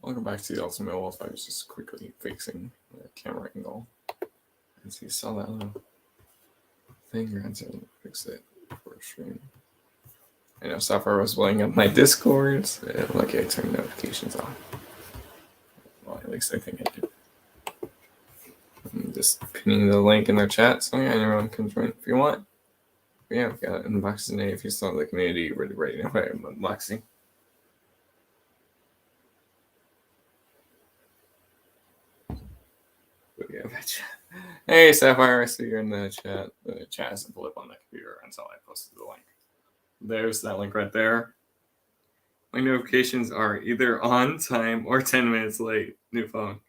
Welcome back to the Ultimate Wolf. I was just quickly fixing the camera angle. As you saw that little thing, I to fix it for a stream. I know Sapphire was blowing up my Discord, so lucky I turned notifications on. Well, at least I think I did. I'm just pinning the link in the chat so anyone can join if you want. But yeah, we've got unboxing today. If you saw the community, you're ready to know I'm unboxing. Yeah, hey Sapphire, I see you're in the chat. The chat hasn't pulled up on the computer until I posted the link. There's that link right there. My notifications are either on time or 10 minutes late. New phone.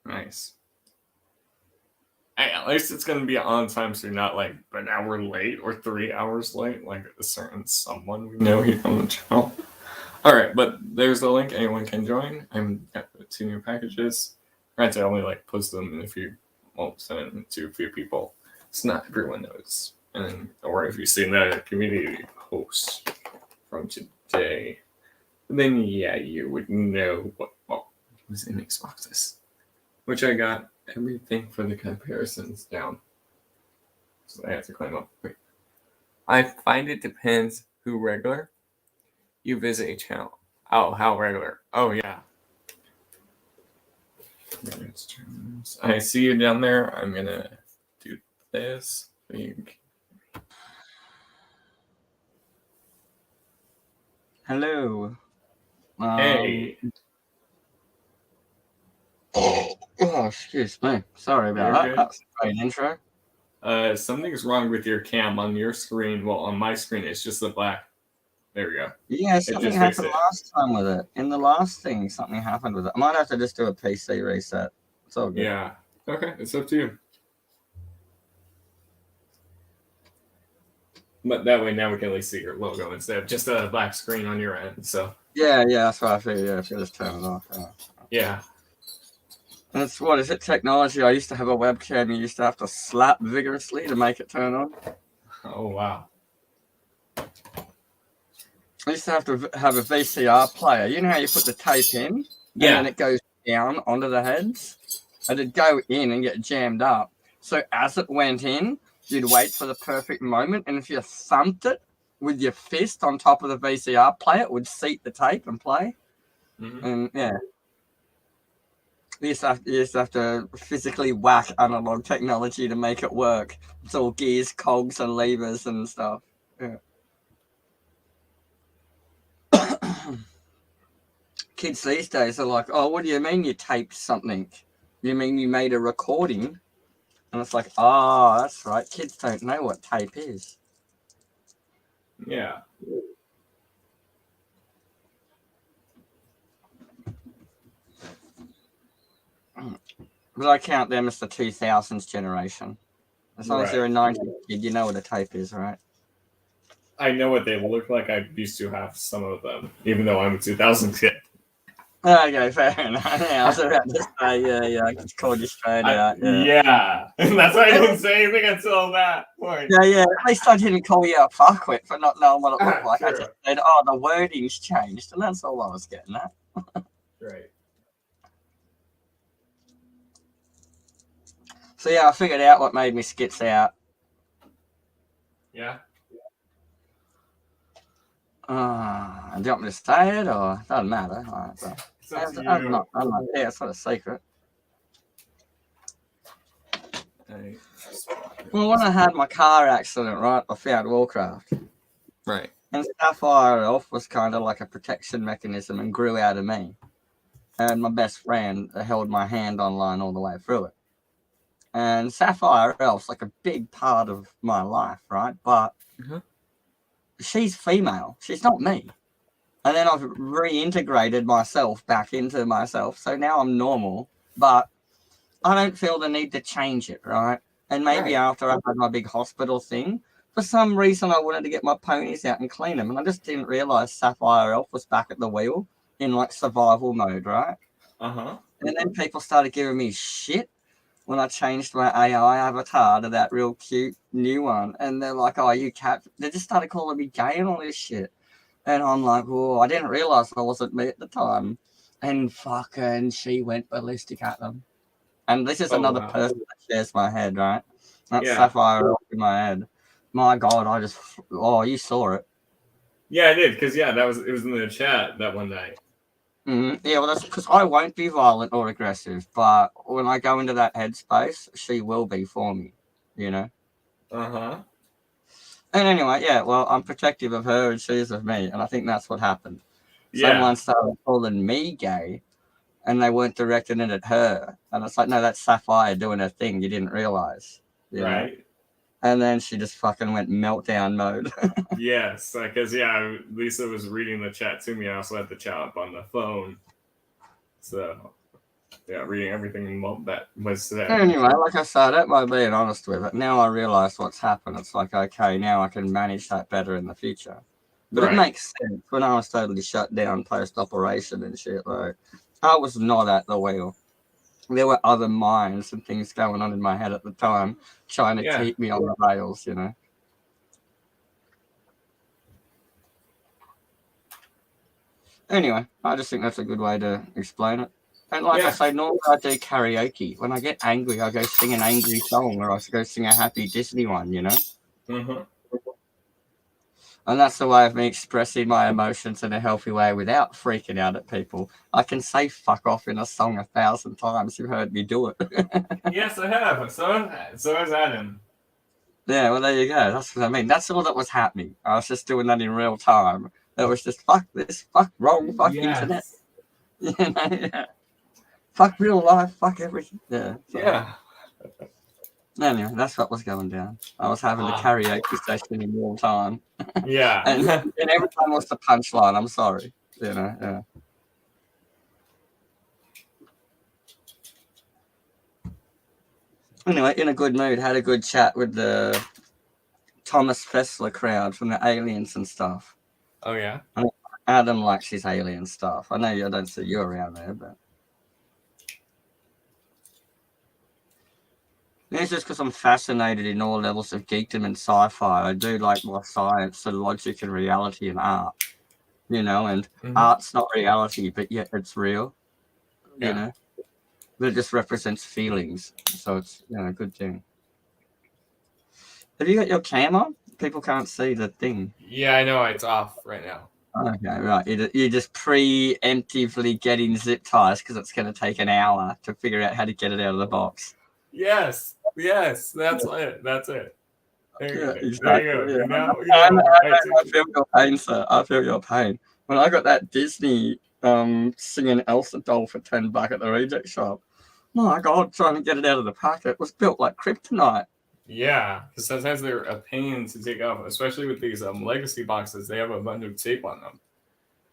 Nice. Hey, at least it's going to be on time, so you're not like an hour late or 3 hours late, like a certain someone we know here on the channel. All right, but there's the link. Anyone can join. I'm got 2 new packages. Granted, I only like post them in a few, well, send them to a few people. It's not everyone knows. And or if you've seen the community post from today, then yeah, you would know what was in Xboxes, which I got everything for the comparisons down. So I have to climb up. Wait. I find it depends who regular you visit a channel. Oh, how regular? Oh yeah. I see you down there. I'm gonna do this. Hello. Hey. Oh, excuse me. Sorry about that. That's a great intro. Something's wrong with your cam on your screen. Well, on my screen, it's just the black. There we go. Yeah, something happened last time with it. In the last thing, something happened with it. I might have to just do a PC reset. It's all good. Yeah. Okay, it's up to you. But that way, now we can at least see your logo instead of just a black screen on your end. So. Yeah, that's what I figured. Yeah, if you just turn it off. Yeah. That's what is it? Technology. I used to have a webcam. You used to have to slap vigorously to make it turn on. Oh wow. I used to have a VCR player. You know how you put the tape in, yeah, and then it goes down onto the heads. It'd go in and get jammed up. So as it went in, you'd wait for the perfect moment, and if you thumped it with your fist on top of the VCR player, it would seat the tape and play. Mm-hmm. And yeah, you used to have to physically whack analog technology to make it work. It's all gears, cogs, and levers and stuff. Yeah. Kids these days are like, oh, what do you mean you taped something? You mean you made a recording? And it's like, oh, that's right. Kids don't know what tape is. Yeah. But I count them as the 2000s generation. As long as you're a 90s kid, you know what a tape is, right? I know what they look like. I used to have some of them, even though I'm a 2000 kid. Okay, fair enough. Yeah, I was about to say, yeah, I just called you straight out. Yeah. That's why I didn't say anything until that point. Yeah, at least I didn't call you a fuckwit for not knowing what it looked like. True. I just said, oh, the wording's changed, and that's all I was getting at. Right. So yeah, I figured out what made me skits out. Yeah. Do you want me to say it, or it doesn't matter? I'm not. Yeah, it's not a secret. Well, when I had my car accident, right, I found Warcraft. Right. And Sapphire Elf was kind of like a protection mechanism and grew out of me. And my best friend held my hand online all the way through it. And Sapphire Elf's like a big part of my life, right? But she's female. She's not me. And then I've reintegrated myself back into myself. So now I'm normal. But I don't feel the need to change it, right? And maybe after I had my big hospital thing, for some reason I wanted to get my ponies out and clean them. And I just didn't realize Sapphire Elf was back at the wheel in like survival mode, right? Uh-huh. And then people started giving me shit when I changed my AI avatar to that real cute new one. And they're like, oh, you cat. They just started calling me gay and all this shit. And I'm like, oh, I didn't realize I wasn't me at the time. And fucking she went ballistic at them. And this is Oh, another wow. person that shares my head, right? That's Yeah. Sapphire Elf in my head. My God, you saw it. Yeah, I did, because it was in the chat that one night. Yeah, well, that's because I won't be violent or aggressive, but when I go into that headspace, she will be for me, you know? Uh-huh. And anyway, yeah, well, I'm protective of her and she's of me, and I think that's what happened. Yeah. Someone started calling me gay, and they weren't directing it at her. And it's like, no, that's Sapphire doing her thing. You didn't realize, you know? Right. And then she just fucking went meltdown mode. Yes, because Lisa was reading the chat to me. I also had the chat up on the phone, so yeah, reading everything that was said. Anyway, like I said, I don't mind being honest with it. Now I realize what's happened. It's like, okay, now I can manage that better in the future. But Right. it makes sense. When I was totally shut down post-operation and shit, like, I was not at the wheel. There were other minds and things going on in my head at the time trying to keep me on the rails, you know? Anyway, I just think that's a good way to explain it. And like I say, normally I do karaoke. When I get angry, I go sing an angry song, or I go sing a happy Disney one, you know? Mm-hmm. And that's the way of me expressing my emotions in a healthy way without freaking out at people. I can say fuck off in a song 1,000 times. You've heard me do it. Yes, I have. So has Adam. Yeah, well, there you go. That's what I mean. That's all that was happening. I was just doing that in real time. It was just fuck this, fuck wrong, fuck internet. You know, yeah. Fuck real life, fuck everything. Yeah. So. Yeah. Anyway, that's what was going down. I was having a karaoke session in real time. Yeah. and every time was the punchline. I'm sorry. You know, yeah. Anyway, in a good mood, had a good chat with the Thomas Fessler crowd from the Aliens and stuff. Oh, yeah? Adam likes his alien stuff. I know I don't see you around there, but it's just because I'm fascinated in all levels of geekdom and sci-fi. I do like more science and logic and reality and art, you know, and art's not reality, but yet it's real, you know. But it just represents feelings, so it's, you know, a good thing. Have you got your cam on? People can't see the thing. Yeah, I know. It's off right now. Okay, right. You're just preemptively getting zip ties because it's going to take an hour to figure out how to get it out of the box. Yes, that's it. That's it. There you go. Exactly. There you go. Yeah. I feel your pain, sir. I feel your pain. When I got that Disney singing Elsa doll for $10 at the reject shop, my God, trying to get it out of the packet was built like kryptonite. Yeah, because sometimes they're a pain to take off, especially with these legacy boxes. They have a bunch of tape on them,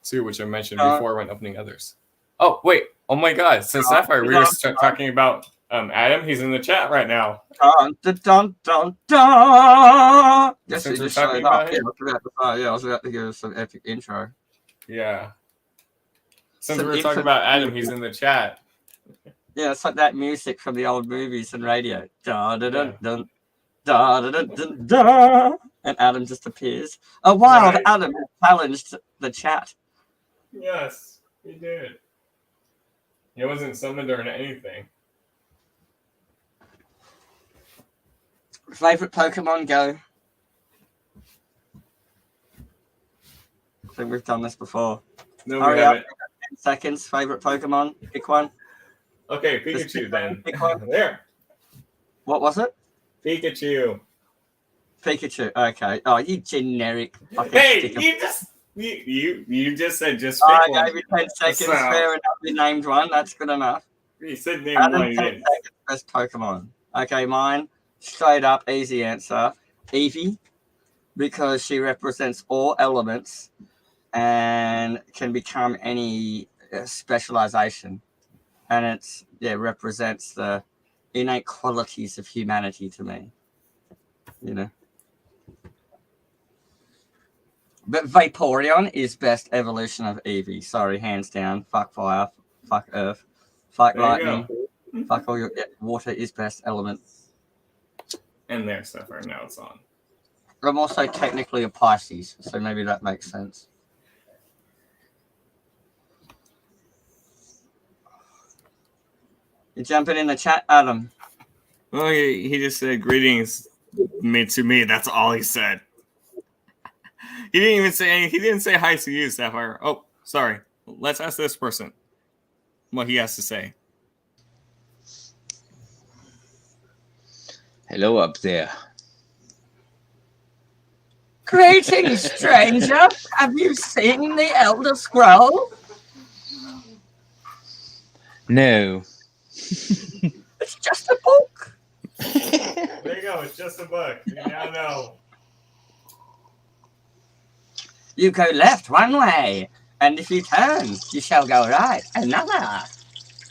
too, which I mentioned before when opening others. Oh, wait. Oh, my God. So, Sapphire, we were talking about Adam. He's in the chat right now. Dun, dun, dun, dun. Yes, Since he we're just talking showed up. about him. I was about to give us some epic intro. Yeah. Since we were talking about Adam, he's in the chat. Yeah, it's like that music from the old movies and radio. Dun, dun, dun, dun. Da, da, da, da, da, and Adam just appears. A wild Adam challenged the chat. Yes, he did. He wasn't summoned or anything. Favorite Pokemon Go? I think we've done this before. No, we haven't. 10 seconds. Favorite Pokemon? Pick one. Okay, Pikachu then. Pick one. There. What was it? Pikachu. Okay. Oh, you generic fucking Hey, sticker. you just said just pick one. I gave you 10 seconds. So, fair enough. You named one. That's good enough. You said name Adam, one. 10 seconds. Best Pokemon. Okay, mine. Straight up, easy answer. Eevee, because she represents all elements and can become any specialization. And it's, represents the innate qualities of humanity to me. You know? But Vaporeon is best evolution of Eevee. Sorry, hands down. Fuck fire. Fuck earth. Fuck lightning. Fuck all your... water is best element. And their stuff right now it's on. I'm also technically a Pisces, so maybe that makes sense. You jumping in the chat, Adam? Oh, he just said greetings to me. That's all he said. He didn't even say he didn't say hi to you, Sapphire. Oh, sorry. Let's ask this person what he has to say. Hello up there. Greetings, stranger. Have you seen the Elder Scroll? No. It's just a book. There you go. It's just a book. You now know. You go left one way, and if you turn, you shall go right another.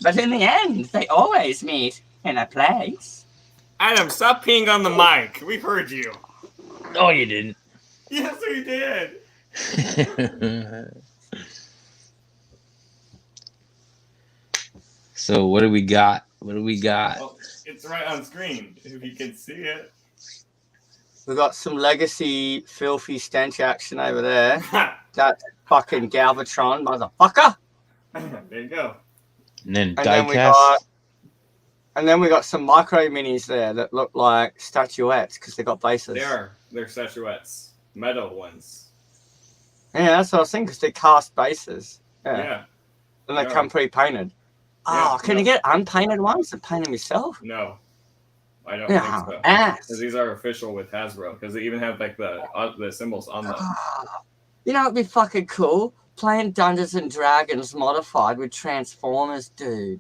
But in the end, they always meet in a place. Adam, stop peeing on the mic. We heard you. Oh, you didn't. Yes, we did. So what do we got? What do we got? Well, it's right on screen if you can see it. We've got some legacy filthy stench action over there. That's fucking Galvatron, motherfucker. There you go. And then And then we got some micro minis there that look like statuettes because they got bases. They're statuettes. Metal ones. Yeah, that's what I was thinking because they cast bases. Yeah. And they Yeah. come pre-painted. Yeah, Oh, can you get unpainted ones and paint them yourself? No. I don't Yeah, think so. ass. Because these are official with Hasbro. Because they even have like the symbols on them. You know, it'd be fucking cool playing Dungeons and Dragons modified with Transformers, dude.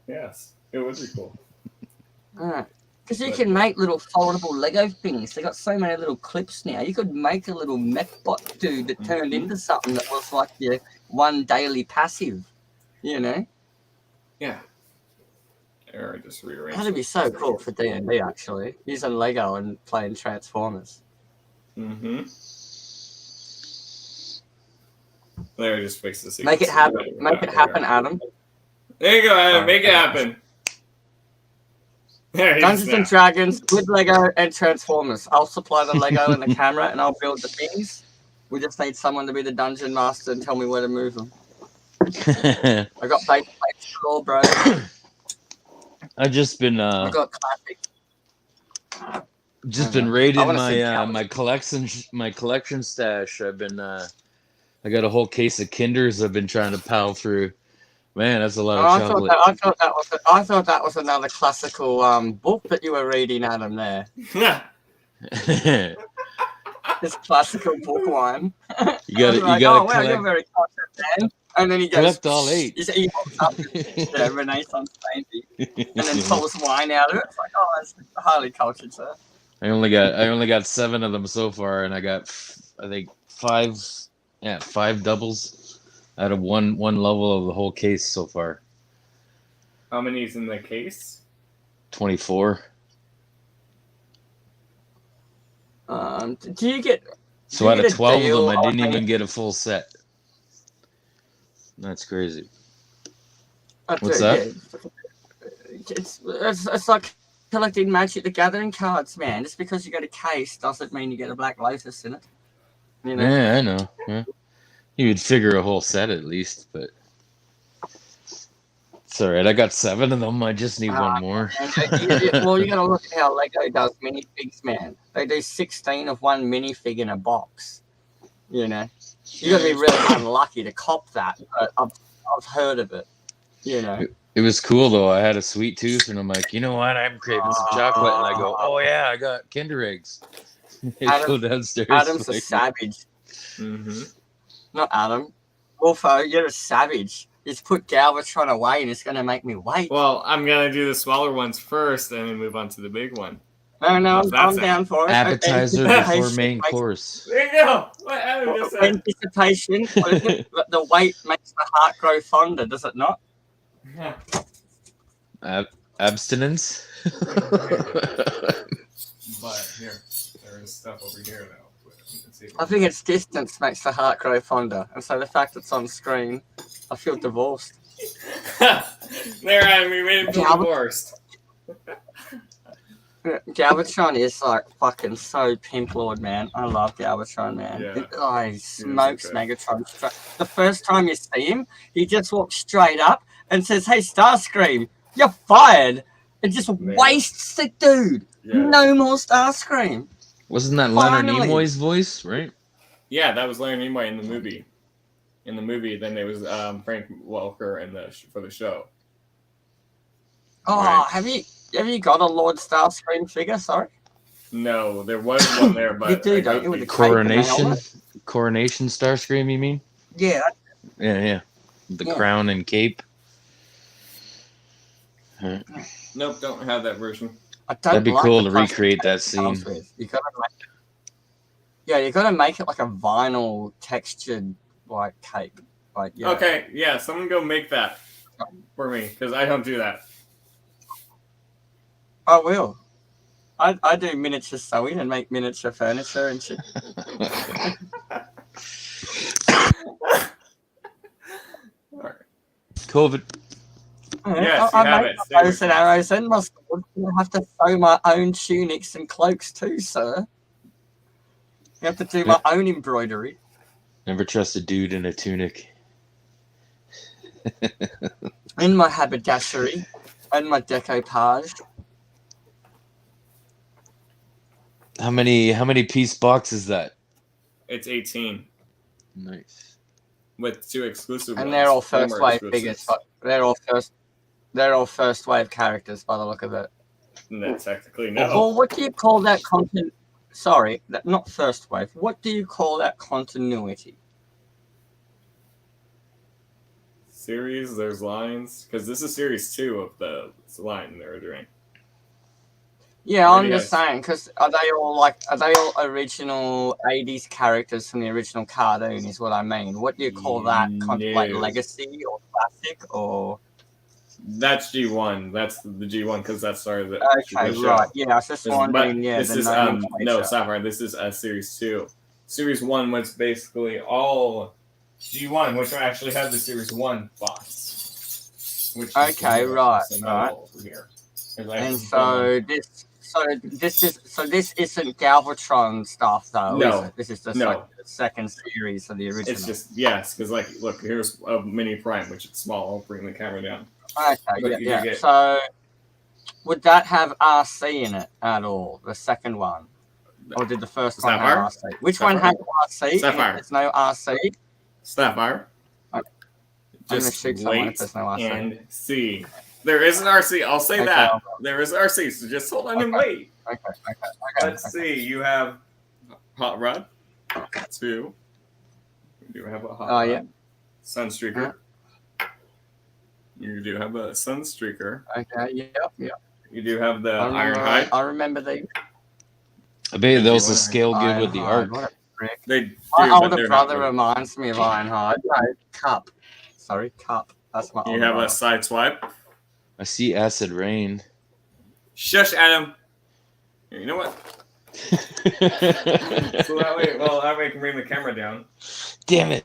Yes. It would be cool. Because you can make little foldable Lego things. They got so many little clips now. You could make a little mech bot dude that turned into something that was like your one daily passive. You know? Yeah. There, I just rearranged. That'd be so cool for D&D, actually. Using Lego and playing Transformers. Mm-hmm. There, I just fixed the sequence. Make it happen. Make it happen, Adam. There you go, Adam. Make it happen. There he is Dungeons and now. Dragons with Lego and Transformers. I'll supply the Lego and the camera, and I'll build the things. We just need someone to be the dungeon master and tell me where to move them. I got base plates all, bro. I've just been I got classic. been raiding I wanna see my collection stash. I've been I got a whole case of Kinders I've been trying to pal through. Man, that's a lot Oh, of I chocolate. thought that was another classical book that you were reading, Adam. There, this classical book one. You gotta Wow, you're collect. very confident, man. And then he goes, Collect all 8. He holds up the Renaissance painting, and then pulls wine out of it. It's like, oh, that's highly cultured, sir. I only got 7 of them so far, and I got I think 5 doubles out of one level of the whole case so far. How many is in the case? 24. Do you get? So Do you out of get a 12 of deal them, I didn't on even get a full set. That's crazy. What's that? It's like collecting Magic the Gathering cards, man. Just because you get a case doesn't mean you get a Black Lotus in it. You know? Yeah, I know. Yeah. You would figure a whole set at least, but it's all right. I got 7 of them. I just need one more. Well, you gotta look at how Lego does minifigs, man. They do 16 of one minifig in a box. You know, you gotta be really unlucky to cop that. But I've heard of it. You know, It was cool though. I had a sweet tooth, and I'm like, you know what? I'm craving some chocolate, and I go, oh yeah, I got Kinder eggs. I go downstairs. Adam's a like, savage. Mm-hmm. Not Adam. Wolfo, you're a savage. Just put Galvatron away, and it's gonna make me wait. Well, I'm gonna do the smaller ones first, and then move on to the big one. No, How's that I'm sound? down for it. appetizer before Anticipation main makes- course. There you go. What Adam just said. Anticipation. What is it? The wait makes the heart grow fonder, does it not? Abstinence. But here, there is stuff over here now. Let's see. I think it's distance makes the heart grow fonder, and so the fact it's on screen, I feel divorced. There, Adam, we made him feel divorced. Galvatron is like fucking so pimp lord, man. I love Galvatron, man. Yeah. He smokes okay. Megatron. The first time you see him, he just walks straight up and says, "Hey, Starscream, You're fired. It just Maybe. wastes it, dude. Yeah. No more Starscream. Wasn't that Leonard Finally. Nimoy's voice, right? Yeah, that was Leonard Nimoy in the movie. In the movie, then there was Frank Welker for the show. Oh, Right. have you got a Lord Starscream figure? Sorry. No, there was one there, but You do, I don't got you, with the- the cape and the Coronation, helmet? Coronation Starscream. You mean? Yeah. Yeah. The Yeah. crown and cape. Nope, don't have that version. I don't That'd be like cool the to plastic recreate that it comes scene. with. You gotta make it like a vinyl textured like cape. Like yeah. Okay, yeah, someone go make that for me because I don't do that. I will. I do miniature sewing and make miniature furniture and shit. All right. COVID. Yes, I you have make it. my Stay bows with and me. arrows and my sword. I have to sew my own tunics and cloaks too, sir. You have to do my own embroidery. Never trust a dude in a tunic. And my haberdashery and my decoupage. How many piece box is that? It's 18 Nice. with 2 exclusive ones. And they're all Four first more wave exclusives. figures, but they're all first wave characters by the look of it. No, technically, no. Well, what do you call that content? Sorry, not first wave. What do you call that continuity? Series, there's lines because this is series 2 of the line they're doing. Yeah, Where I'm do you just guys- saying, because are they all original 80s characters from the original cartoon is what I mean. What do you call that? Like No. legacy or classic or... That's G1. That's the G1 because that started the Okay, the show. right. Yeah, I was just This- wondering, yeah, this the is nomenclature. no Sapphire. This is series 2. Series 1 was basically all G1, which I actually have the series 1 box. Which is Okay, here, right, it's right. over here. 'Cause I And actually this isn't Galvatron stuff though. No. Is it? This is just No. like the second series of the original. it's just yes, because like look, here's a mini Prime, which is small. I'll bring the camera down. okay. but Yeah, you do yeah. get- So would that have RC in it at all? The second one, or did the first one have RC? Which one Sapphire? had RC? Sapphire. There's no RC. Sapphire. I'm gonna Just shoot someone if wait there's no RC. and see. There is an RC. I'll say Okay, that. I'll- There is RC. So just hold on and Okay. wait. Okay. Let's see. You have Hot Rod 2. You do have a Hot Oh, Rod. yeah. Sunstreaker. You do have a Sunstreaker. Okay. Yep. You do have the I Ironhide. remember the I bet those will Ironhide. scale good with the Ironhide. arc. What a prick. They do, My but older they're brother not. reminds me of Ironhide. No, Cup. Sorry, Cup. That's my You older have a brother. side swipe. I see acid rain. Shush, Adam. You know what? So that way I can bring the camera down. Damn it.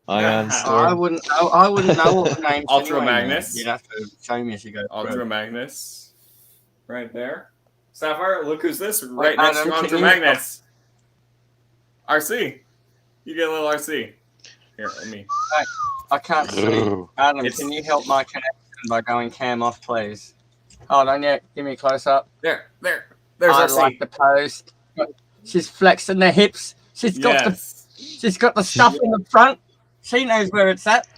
Ion Yeah. I storm. wouldn't know. I wouldn't know what the names. Ultra anyway, man. Magnus. You'd have to show me as you go. through. Ultra Magnus. Right there. Sapphire, look who's this? Right Adam, next to can Ultra you- Magnus. RC. You get a little RC. Here, let me. I can't see. Ugh. Adam, It's- can you help my connection by going cam off, please? Hold on, yeah. Give me a close up. There. There's I RC. like the pose. She's flexing the hips. She's got Yes. She's got the stuff in the front. She knows where it's at.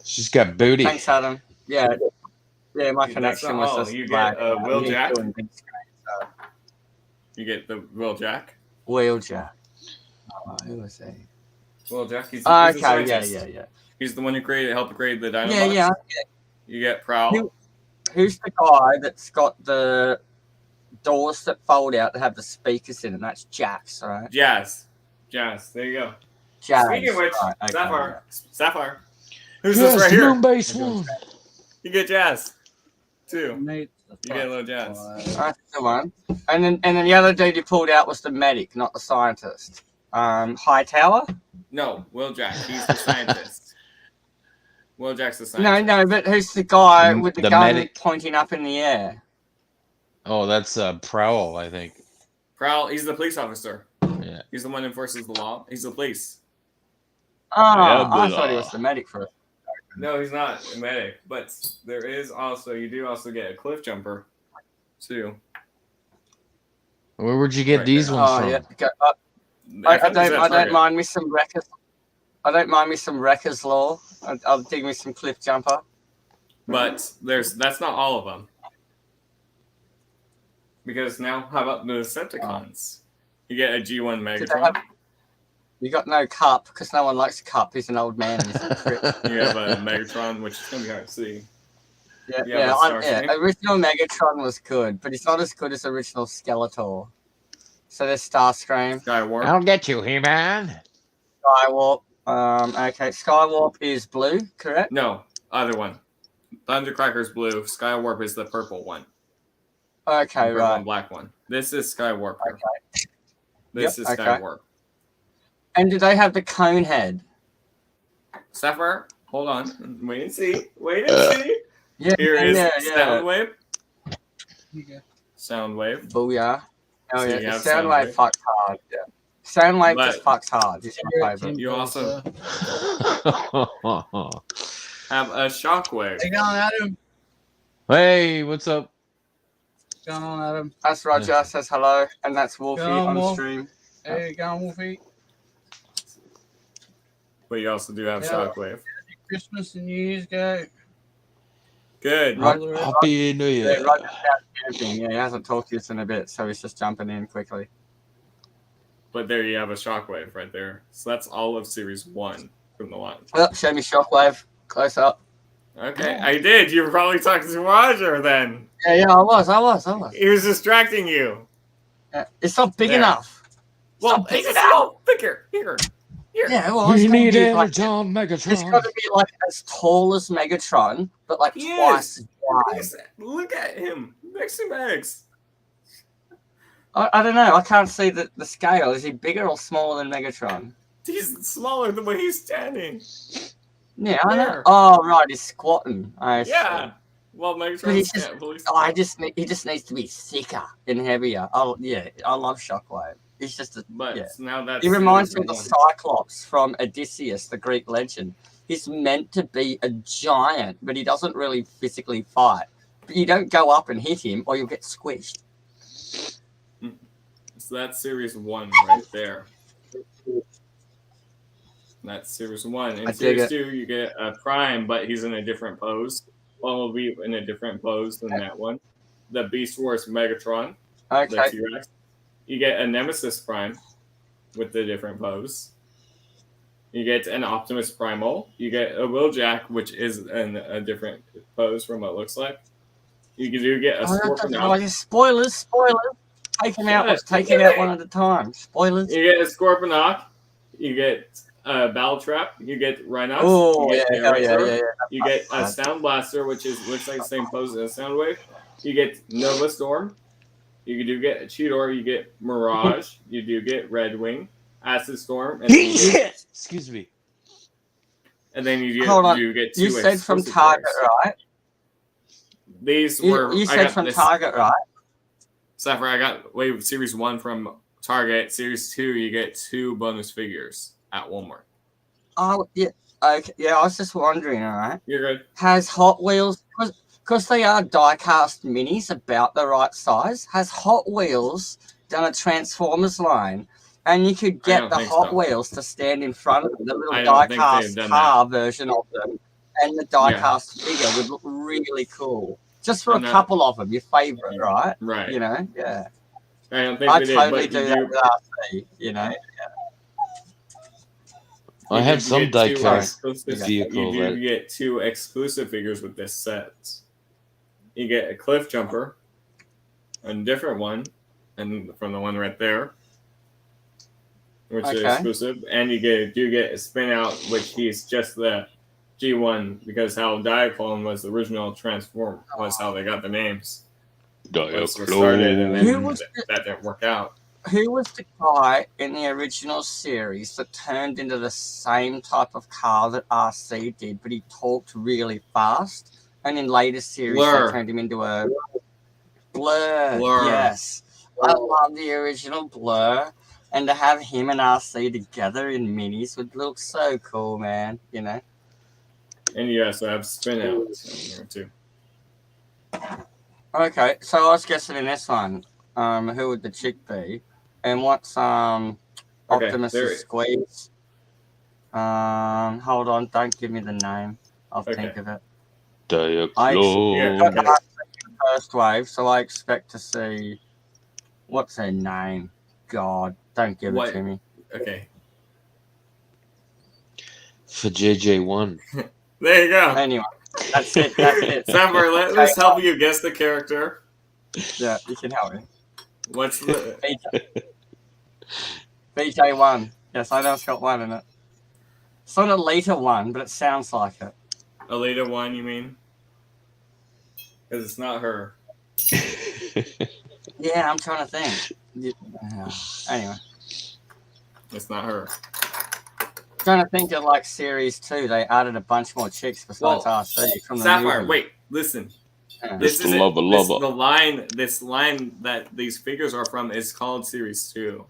She's got booty. Thanks, Adam. Yeah, my That's connection not was all. just You bad. get Will He's Jack. doing big screen, so. You get the Will Jack. Wheeljack. Oh, who was he? Will Jack. He's Okay, the yeah. scientist. He's the one who helped create the Dinobots. Yeah. You get Prowl. Who- Who's the guy that's got the doors that fold out that have the speakers in them? That's Jax, right? Jazz. There you go. Jax. Speaking of which, right, okay, Sapphire. Sapphire. Who's Yes, this right here? Moonbase one. You get Jazz. Too. yeah. You get a little Jazz. That's the one. And then the other dude you pulled out was the medic, not the scientist. Hightower? No, Will Jack. He's the scientist. Will Jack's the scientist. No, but who's the guy with the The gun medic. pointing up in the air? Oh, that's Prowl, I think. Prowl, he's the police officer. Yeah. He's the one who enforces the law. He's the police. Oh, Yeah, I but, thought he was the medic for it. No, he's not a medic. But there is also you do also get a cliff jumper, too. Where would you get Right these there. ones Oh from? yeah. I I found these at don't Target. mind me some Wreckers. I don't mind me some Wreckers Law. I'll dig me some Cliff Jumper. But that's not all of them. Because now, how about the Decepticons? You get a G1 Did they Megatron. have- You got no Cup because no one likes Cup. He's an old man. And he's a prick. You have a Megatron, which is going to be hard to see. Yeah, You have a Starscream. Original Megatron was good, but he's not as good as original Skeletor. So there's Starscream, Skywarp. I'll get you, He-Man. Skywarp. Okay, Skywarp is blue, correct? No, other one. Thundercracker's blue. Skywarp is the purple one. Okay, Purple right. and black one. This is Skywarp. Okay. This Yep, is okay. Skywarp. And do they have the cone head? Sapphire, hold on. Wait and see. Wait and see. Yeah, Here is yeah. Soundwave. Soundwave. Booyah. Oh So yeah, you have Soundwave Soundwave. fucks hard. Yeah. Soundwave But- just fucks hard. He's my favorite. You also have a Shockwave. Hey, going on, Adam? Hey, what's up? What's going on, Adam? That's Roger says hello, and that's Wolfie Go on, on Wolf. stream. Hey, going on, Wolfie? But you also do have Yeah. Shockwave. Christmas and New Year's go. Good. Right. All the rest. Happy New Yeah, Year. Roger's out camping. Yeah, he hasn't talked to us in a bit, so he's just jumping in quickly. But there you have a Shockwave right there. So that's all of Series 1 from the line. Oh, show me Shockwave close up. Okay, I did. You were probably talking to Roger then. Yeah, I was. He was distracting you. Yeah, it's not big There. enough. Well, Stop pick picking it out. Bigger. Here. Yeah, well, We it's gotta need be like, Energon it's got Megatron. to be like as tall as Megatron, but like Yes. twice as wide. Look at him. Next to Max. I don't know. I can't see the scale. Is he bigger or smaller than Megatron? He's smaller than when he's standing. Yeah, I know. There. Oh, right, he's squatting. I see. Yeah. Well, But Megatron's he's just- he just needs to be thicker and heavier. Oh, yeah, I love Shockwave. He's just a, But yeah. now that's He reminds me of the Series Cyclops from Odysseus, the Greek legend. He's meant to be a giant, but he doesn't really physically fight. But you don't go up and hit him, or you'll get squished. one. So that's Series 1 right there. That's Series 1. In I dig Series it. 2, you get a Prime, but he's in a different pose. One will be in a different pose than that one. The Beast Wars Megatron, the Okay. T-Rex. You get a Nemesis Prime with the different pose. You get an Optimus Primal. You get a Wheeljack, which is in a different pose from what it looks like. You do get a Scorponok. Spoilers. Taking out one at a time. Spoilers. You get a Scorponok. You get a Battle Trap. You get Rhinox. Oh, you yeah, get yeah, Aerosaur. yeah. You get a Sound Blaster, which looks like the same pose as a Soundwave. You get Nova Storm. You do get a Cheetor. You get Mirage. You do get Red Wing, Acid Storm, and then you get, Excuse me. and then you Hold on. get two You said from exclusive Target, pairs. right? These were You I said got from this- Target, right? Sapphire, I got Series 1 from Target. Series 2, you get 2 bonus figures at Walmart. Oh, yeah. Okay. Yeah, I was just wondering, all right. You're good. Has Hot Wheels, because they are die-cast minis about the right size, has Hot Wheels done a Transformers line? And you could I get don't the think Hot so. Wheels to stand in front of them, the I little don't think they've die-cast done car version of them, and the die-cast figure would look really cool. Just for And a that- couple of them, your favorite, right? Right. You know, yeah. I don't think I they did, totally but do you that do. with RC, you know. I you have do some get two die-cast exclusive- vehicle You do that- get 2 exclusive figures with this set. You get a Cliff Jumper, a different one, and from the one right there, which is Okay. exclusive, and you get a Spin Out, which he's just the G1 because how Diaclone was the original Transform was how they got the names. Was started, and then Who was that didn't work out. Who was the guy in the original series that turned into the same type of car that RC did, but he talked really fast? And in later series, Blur. they turned him into a Blur. Blur. Yes, I love the original Blur, and to have him and RC together in minis would look so cool, man. You know. And you also have spin outs in here too. Okay, so I was guessing in this one, who would the chick be? And what's Okay, Optimus's squeeze? Hold on, don't give me the name. I'll Okay. think of it. Diaclone. Got the first wave, so I expect to see what's her name. God, don't give What? it to me. Okay. For JJ1. There you go. Anyway, that's it. That's it. Samber, let us help you guess the character. Yeah, you can help me. What's the BJ1. Yes, I know it's got one in it. It's not a later one, but it sounds like it. Alita one, you mean? Because it's not her. Yeah, I'm trying to think. Anyway, It's not her. trying to think of like series 2. They added a bunch more chicks besides RC from the Sapphire, movie. wait, listen. Yeah. This Mr. is Lover Lover. this line that these figures are from is called Series 2.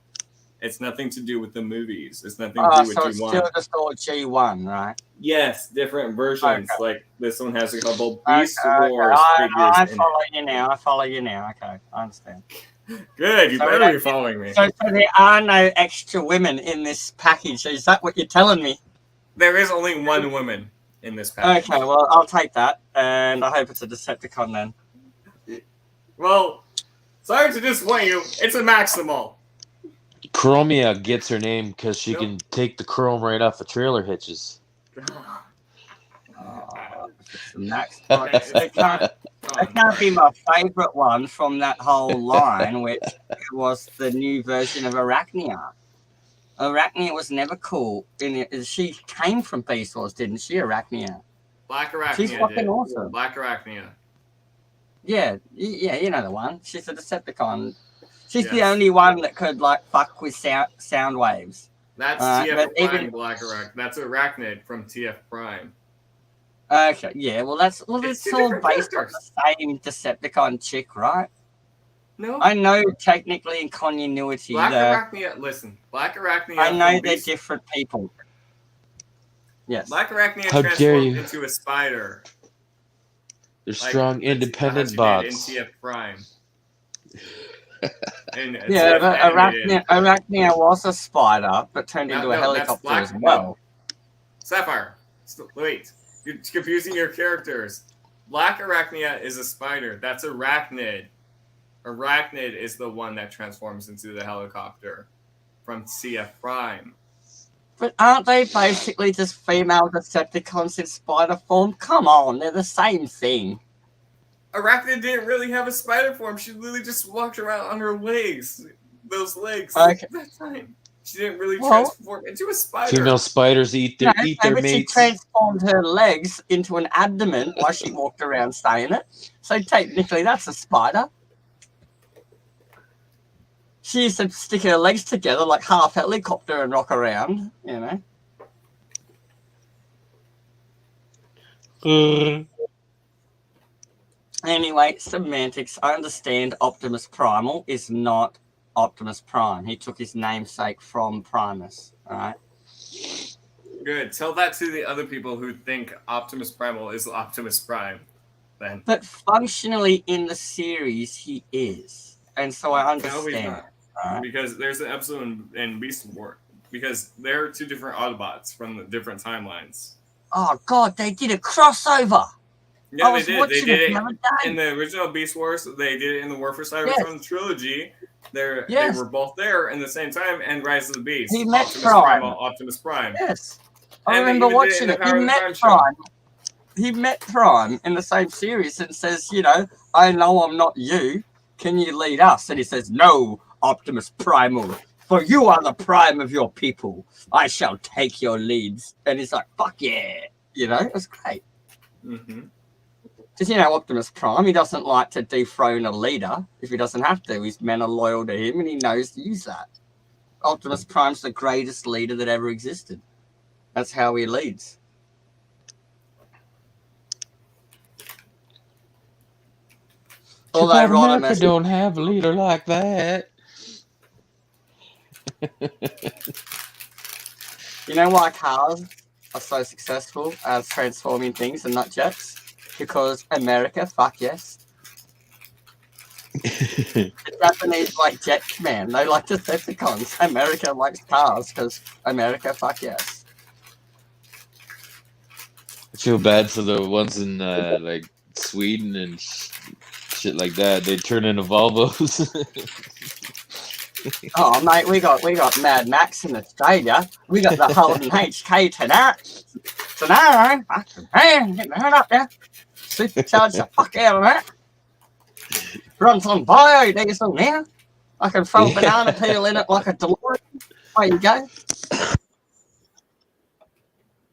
It's nothing to do with the movies. It's nothing to do with So it's G1. still just all G1, right? Yes, different versions. Okay. Like this one has a couple Beast Okay, Wars figures I in follow you now. I follow you now. Okay, I understand. it. Good, you So better be following me. So there are no extra women in this package. Is that what you're telling me? There is only one woman in this package. Okay, well, I'll take that. And I hope it's a Decepticon then. Well, sorry to disappoint you. It's a Maximal. Chromia gets her name because she Nope. can take the chrome right off the trailer hitches. Max. Okay, It can't be my favourite one from that whole line, which was the new version of Arachnia. Arachnia was never cool. She came from Beast Wars, didn't she? Arachnia. Black Arachnia. She's fucking did. awesome. Black Arachnia. Yeah, you know the one. She's a Decepticon. She's the Yes. only one that could like fuck with sound waves. That's But TF Prime even- Black Arachnid. That's Arachnid from TF Prime. Okay, yeah. Well, It's it's two all different based on characters. the same Decepticon chick, right? No. I know technically in continuity, Black that Arachnia. Listen, Black Arachnia. I know from they're Beast- different people. Yes. Black Arachnia How dare transformed you. into a spider. They're like strong, how independent she bots. did in TF Prime. And Yeah, TF but animated. Arachnia was a spider, but turned into a No, that's helicopter Black- as well. Sapphire. Wait, you're confusing your characters. Black Arachnia is a spider. That's Arachnid. Arachnid is the one that transforms into the helicopter from CF Prime. But aren't they basically just female Decepticons in spider form? Come on, they're the same thing. Arachnid didn't really have a spider form. She literally just walked around on her legs. Those legs. Okay. That's fine. She didn't really Well- transform into a spider. Female spiders eat their No, eat their but she mates. transformed her legs into an abdomen while she walked around saying it. So technically, that's a spider. She used to stick her legs together like half helicopter and rock around, you know. Anyway, semantics. I understand Optimus Primal is not Optimus Prime. He took his namesake from Primus, alright? Good. Tell that to the other people who think Optimus Primal is Optimus Prime. Then. But functionally in the series, he is. And so I No, he's understand. not. Alright? Because there's an episode in Beast War. Because they're two different Autobots from the different timelines. Oh, God, they did a crossover. Yeah, I they was did. watching They did it it the other in day. the original Beast Wars. They did it in the War for Yes. Cybertron trilogy. They Yes. were both there in the same time. And Rise of the Beast. He met Optimus Prime. Primal, Optimus Prime. Yes. I And they remember even did it watching in the it. Power He of the met Time show. Prime. He met Prime in the same series and says, you know, I know I'm not you. Can you lead us? And he says, no, Optimus Primal. For you are the prime of your people. I shall take your leads. And he's like, fuck yeah. You know, it was great. Mm-hmm. Because, you know, Optimus Prime, he doesn't like to dethrone a leader if he doesn't have to. His men are loyal to him and he knows to use that. Optimus Prime's the greatest leader that ever existed. That's how he leads. Although America Rodimus, don't have a leader like that. you know why cars are so successful as transforming things and not jets? Because America, fuck yes. The Japanese like jets, man. They like Decepticons. America likes cars because America, fuck yes. I feel bad for the ones in like Sweden and shit like that. They turn into Volvos. Oh, mate, we got Mad Max in Australia. We got the Holden HK tonight. Tomorrow, man, get the hell up there. Supercharge the fuck out of that. Runs on biodiesel now. I can throw a banana peel in it like a DeLorean. There you go.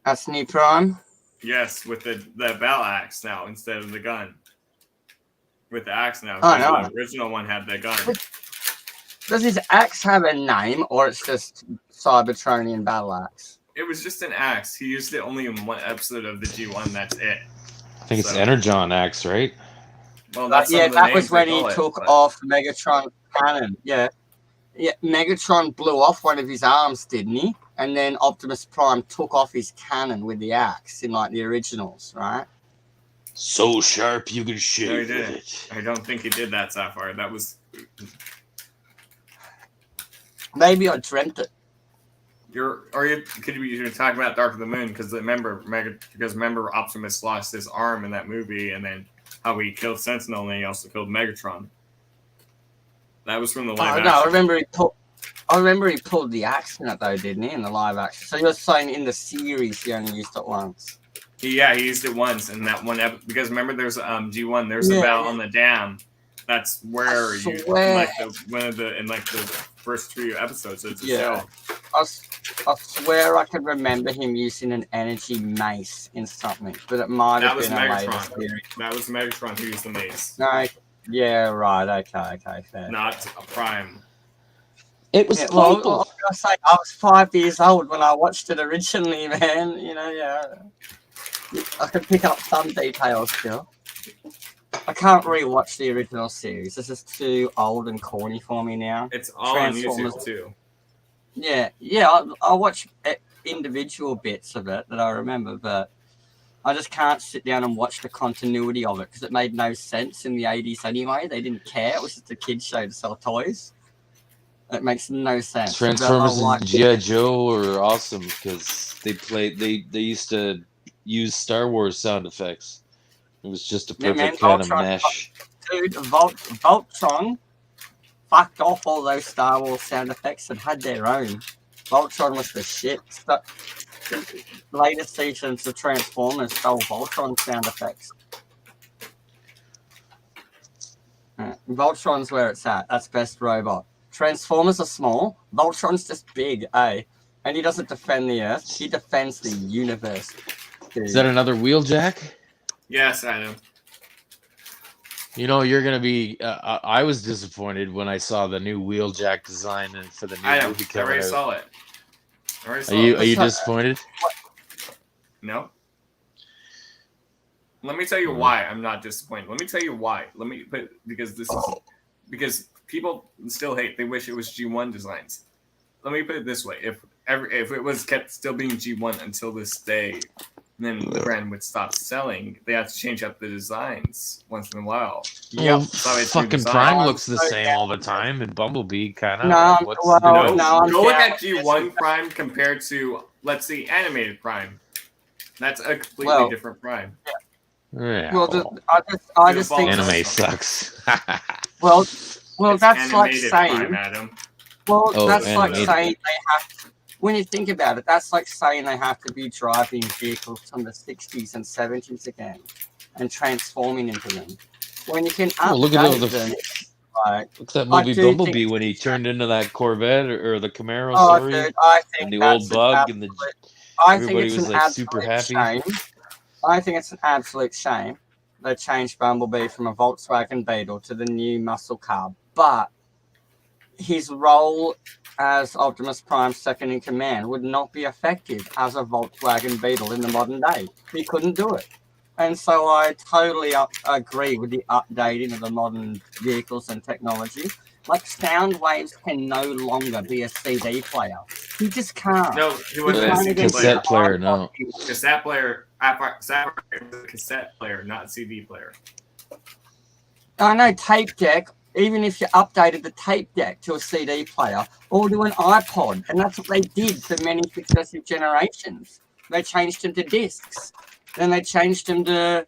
That's new Prime. Yes, with the battle axe now instead of the gun. With the axe now. Oh, no. The original one had the gun. Does his axe have a name, or it's just Cybertronian battle axe? It was just an axe. He used it only in one episode of the G1. That's it. I think it's So- Energon Axe, right? Well, that's some Yeah, of the that names was when they he call it, took but- off Megatron cannon. Yeah, Megatron blew off one of his arms, didn't he? And then Optimus Prime took off his cannon with the axe in like the originals, right? So sharp you can shave No, he with didn't. it. I don't think he did that, Sapphire. That was Maybe I dreamt it. could you talk about Dark of the Moon because remember Optimus lost his arm in that movie, and then how he killed Sentinel and he also killed Megatron. That was from the live No, I action. remember he pulled the axe in it though, didn't he? In the live action. So you're saying in the series he only used it once? He used it once in that one because remember there's G1. There's Yeah. a battle on the dam. That's where I you swear. in the first 3 episodes. It's a Yeah. show. I swear I could remember him using an energy mace in something, but it might That have was been a later Megatron. series. That was Megatron who used the mace, No, yeah, right. Okay, fair. not a Prime. It was Yeah, well, I purple. was gonna say I was 5 years old when I watched it originally, man. You know, yeah. I can pick up some details still. I can't rewatch the original series. This is too old and corny for me now. It's all on YouTube Transformers. too. Yeah, I watch individual bits of it that I remember, but I just can't sit down and watch the continuity of it because it made no sense in the 80s anyway. They didn't care. It was just a kid's show to sell toys. It makes no sense. Transformers Like- and G.I. Joe were awesome because they used to use Star Wars sound effects. It was just a Yeah, man, perfect kind of Voltron- mesh. Dude, Voltron fucked off all those Star Wars sound effects and had their own. Voltron was the shit. The latest seasons of Transformers stole Voltron sound effects. Voltron's where it's at. That's best robot. Transformers are small. Voltron's just big, eh? And he doesn't defend the Earth. He defends the universe. Dude. Is that another Wheeljack? Yes, I know. You know, you're gonna be. I was disappointed when I saw the new Wheeljack design and for the new I know. movie I coming already out. saw it. I already saw Are you it. are you What's disappointed? No. Let me tell you why I'm not disappointed. Let me tell you why. Because people still hate. They wish it was G1 designs. Let me put it this way: if it was kept still being G1 until this day, then the brand would stop selling. They have to change up the designs once in a while. Well, so it's fucking redesigned. Prime looks the So, same yeah. all the time, and Bumblebee kind of. No, what's well, the No, difference? no, I'm go look down at with G1 this. Prime compared to, let's see, animated Prime. That's a completely Well, different Prime. Yeah, Well, I just think. Anime anime sucks. Well, It's that's like animated saying. Prime, Adam. Well, Oh, that's like animated. saying they have to, when you think about it, that's like saying they have to be driving vehicles from the 60s and 70s again and transforming into them. When you can Oh, look at all update the- them, like, What's that I movie do think Bumblebee it's- when he turned into that Corvette or the Camaro? oh, sorry, dude, I think and the that's old an bug and the. I think everybody it's was, an like, super absolute happy. shame. I think it's an absolute shame they changed Bumblebee from a Volkswagen Beetle to the new muscle car. But his role as Optimus Prime's second in command would not be effective as a Volkswagen Beetle in the modern day. He couldn't do it. And so I totally agree with the updating of the modern vehicles and technology. Like Soundwaves can no longer be a CD player. He just can't. No, he wasn't He's a trying to CD get Cassette player. player, no. Cassette player. Sapphire was a cassette player, not CD player. I know tape deck. Even if you updated the tape deck to a CD player or to an iPod, and that's what they did for many successive generations. They changed them to discs, then they changed them to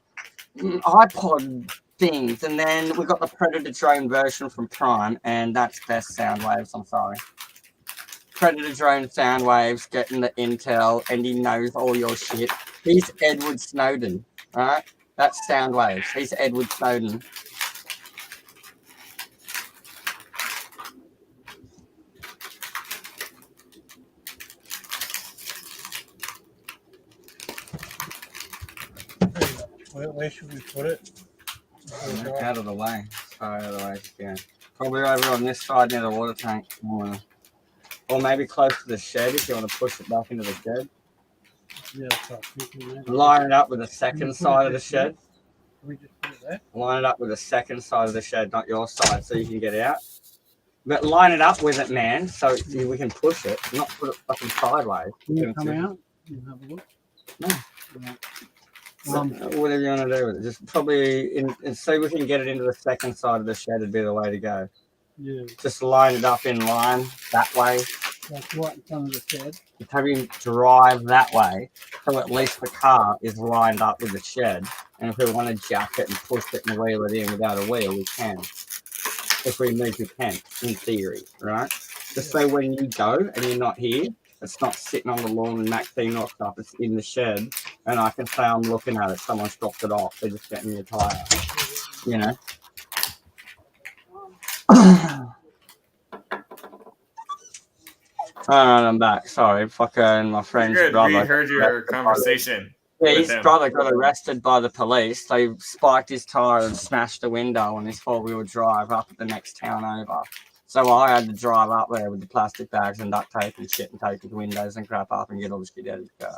iPod things, and then we got the Predator drone version from Prime, and that's best Soundwaves. I'm sorry. Predator drone Soundwaves getting the intel, and he knows all your shit. He's Edward Snowden, all right? That's Soundwaves. He's Edward Snowden. Where should we put it? Out of the way. Far out of the way if you can. Probably over on this side near the water tank. Or maybe close to the shed if you want to push it back into the shed. Yeah, start thinking that. Line it up with the second side of the shed. We just put it there. Line it up with the second side of the shed, not your side, so you can get out. But line it up with it, man, so we can push it, not put it fucking sideways. Can you come out and have a look? No. Right. So, whatever you want to do with it, just probably and see if we can get it into the second side of the shed would be the way to go. Yeah, Just line it up in line that way. that's right in front of the shed. Just have him drive that way, so at least the car is lined up with the shed. And if we want to jack it and push it and wheel it in without a wheel, we can. If we need, we can, in theory, right? Just so when you go and you're not here, it's not sitting on the lawn and Maxine or stuff, it's in the shed, and I can say I'm looking at it, someone's dropped it off, they're just getting me a tyre, you know? Alright, I'm back, sorry, fucking my friend's Good. brother. We heard your conversation. Yeah, with his him. brother got arrested by the police. They spiked his tire and smashed the window on his four-wheel drive up at the next town over. So I had to drive up there with the plastic bags and duct tape and shit and take his windows and crap up and get all the shit out of his car.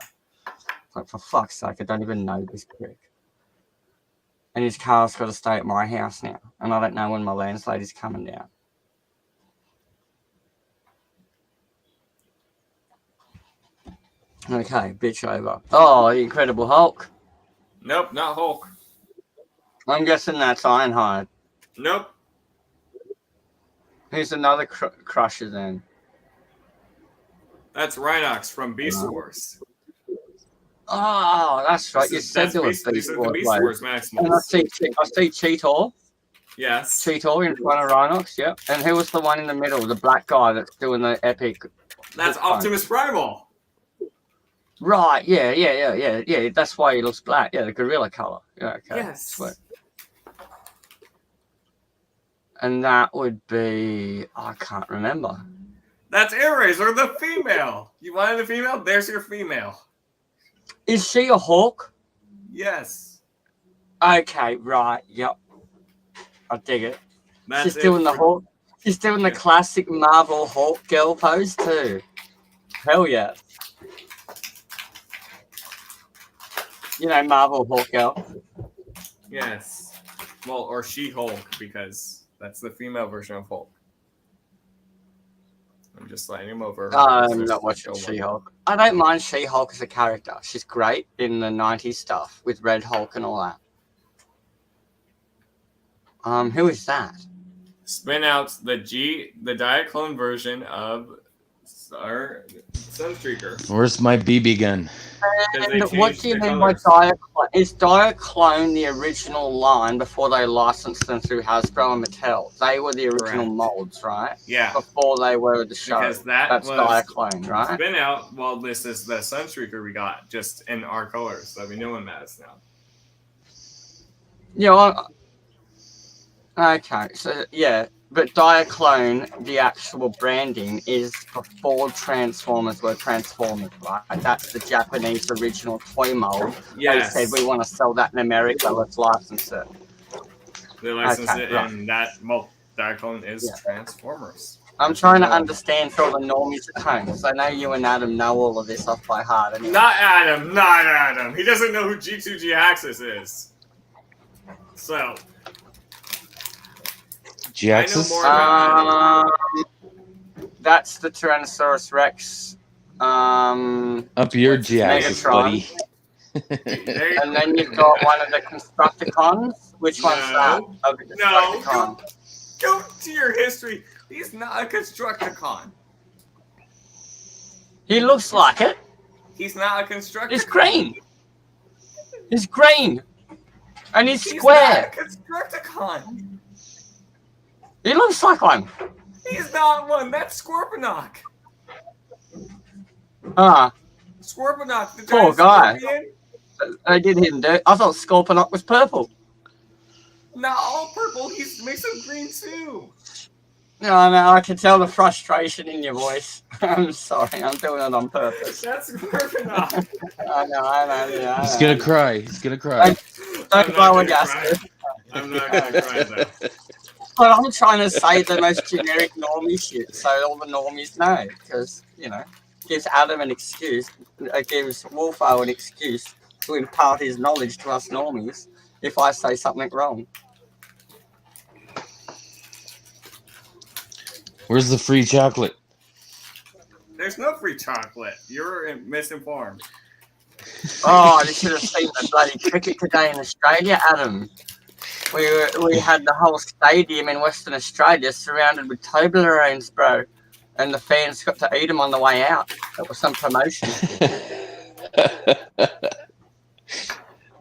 Like, for fuck's sake, I don't even know this prick. And his car's got to stay at my house now. And I don't know when my landlady's coming down. Okay, bitch over. Oh, the Incredible Hulk. Nope, not Hulk. I'm guessing that's Ironhide. Nope. Who's another crusher then? That's Rhinox from Beast Wars. Oh, that's right. You said there was This Beast is the Wars. Beast Like. Wars And I Maximus. see Cheetor. Yes. Cheetor in front of Rhinox, yep. And who was the one in the middle? The black guy that's doing the epic. That's Optimus Primal. Right, yeah. That's why he looks black. Yeah, the gorilla color. Yeah, okay. Yes. Sweet. And that would be, I can't remember. That's Airazor, the female. You wanted a female? There's your female. Is she a hawk? Yes. Okay, right, yep. I dig it. That's She's it doing the for- Hulk. She's doing the classic Marvel Hulk girl pose too. Hell yeah. You know, Marvel Hulk girl. Yes. Well, or She-Hulk, because that's the female version of Hulk. I'm just sliding him over. I'm not watching She-Hulk. I don't mind She-Hulk as a character. She's great in the 90s stuff with Red Hulk and all that. Who is that? Spin out the Diaclone version of our Sunstreaker. Where's my BB gun? And what do you mean by Diaclone? Is Diaclone the original line before they licensed them through Hasbro and Mattel? They were the original Correct. molds, right? Yeah. Before they were the show. Because that That's was Diaclone, right? Spin out. Well, this is the Sunstreaker we got, just in our colors. So we know what matters now. Yeah. Okay. So yeah, but Diaclone, the actual branding is before Transformers were Transformers, right? That's the Japanese original toy mold. Yes. They said we want to sell that in America. Let's license it. They licensed Okay, it, right. and that Diaclone is Yeah. Transformers. I'm trying to understand for all the normies at home, because I know you and Adam know all of this off by heart. Anyway. Not Adam. Not Adam. He doesn't know who G2G Axis is. So G-axis? more about That's the Tyrannosaurus Rex. Up your What's his G-axis, Megatron. buddy. There you And then you've got one of the Constructicons. Which one's that? No. Oh, the No, Constructicon. go to your history. He's not a Constructicon. He looks like it. He's not a Constructicon. He's green. He's green. And he's He's square. not a Constructicon. He looks like one. He's not one. That's Scorponok. Scorponok, the Poor giant guy. scorpion. I did him dirt. I thought Scorponok was purple. Not all purple. He's makes him green too. No, I can tell the frustration in your voice. I'm sorry. I'm doing it on purpose. That's Scorponok. I know. Yeah, He's gonna cry. He's gonna cry. Don't blow a gas. I'm not gonna cry though. But I'm trying to say the most generic normie shit so all the normies know. Because, gives Adam an excuse. It gives Wolfo an excuse to impart his knowledge to us normies if I say something wrong. Where's the free chocolate? There's no free chocolate. You're misinformed. Oh, you should have seen the bloody cricket today in Australia, Adam. We had the whole stadium in Western Australia surrounded with Toblerones, bro. And the fans got to eat them on the way out. It was some promotion.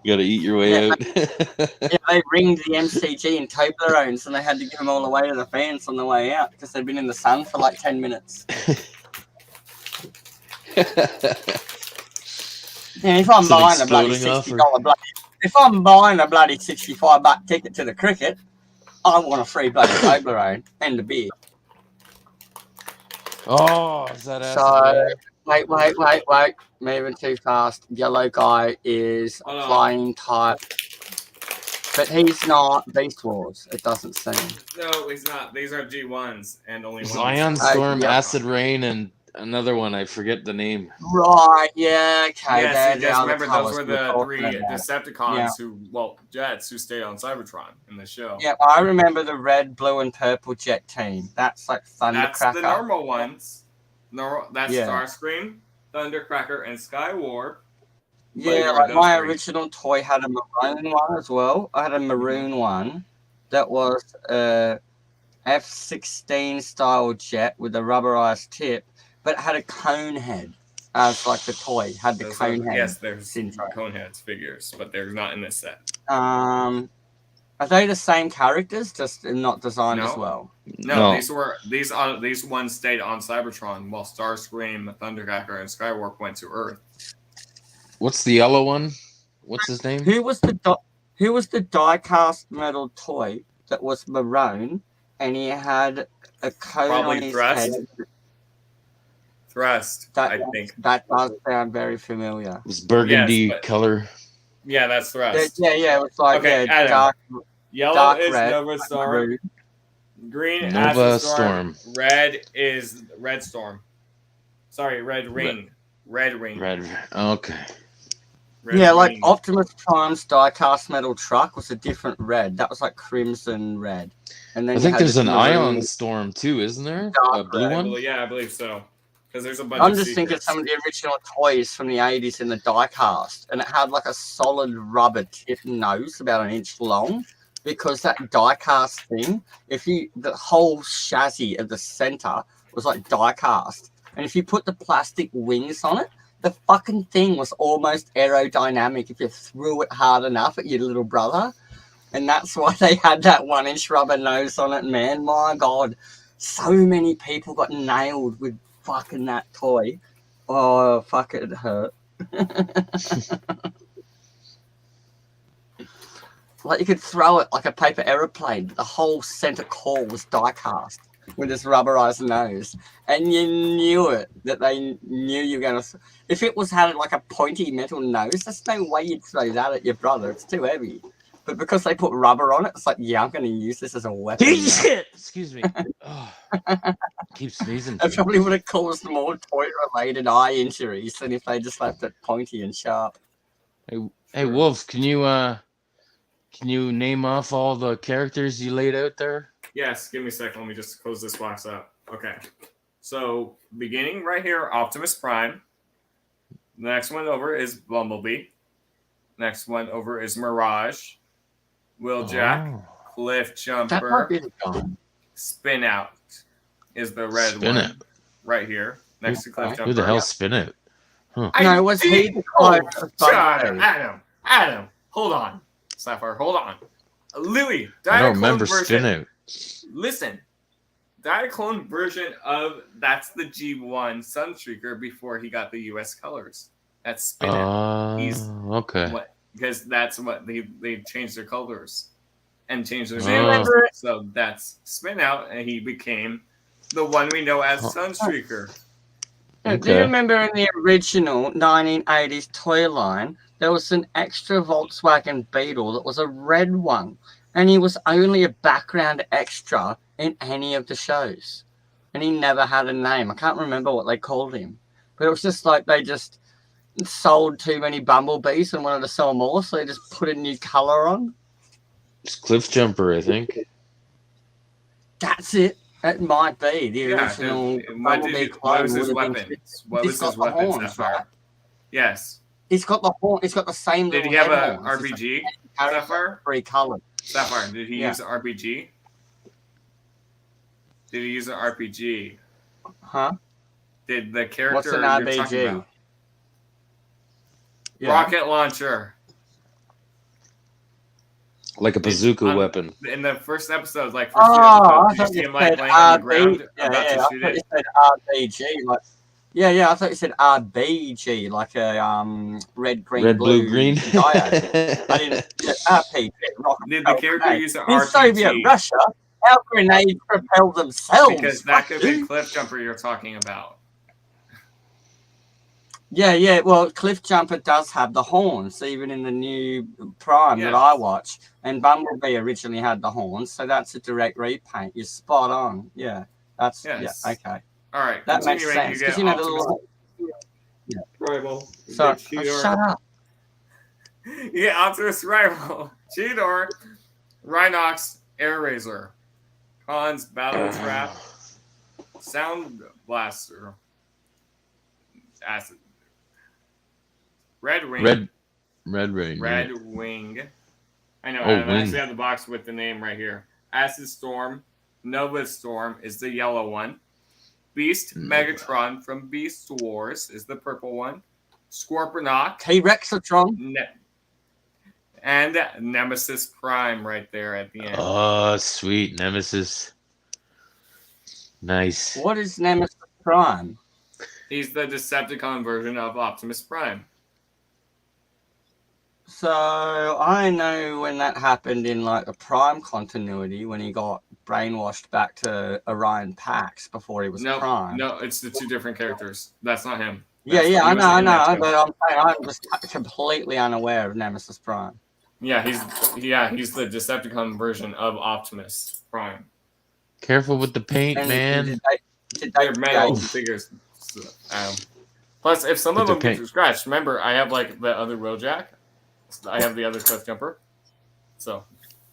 You gotta eat your way out. Yeah, they ringed the MCG in Toblerones and they had to give them all away to the fans on the way out because they'd been in the sun for like 10 minutes. Yeah, if I'm Is it buying a bloody exploding off, or- $60 bloody, if I'm buying a bloody $65 ticket to the cricket, I want a free bloody Toblerone and a beer. Oh, is that So, acid? wait. Moving too fast. Yellow guy is Hold on. flying type. But he's not Beast Wars, it doesn't seem. No, he's not. These are G1s and only It's one. Ion Storm, yeah. Acid Rain, and another one. I forget the name. Right, yeah, okay. Yes, they're you the just other remember colours those were we're the talking three about. Decepticons Jets who stayed on Cybertron in the show. Yeah, I remember the red, blue, and purple jet team. That's like That's Thundercracker. the normal ones. That's Yeah. Starscream, Thundercracker, and Skywarp. Yeah, Like, like those my three. original toy had a maroon one as well. I had a maroon one that was a F-16 style jet with a rubberized tip, but it had a cone head as like the toy had the Those cone are- head. Yes, there's syndrome. Coneheads figures, but they're not in this set. Are they the same characters, just not designed as No. well? No, these ones stayed on Cybertron while Starscream, Thundercracker, and Skywarp went to Earth. What's the yellow one? What's his name? Who was the die-cast metal toy that was maroon and he had a cone Probably on his Thrust. head? Thrust, That, I think. that does sound very familiar. It was burgundy Yes, but- color. Yeah, that's Thrust. Yeah, it was like Okay, Adam. dark, Yellow dark is red, Nova Storm. maroon. Green Nova Acid Storm. Storm. Red is Red Storm. Sorry, Red Ring. Red Ring. Red. Okay. Red Yeah, like Ring. Optimus Prime's die-cast metal truck was a different red. That was like crimson red. And then I you think had there's this an maroon- Ion Storm too, isn't there? Dark A blue red. one. Well, yeah, I believe so. Because there's a bunch I'm of just thinking secrets. some of the original toys from the 80s in the die-cast, and it had like a solid rubber tip nose about an inch long, because that die-cast thing, the whole chassis at the center was like die-cast, and if you put the plastic wings on it, the fucking thing was almost aerodynamic if you threw it hard enough at your little brother, and that's why they had that 1-inch rubber nose on it. Man, my God, so many people got nailed with fucking that toy. Oh, fuck, it hurt. Like you could throw it like a paper aeroplane. The whole center core was die cast with this rubberized nose, and you knew it, that they knew you were gonna. If it had like a pointy metal nose, there's no way you'd throw that at your brother. It's too heavy. But because they put rubber on it, it's like, yeah, I'm gonna use this as a weapon. now. Excuse me. Oh, keep sneezing. It probably would have caused more toy-related eye injuries than if they just left it pointy and sharp. Hey Wolf, can you name off all the characters you laid out there? Yes, give me a second. Let me just close this box up. Okay. So, beginning right here, Optimus Prime. The next one over is Bumblebee. Next one over is Mirage. Wheeljack. Oh. Cliff That Jumper. might be the guy. Spin Out is the red Spin one Out. right here. Next to Cliff Okay. Jumper. Who the hell spin it? No, was he the Oh, guy? Adam, hold on. Sapphire, hold on. Louis, I don't Diaclone remember version. spin out. Listen, Diaclone version of that's the G1 Sunstreaker before he got the US colors. That's spin out. He's- Okay. What? Because that's what they changed their colors and changed their Oh. name. Remember- So that's spin out, and he became the one we know as Sunstreaker. Do you Okay. remember in the original 1980s toy line, there was an extra Volkswagen Beetle that was a red one, and he was only a background extra in any of the shows, and he never had a name. I can't remember what they called him, but it was just like they just sold too many Bumblebees and wanted to sell more, so they just put a new color on. It's Cliff Jumper, I think. That's it. It might be the original Bumblebee What was clone. his would have been- weapon? What He's was got his the weapon, horns, Sapphire? right? Yes. It's got the horn. It's got the same. Did he little have head a horns. It's RPG? like Sapphire? three colored. Sapphire, did he Yeah. use an RPG? Did he use an RPG? Huh? Did the character What's an you're talking RPG? about- Yeah. Rocket launcher. Like a bazooka on- weapon. In the first episode, like Oh, first two I episodes, thought you see you him like said laying on the RB. ground Yeah, about yeah. to I shoot thought you it. said RBG. Like, yeah. I thought you said RBG, like a red, green, Red, blue, green. diode. I didn't. RPG. Rocket Did the propelled character grenade. use an In Soviet RPG? Russia, our grenades propelled themselves. Because that could be Fuck. Cliff Jumper you're talking about. Yeah. Well, Cliff Jumper does have the horns, even in the new Prime Yeah. that I watch. And Bumblebee originally had the horns, so that's a direct repaint. You're spot on. Yeah, that's Yes. yeah. Okay, All right, that makes continuing, sense you because get you know the Optimus little. Rival. You So, get Cheetor. shut up. You get Optimus Rival. Cheetor. Rhinox. Air Razor. Hans Battle Trap. Sound Blaster. Acid. Red Wing. Red Ring. Red Wing. I know. Oh, I Wing. actually have the box with the name right here. Acid Storm. Nova Storm is the yellow one. Beast Nova. Megatron from Beast Wars is the purple one. Scorponok. T-Rexatron. And Nemesis Prime right there at the end. Oh, sweet Nemesis. Nice. What is Nemesis Prime? He's the Decepticon version of Optimus Prime. So I know when that happened in like the Prime continuity when he got brainwashed back to Orion Pax before he was No, Prime. no, it's the two different characters. That's not him. Yeah, That's- yeah, he I was know, in that too. but I'm saying I'm just completely unaware of Nemesis Prime. Yeah, he's the Decepticon version of Optimus Prime. Careful with the paint, And man. Did they They're metal create- figures. So, plus, if some of But them they're get scratched, remember I have like the other Wheeljack. I have the other Cliff Jumper. So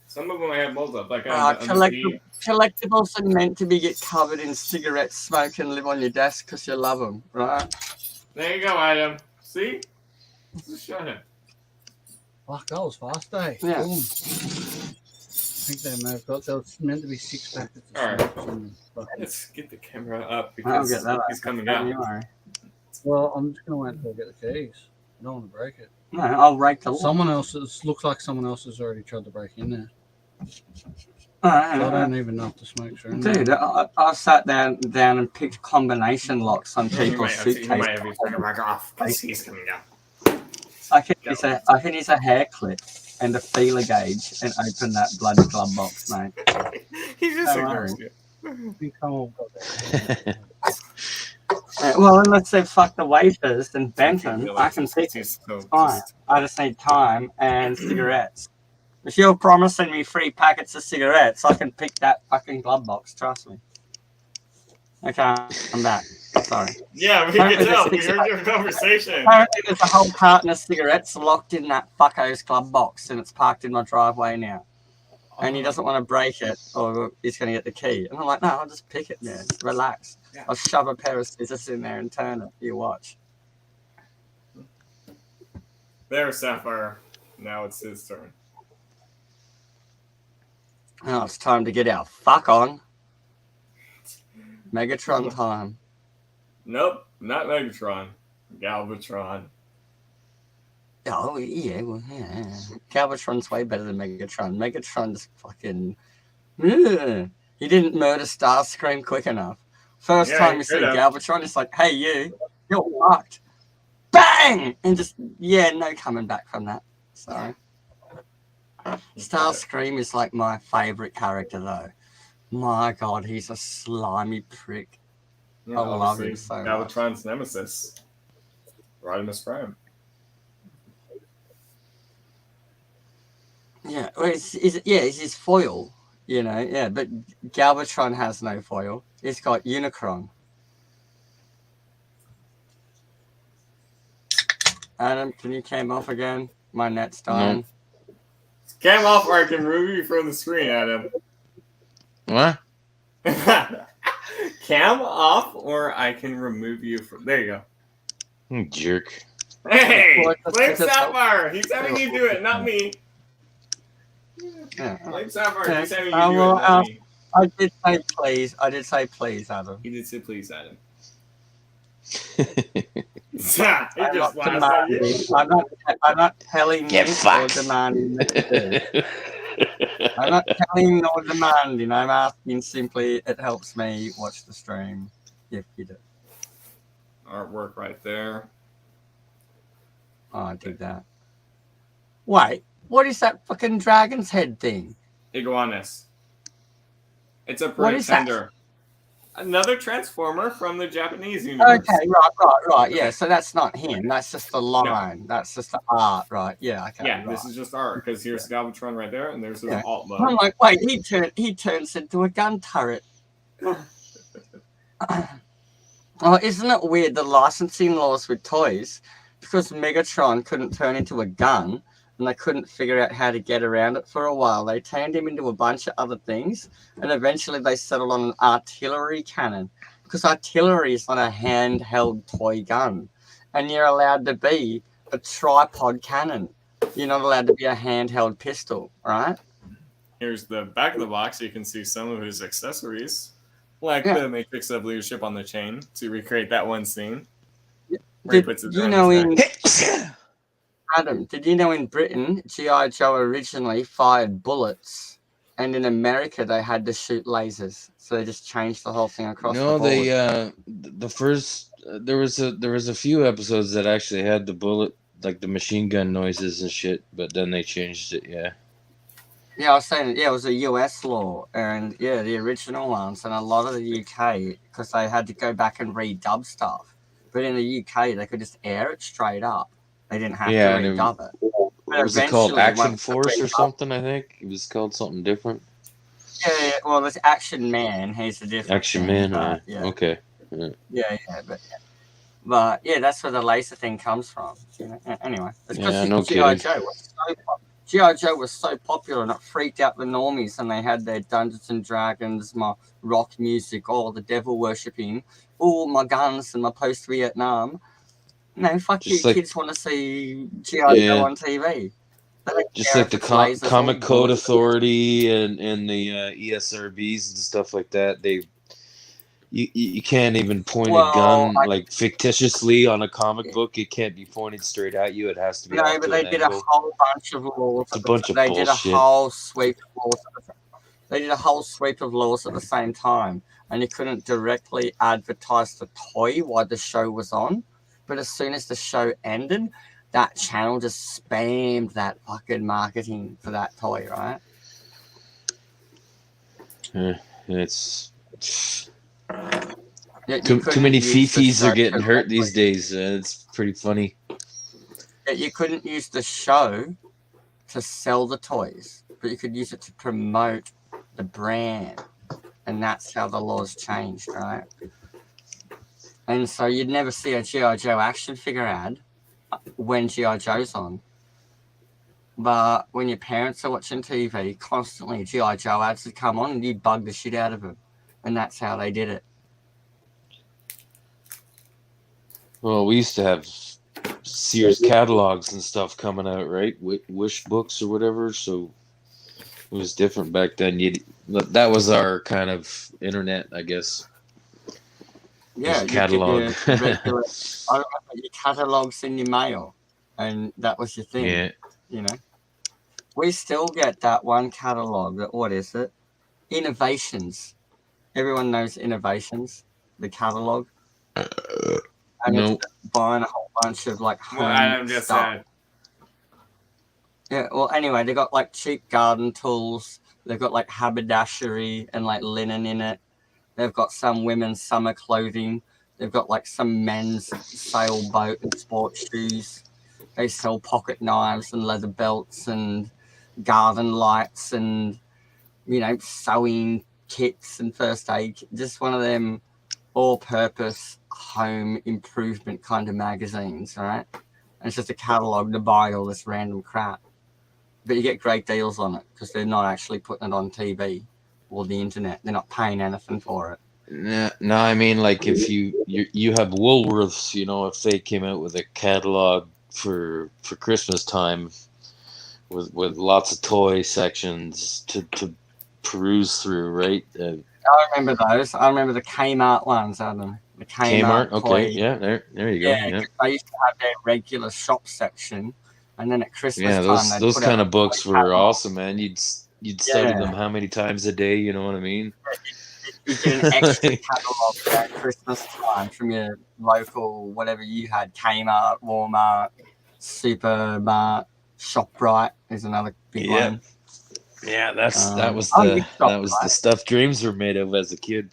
some of them I have molds up. Like I have the collectibles are meant to be get covered in cigarette smoke and live on your desk because you love them, right? There you go, Adam. See? Just shut him. Fuck, that was fast, eh? Yeah. Boom. I think they may have got there was meant to be 6 packets. of All right. snacks and fucking- Let's get the camera up I'll because get that. he's coming out. Anyway. Well, I'm just gonna wait until I get the keys. I don't want to break it. No, I'll rake the Someone else looks like someone else has already tried to break in there. Alright, I don't even know if the smokes are in Dude, there. I sat down and picked combination locks on You people's might have to suitcases. be turning back off because he's coming down. I can use a hair clip and a feeler gauge and open that bloody glove box, mate. He just Don't ignores worry. you. I think I'm all got that. Well, unless they've fucked the wafers and bent them, I can fix it. He's so Fine. I just need time and cigarettes. If you're promising me 3 packets of cigarettes, I can pick that fucking glove box. Trust me. Okay, I'm back. Sorry. Yeah, we Apparently can tell. We there's six- heard your conversation. Apparently, there's a whole carton of cigarettes locked in that fucko's glove box, and it's parked in my driveway now. and he doesn't want to break it or he's going to get the key. And I'm like, no, I'll just pick it, man. Relax. Yeah. I'll shove a pair of scissors in there and turn it. You watch. There, Sapphire. Now it's his turn. Now it's time to get our fuck on. Megatron time. Nope, not Megatron. Galvatron. Oh, yeah, well, yeah. Galvatron's way better than Megatron. Megatron's fucking... Ugh. He didn't murder Starscream quick enough. First Yeah, time he you see could've. Galvatron, it's like, hey, you're fucked. Bang! And just, yeah, no coming back from that. Sorry. Starscream is like my favorite character, though. My God, he's a slimy prick. Yeah, I love him obviously, so much. Galvatron's nemesis. Rodimus Prime. Yeah, well, it's his foil, you know, yeah, but Galvatron has no foil. It's got Unicron. Adam, can you cam off again? My net's dying. Cam off or I can remove you from the screen, Adam. What? Cam off or I can remove you from... There you go. Jerk. Hey! Well, Blame it's just- Sapphire! He's having you do it, not me. Yeah. Blame Sapphire. Okay. He's having you I do it, will not ask- me. I did say please. Adam. He did say please, Adam. Get he just laughed at demanding. you. I'm not telling you or fucked. demanding. I'm not telling nor demanding. I'm asking simply. It helps me watch the stream. If you do. Artwork right there. Oh, I did that. Wait, what is that fucking dragon's head thing? Iguanas. It's a What is that? pretender. Another Transformer from the Japanese universe. Okay, right. Yeah, so that's not him. That's just the line. That's just the art, right? Yeah, okay. Yeah, right. this is just art because here's Galvatron right there, and there's his Yeah. alt mode. I'm like, wait, he turns into a gun turret. Oh, isn't it weird the licensing laws with toys? Because Megatron couldn't turn into a gun and they couldn't figure out how to get around it for a while. They turned him into a bunch of other things and eventually they settled on an artillery cannon because artillery is not a handheld toy gun and you're allowed to be a tripod cannon. You're not allowed to be a handheld pistol, right? Here's the back of the box. You can see some of his accessories, like Yeah. the Matrix of Leadership on the chain, to recreate that one scene. Where he Did puts it you around know his in neck. Adam, did you know in Britain, G.I. Joe originally fired bullets, and in America they had to shoot lasers, so they just changed the whole thing across No, the board. they the first there was a few episodes that actually had the bullet, like the machine gun noises and shit, but then they changed it. Yeah. Yeah, I was saying, yeah, it was a US law, and yeah, the original ones, and a lot of the UK, because they had to go back and redub stuff. But in the UK, they could just air it straight up. They didn't have Yeah, to and it- redub it. What was it called? Eventually, Action once they Force or redub- something? I think it was called something different. Yeah, well, there's Action Man. He's the different Action thing, Man. but, yeah. Okay. But yeah, that's where the laser thing comes from. You know? Anyway, it's Yeah, because no G.I. kidding. Joe was G.I. Joe was so popular and it freaked out the normies, and they had their Dungeons and Dragons, my rock music, all the devil worshipping, all my guns and my post-Vietnam. No, fuck Just you, like- kids want to see G.I. Yeah. Joe on TV. They don't Just care like if the it's lasers or Comic Code bullets. Authority and the ESRBs and stuff like that. You can't even point Well, a gun I- like fictitiously on a comic book. It can't be pointed straight at you. It has to be. No, off but to they an did a angle. whole bunch of laws. It's a at the- bunch of they did a bullshit. whole sweep of laws. They did a whole sweep of laws at the same time, and you couldn't directly advertise the toy while the show was on. But as soon as the show ended, that channel just spammed that fucking marketing for that toy, right? It's Yeah, you too couldn't many use the fifis show are getting hurt these directly. days. It's pretty funny. Yeah, you couldn't use the show to sell the toys, but you could use it to promote the brand. And that's how the laws changed, right? And so you'd never see a G.I. Joe action figure ad when G.I. Joe's on. But when your parents are watching TV, constantly G.I. Joe ads would come on and you'd bug the shit out of them. And that's how they did it. Well, we used to have Sears catalogs and stuff coming out, right? Wish books or whatever. So it was different back then. That was our kind of internet, I guess. Yeah, you catalog. get your regular. I remember your catalogs in your mail, and that was your thing. Yeah. You know, we still get that one catalog. What is it? Innovations. Everyone knows Innovations, the catalog, and No. it's buying a whole bunch of like What home Adam just stuff. said. Yeah. Well, anyway, they got like cheap garden tools. They've got like haberdashery and like linen in it. They've got some women's summer clothing. They've got like some men's sailboat and sports shoes. They sell pocket knives and leather belts and garden lights and, you know, sewing kits and first aid. Just one of them all-purpose home improvement kind of magazines, right? And it's just a catalogue to buy all this random crap. But you get great deals on it because they're not actually putting it on TV or the internet. They're not paying anything for it. No, I mean, like if you have Woolworths, you know, if they came out with a catalog for Christmas time with lots of toy sections to peruse through, right? I remember those. I remember the Kmart ones, Adam. The Kmart, toy. okay, yeah, there you go. Yeah, They used to have their regular shop section, and then at Christmas yeah, time, those put kind out of books a were catalog. awesome, man. You'd study them how many times a day? You know what I mean? You get an extra catalog at Christmas time from your local, whatever you had, Kmart, Walmart, Supermart, ShopRite is another big one. Yeah, that was I miss the stuff dreams were made of as a kid.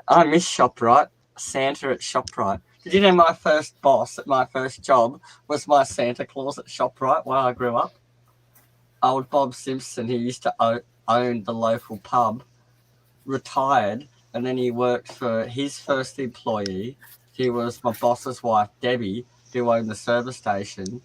I miss ShopRite. Santa at ShopRite. Did you know my first boss at my first job was my Santa Claus at ShopRite while I grew up? Old Bob Simpson, he used to own the local pub, retired, and then he worked for his first employee. He was my boss's wife, Debbie, who owned the service station.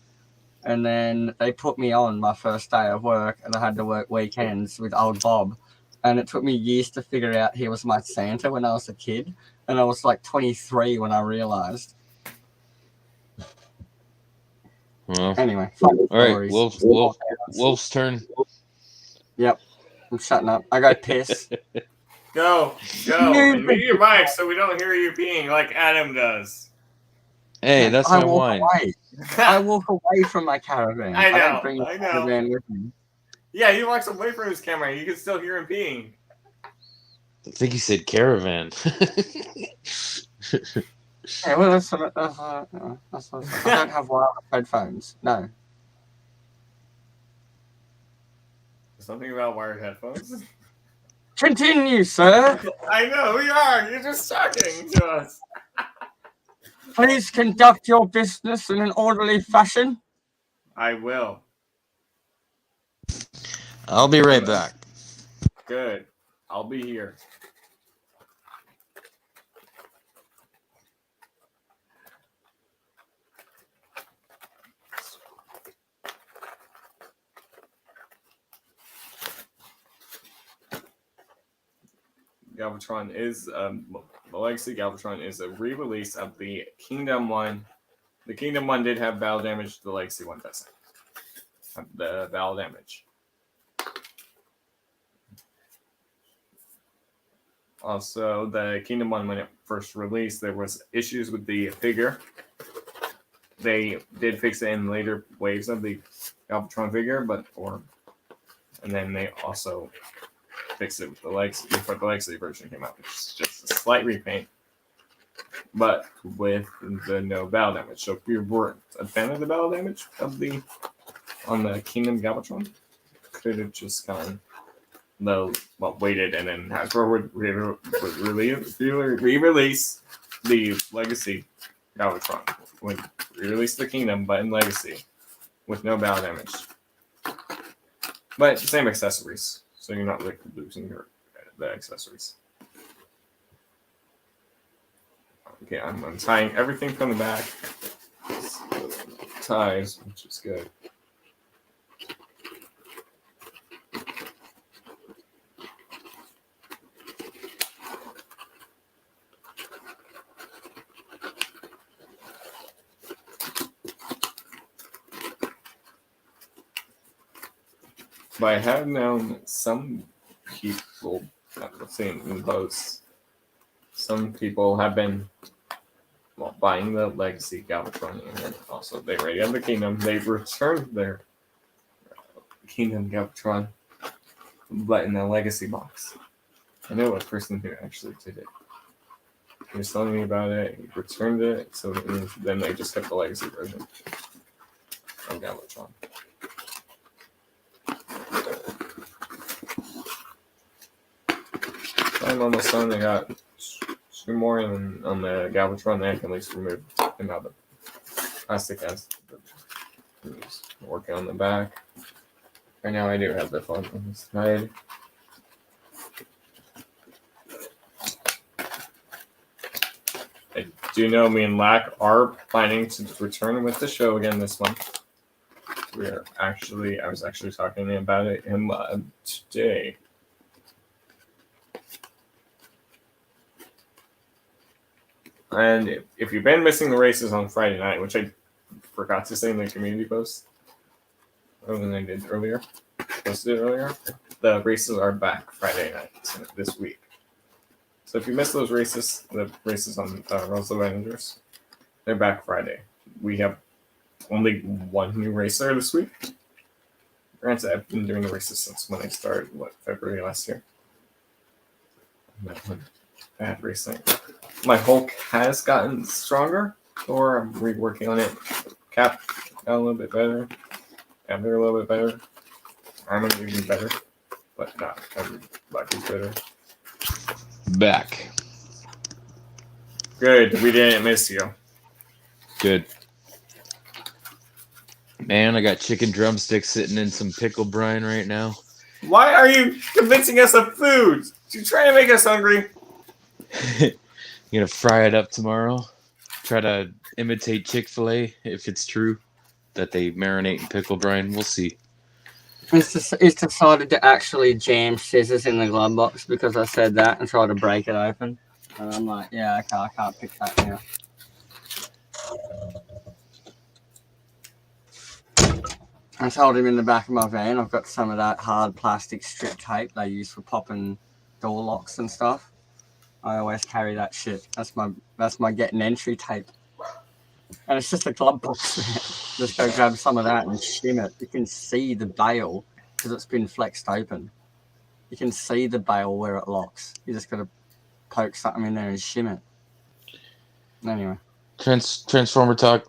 And then they put me on my first day of work, and I had to work weekends with old Bob. And it took me years to figure out he was my Santa when I was a kid. And I was like 23 when I realized. Well, anyway, all right, Wolf's turn. Yep, I'm shutting up. I go piss. Go. And mute your mic so we don't hear you peeing like Adam does. Hey, that's my wine. I walk away from my caravan. I know. I don't bring the caravan with me. Yeah, he walks away from his camera. You can still hear him peeing. I think he said caravan. Yeah, well, that's what I don't have wireless headphones. No. Something about wired headphones? Continue, sir. I know, we are. You're just talking to us. Please conduct your business in an orderly fashion. I will. I'll be right back. Good. I'll be here. Galvatron is the Legacy Galvatron is a re-release of the Kingdom one. The Kingdom one did have battle damage. The Legacy one doesn't have the battle damage. Also, the Kingdom one, when it first released, there was issues with the figure. They did fix it in later waves of the Galvatron figure, and then they also fixed it with the Legacy before the Legacy version came out, which is just a slight repaint, but with the no battle damage. So if you were a fan of the battle damage on the Kingdom Galvatron, could have just gone waited, and then Hasbro would re-release the Legacy Galvatron. Would re-release the Kingdom, but in Legacy with no battle damage, but the same accessories. So you're not losing the accessories. Okay, I'm untying everything from the back. Ties, which is good. But I have known some people, I've seen in posts, some people have been buying the Legacy Galvatron, and then also they already have the Kingdom. They've returned their Kingdom Galvatron, but in a Legacy box. I know a person who actually did it. He was telling me about it. He returned it, so then they just kept the Legacy version of Galvatron. I'm almost done. They got 2 more, and on the Galvatron, they can at least remove him out of the plastic as working on the back. Right now, I do have the fun on the side. I do know me and Lack are planning to return with the show again this month. I was actually talking to him about it today. And if you've been missing the races on Friday night, which I forgot to say in the community post, other than I did earlier, posted it earlier, the races are back Friday night this week. So if you missed those races, the races on Roslo Avengers, they're back Friday. We have only 1 new racer this week. Granted, I've been doing the races since when I started, February last year. Bad racing. My Hulk has gotten stronger, or I'm reworking on it. Cap got a little bit better. Amber a little bit better. Armor even better, but not Lucky's better. Back. Good, we didn't miss you. Good. Man, I got chicken drumsticks sitting in some pickle brine right now. Why are you convincing us of food? You trying to make us hungry? You gonna fry it up tomorrow? Try to imitate Chick-fil-A if it's true that they marinate in pickle brine. We'll see. It's decided to actually jam scissors in the glove box because I said that and try to break it open. And I'm like, yeah, okay, I can't pick that now. I told him in the back of my van I've got some of that hard plastic strip tape they use for popping door locks and stuff. I always carry that shit. That's my getting entry tape. And it's just a glove box. Just go grab some of that and shim it. You can see the bail because it's been flexed open. You can see the bail where it locks. You just got to poke something in there and shim it. Anyway. Transformer talk.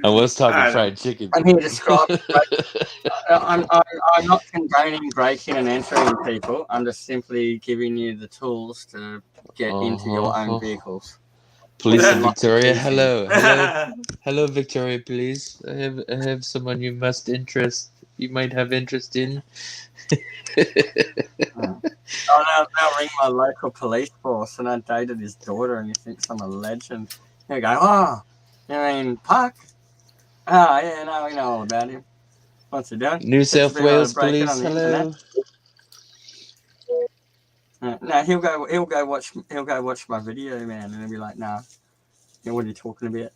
I was talking fried chicken. I'm here to describe. I'm not condoning breaking and entering people. I'm just simply giving you the tools to get into your own vehicles. Police in Victoria. Hello, Victoria. Please, I have someone you might have interest in. They'll ring my local police force, and I dated his daughter, and he thinks I'm a legend. They go, oh, you mean Puck? Oh, yeah, no, we know all about him. What's he doing? New South Wales Police, hello. No, he'll go watch my video, man, and he'll be like, nah, you know, what are you talking about?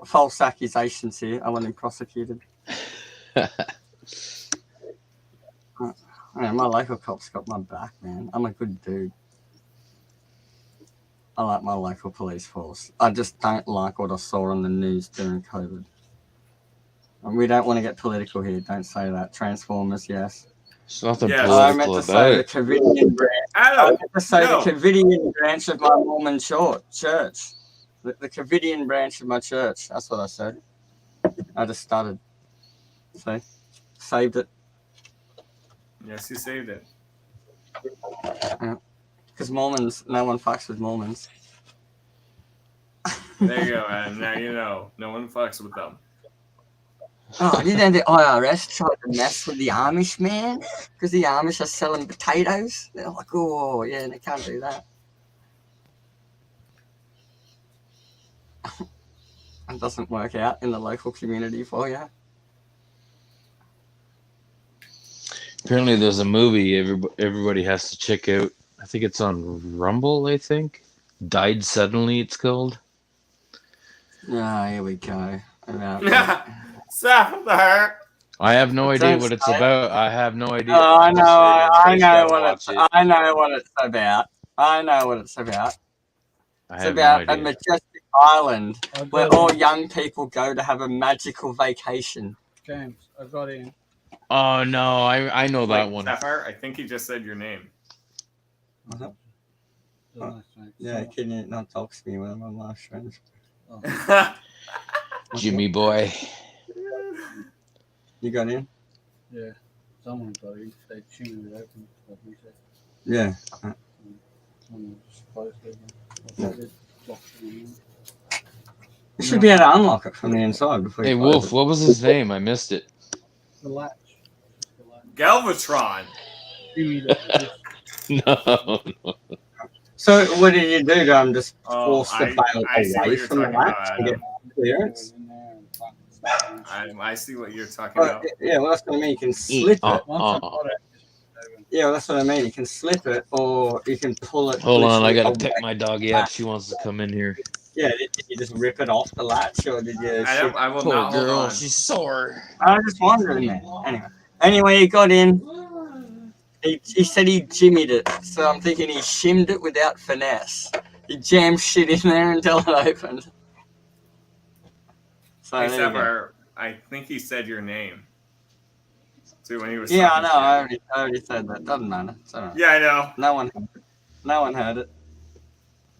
False accusations here. I want him prosecuted. Man, my local cop's got my back, man. I'm a good dude. I like my local police force. I just don't like what I saw on the news during COVID. And we don't want to get political here. Don't say that. Transformers, yes. There's nothing I meant political to say about the it. Covidian branch. I meant to say the Covidian branch of my Mormon church. The Covidian branch of my church. That's what I said. I just started. See? Saved it. Yes, you saved it. Because Mormons, no one fucks with Mormons. There you go, and now you know. No one fucks with them. Oh, didn't the IRS try to mess with the Amish, man? Because the Amish are selling potatoes. They're like, oh, yeah, they can't do that. It doesn't work out in the local community for you. Apparently, there's a movie everybody has to check out. I think it's on Rumble, I think. Died Suddenly, it's called. Ah, here we go. Sapphire. I have no idea Don't what it's say it. about. I have no idea. Oh, I know, I You guys know gotta what watch it's. I know what it's about. I know what it's about. I It's have about no a idea. majestic island I where got all in. young people go to have a magical vacation. James, I got in. Oh no, I know that Wait, one. Sapphire, I think he just said your name. Nice, mate. Yeah, can you not talk to me when I'm on live streams? Jimmy boy. You got in? Yeah, someone got in. They tuned it open. Like we said. Yeah. Someone just closed it. Locked it in. You should be able to unlock it from the inside before you Hey close Wolf, it. what was his name? I missed it. The latch. Just the latch. Galvatron. Jimmy, that No. So what did you do to just Oh, force the bail I see what away you're from the talking about, latch to get Adam. clearance? in there and fucking stuff in. I see what you're talking Well, about. yeah, well, that's what I mean. You can slip it. Once I got it, just open. Yeah, well, that's what I mean. You can slip it, or you can pull it. Hold on, I literally gotta away. pick my doggy up. She wants to come in here. Yeah, did you just rip it off the latch, or did you? Adam, I will Poor not hold girl, on. she's sore. I was just wondering that. Anyway, he got in. He said he jimmied it, so I'm thinking he shimmed it without finesse. He jammed shit in there until it opened. So Hey, there you go. Sapphire, I think he said your name. Too, when he was Yeah, I talking know. to you. I already said that. Doesn't matter. It's all right. Yeah, I know. No one heard it. No one heard it.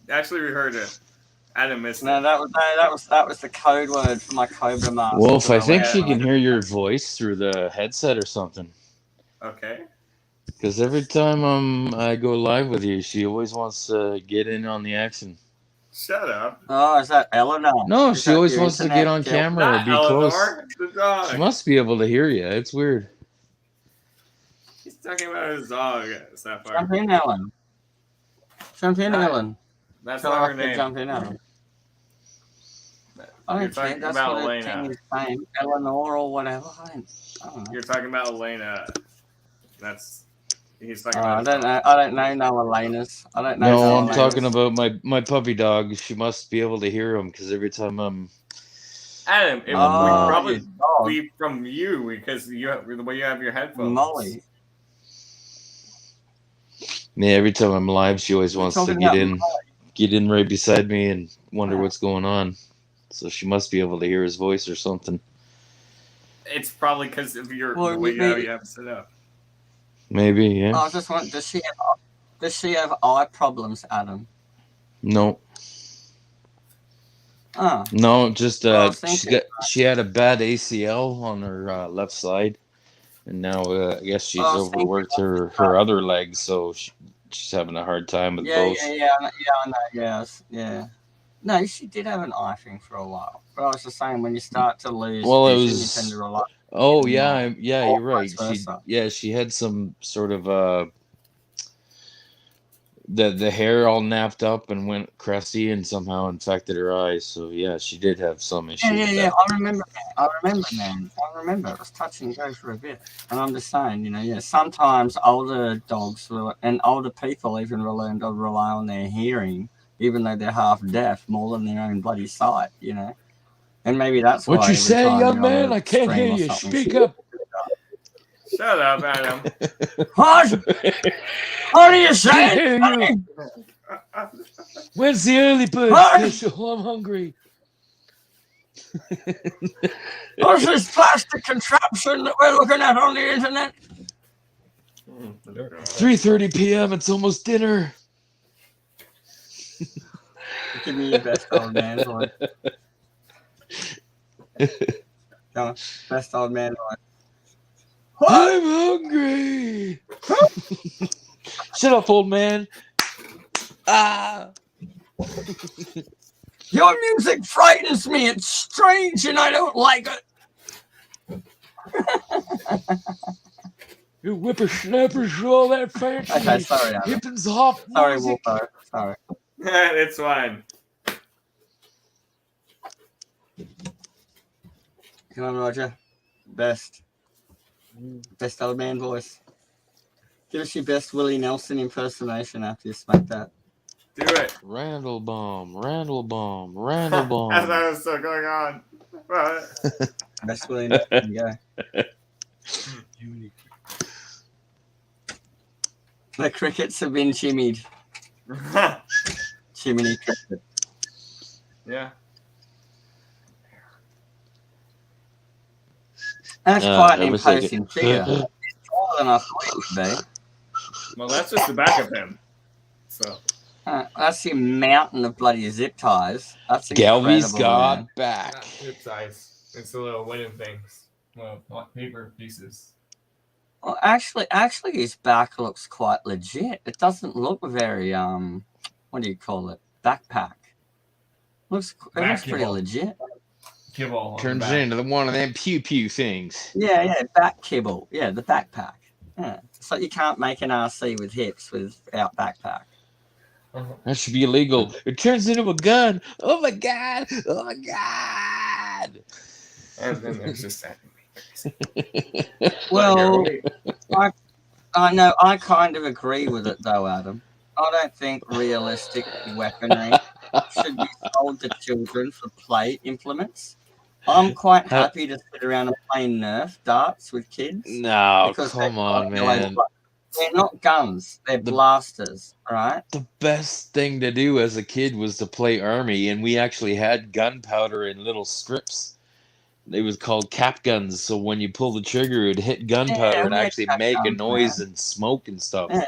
Actually, we heard it. Adam missed No, it. that was the code word for my Cobra master. Wolf, I think Yeah. she can hear your voice through the headset or something. Okay. Because every time I go live with you, she always wants to get in on the action. Shut up. Oh, is that Eleanor? No, Is she that always your wants to internet get on kill? camera or Not be close. Eleanor, the dog. She must be able to hear you. It's weird. He's talking about his dog, Sapphire. Jump in, Ellen. Jump in, Right. Ellen. That's Tell not her her I can name. jump in, Ellen. I You're don't talking think that's about what her Elena. thing is saying. Eleanor or whatever. I don't know. You're talking about Elena. He's talking I about. don't know. I don't know no Elena's. I don't know. No, I'm Elena's. talking about my puppy dog. She must be able to hear him because every time I'm Adam, it would Oh, probably your dog, be from you because you have, the way you have your headphones. Molly. every time I'm live, she always You're wants to talking get about in, get in right beside me and wonder what's going on. So she must be able to hear his voice or something. It's probably because of the Well, way maybe- you have it set up. Maybe, yeah. I was just wondering, does she have eye problems, Adam? No, Oh, no, just Well, I was thinking- she had a bad ACL on her left side, and now I guess she's Well, I was thinking overworked her other leg, so she's having a hard time with yeah, both. I know, yeah. No, she did have an eye thing for a while, but I was just saying when you start to lose Well, it vision, was- you tend to rely. Oh yeah, yeah, Or you're right. vice versa. She had some sort of the hair all napped up and went crusty and somehow infected her eyes. So yeah, she did have some issues. with Yeah. that. I remember, man. I remember. It was touch and go for a bit. And I'm just saying, sometimes older dogs and older people even learn to rely on their hearing, even though they're half deaf, more than their own bloody sight. And maybe that's why. What you every say, time young you're on man? a I can't stream hear or you. something, Speak she- up. Shut up, Adam. What? What are you saying? Hear you. When's the early bird What? special? I'm hungry. What's this plastic contraption that we're looking at on the internet? 3:30 p.m. It's almost dinner. Give me your best old man voice. Come on, best old man voice. I'm hungry. Shut up, old man. Ah. Your music frightens me. It's strange and I don't like it. You whippersnappers, all that fancy. Okay, sorry, Adam. Hip and hop Sorry, music. Wolfo. Sorry. It's fine. Come on, Roger. Best old man voice. Give us your best Willie Nelson impersonation after you smack that. Do it. Randall bomb. As I was still going on. But Best Willie Nelson, go. The crickets have been chimmied. Chimney cricket. Yeah. That's quite an I was like- imposing figure. Taller than I thought it would be. Well, that's just the back of him. So That's the mountain of bloody zip ties. That's Galby's incredible, got man. back. not zip ties. It's the little wooden things. Well, not paper pieces. Well, actually, his back looks quite legit. It doesn't look very what do you call it? Backpack. It looks pretty kibble. legit. Kibble. on the Turns back. it into one of them pew pew things. Yeah, back kibble. Yeah, the backpack. Yeah, so you can't make an RC with hips without backpack. That should be illegal. It turns into a gun. Oh my god! Oh my god! And then there's just that. Well, I know. I kind of agree with it, though, Adam. I don't think realistic weaponry should be sold to children for play implements. I'm quite happy to sit around and play Nerf darts with kids. No, because come they're on, man. They're not guns; they're blasters, right? The best thing to do as a kid was to play army, and we actually had gunpowder in little strips. It was called cap guns, so when you pull the trigger, it'd hit gunpowder and we had actually cap make a guns, noise and smoke and stuff. Yeah.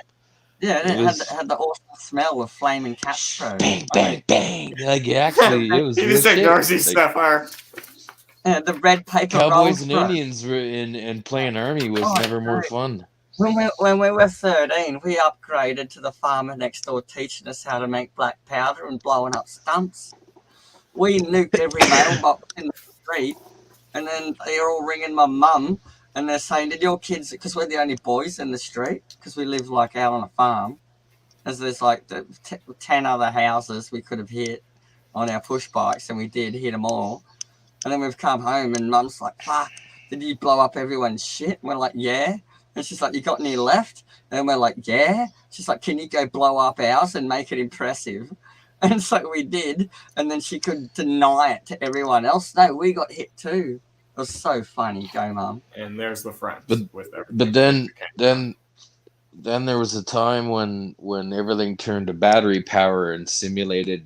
Yeah, It it was- had the awesome smell of flaming cat throw. Bang, bang, bang! Like actually, it was. He real just shit. ignores Like, these Sapphire. Yeah, the red paper Cowboys rolls, and bro. Indians were and playing army was Oh, never more great. fun. When we were 13, we upgraded to the farmer next door teaching us how to make black powder and blowing up stumps. We nuked every mailbox in the street, and then they're all ringing my mum, and they're saying, "Did your kids?" Because we're the only boys in the street, because we live like out on a farm. As there's like 10 other houses we could have hit on our push bikes, and we did hit them all. And then we've come home, and Mum's like, "Fuck, did you blow up everyone's shit?" And we're like, "Yeah." And she's like, "You got any left?" And we're like, "Yeah." She's like, "Can you go blow up ours and make it impressive?" And so we did. And then she could deny it to everyone else. No, we got hit too. It was so funny. Go, Mum. And there's the front But- with everything. But then there was a time when everything turned to battery power and simulated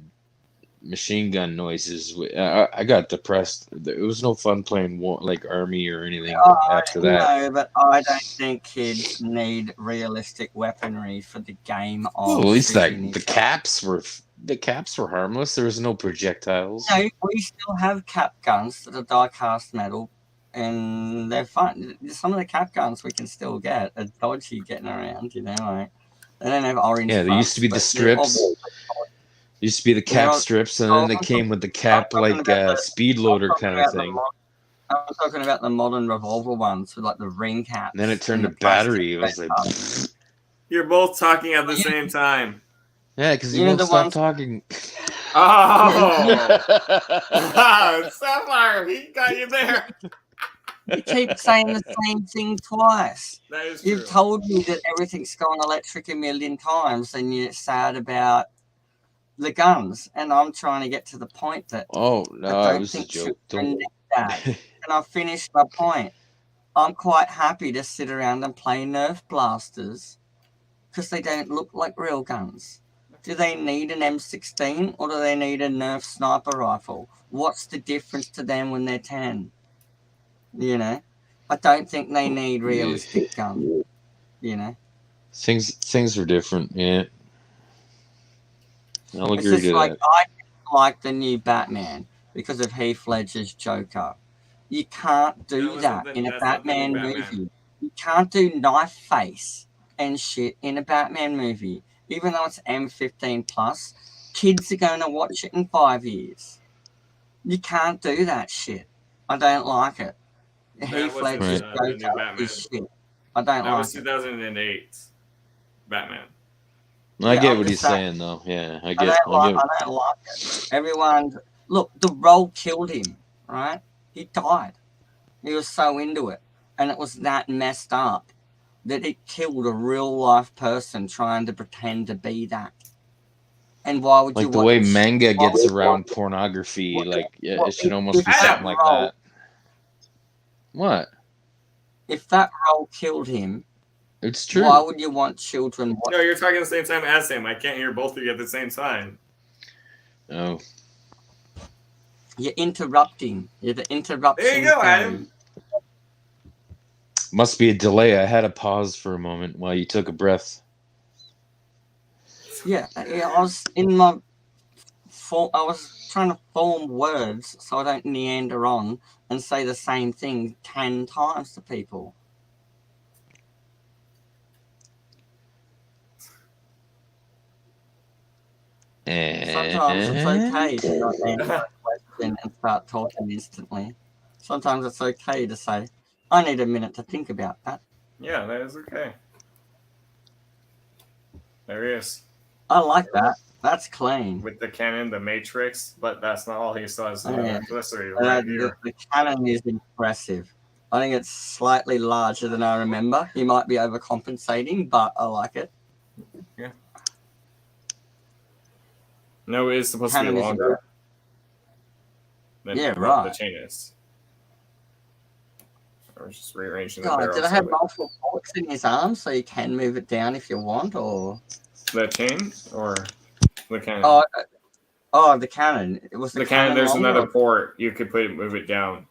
machine gun noises. I got depressed. It was no fun playing like army or anything after that. No, but I don't think kids need realistic weaponry for the game of. Well, at least shooting the each other. caps were harmless. There was no projectiles. No, we still have cap guns that are die-cast metal, and they're fun. Some of the cap guns we can still get are dodgy getting around, you know, like they don't have orange. Yeah, there fronts, used to be the but they're all- strips. Used to be the cap Well, strips, and then they came with the cap like speed loader I'm talking kind of about the thing. I'm talking about the modern revolver ones with like the ring caps. And then it turned to and the plastic battery. It was like, backup. You're both talking at the Yeah. same time. yeah, because you You know won't the stop ones- talking. Oh, Sapphire, he got you there. You keep saying the same thing twice. That is true. You've told me that everything's gone electric a million times, and you're sad about the guns. And I'm trying to get to the point that Oh I no, don't it was a think joke. children Don't. need that. And I've finished my point. I'm quite happy to sit around and play Nerf blasters because they don't look like real guns. Do they need an M16 or do they need a Nerf sniper rifle? What's the difference to them when they're 10? You know, I don't think they need realistic guns. You know, Things are different. Yeah, I'll it's agree just to like that. I didn't like the new Batman because of Heath Ledger's Joker. You can't do that in a that's not the new Batman Batman. movie. You can't do knife face and shit in a Batman movie. Even though it's M15 plus, kids are going to watch it in 5 years. You can't do that shit. I don't like it. Heath wasn't Ledger's the new Joker Batman. is shit. I don't That like was it. 2008 Batman. I yeah, get I'm what just he's saying- saying, though. Yeah, I I get. don't like I it. Everyone, look, the role killed him, right? He died. He was so into it. And it was that messed up that it killed a real life person trying to pretend to be that. And why would you Like the way watch- manga why gets would you around watch- pornography, what- like what- it should almost be if something like role- that. What? If that role killed him, It's true. why would you want children No, watching? you're talking the same time as him. I can't hear both of you at the same time. Oh, You're interrupting. You're the interruption. There you go, fairy. Adam. must be a delay. I had a pause for a moment while you took a breath. Yeah, I was in my. I was trying to form words so I don't meander on and say the same thing 10 times to people. Sometimes it's okay to not answer a question and start talking instantly. Sometimes it's okay to say, I need a minute to think about that. Yeah, that is okay. There he is. I like that. That's clean. With the cannon, the Matrix, but that's not all. He still has Oh, yeah. electricity right here. The cannon is impressive. I think it's slightly larger than I remember. He might be overcompensating, but I like it. No, it is supposed to Cannon be is longer. Than Yeah, what right. The chain is. Or just rearranging the God, barrel. did I have multiple forks in his arm so you can move it down if you want, or? The chain or the cannon? Oh, the cannon. It was the cannon. There's longer, another or- port. You could move it down.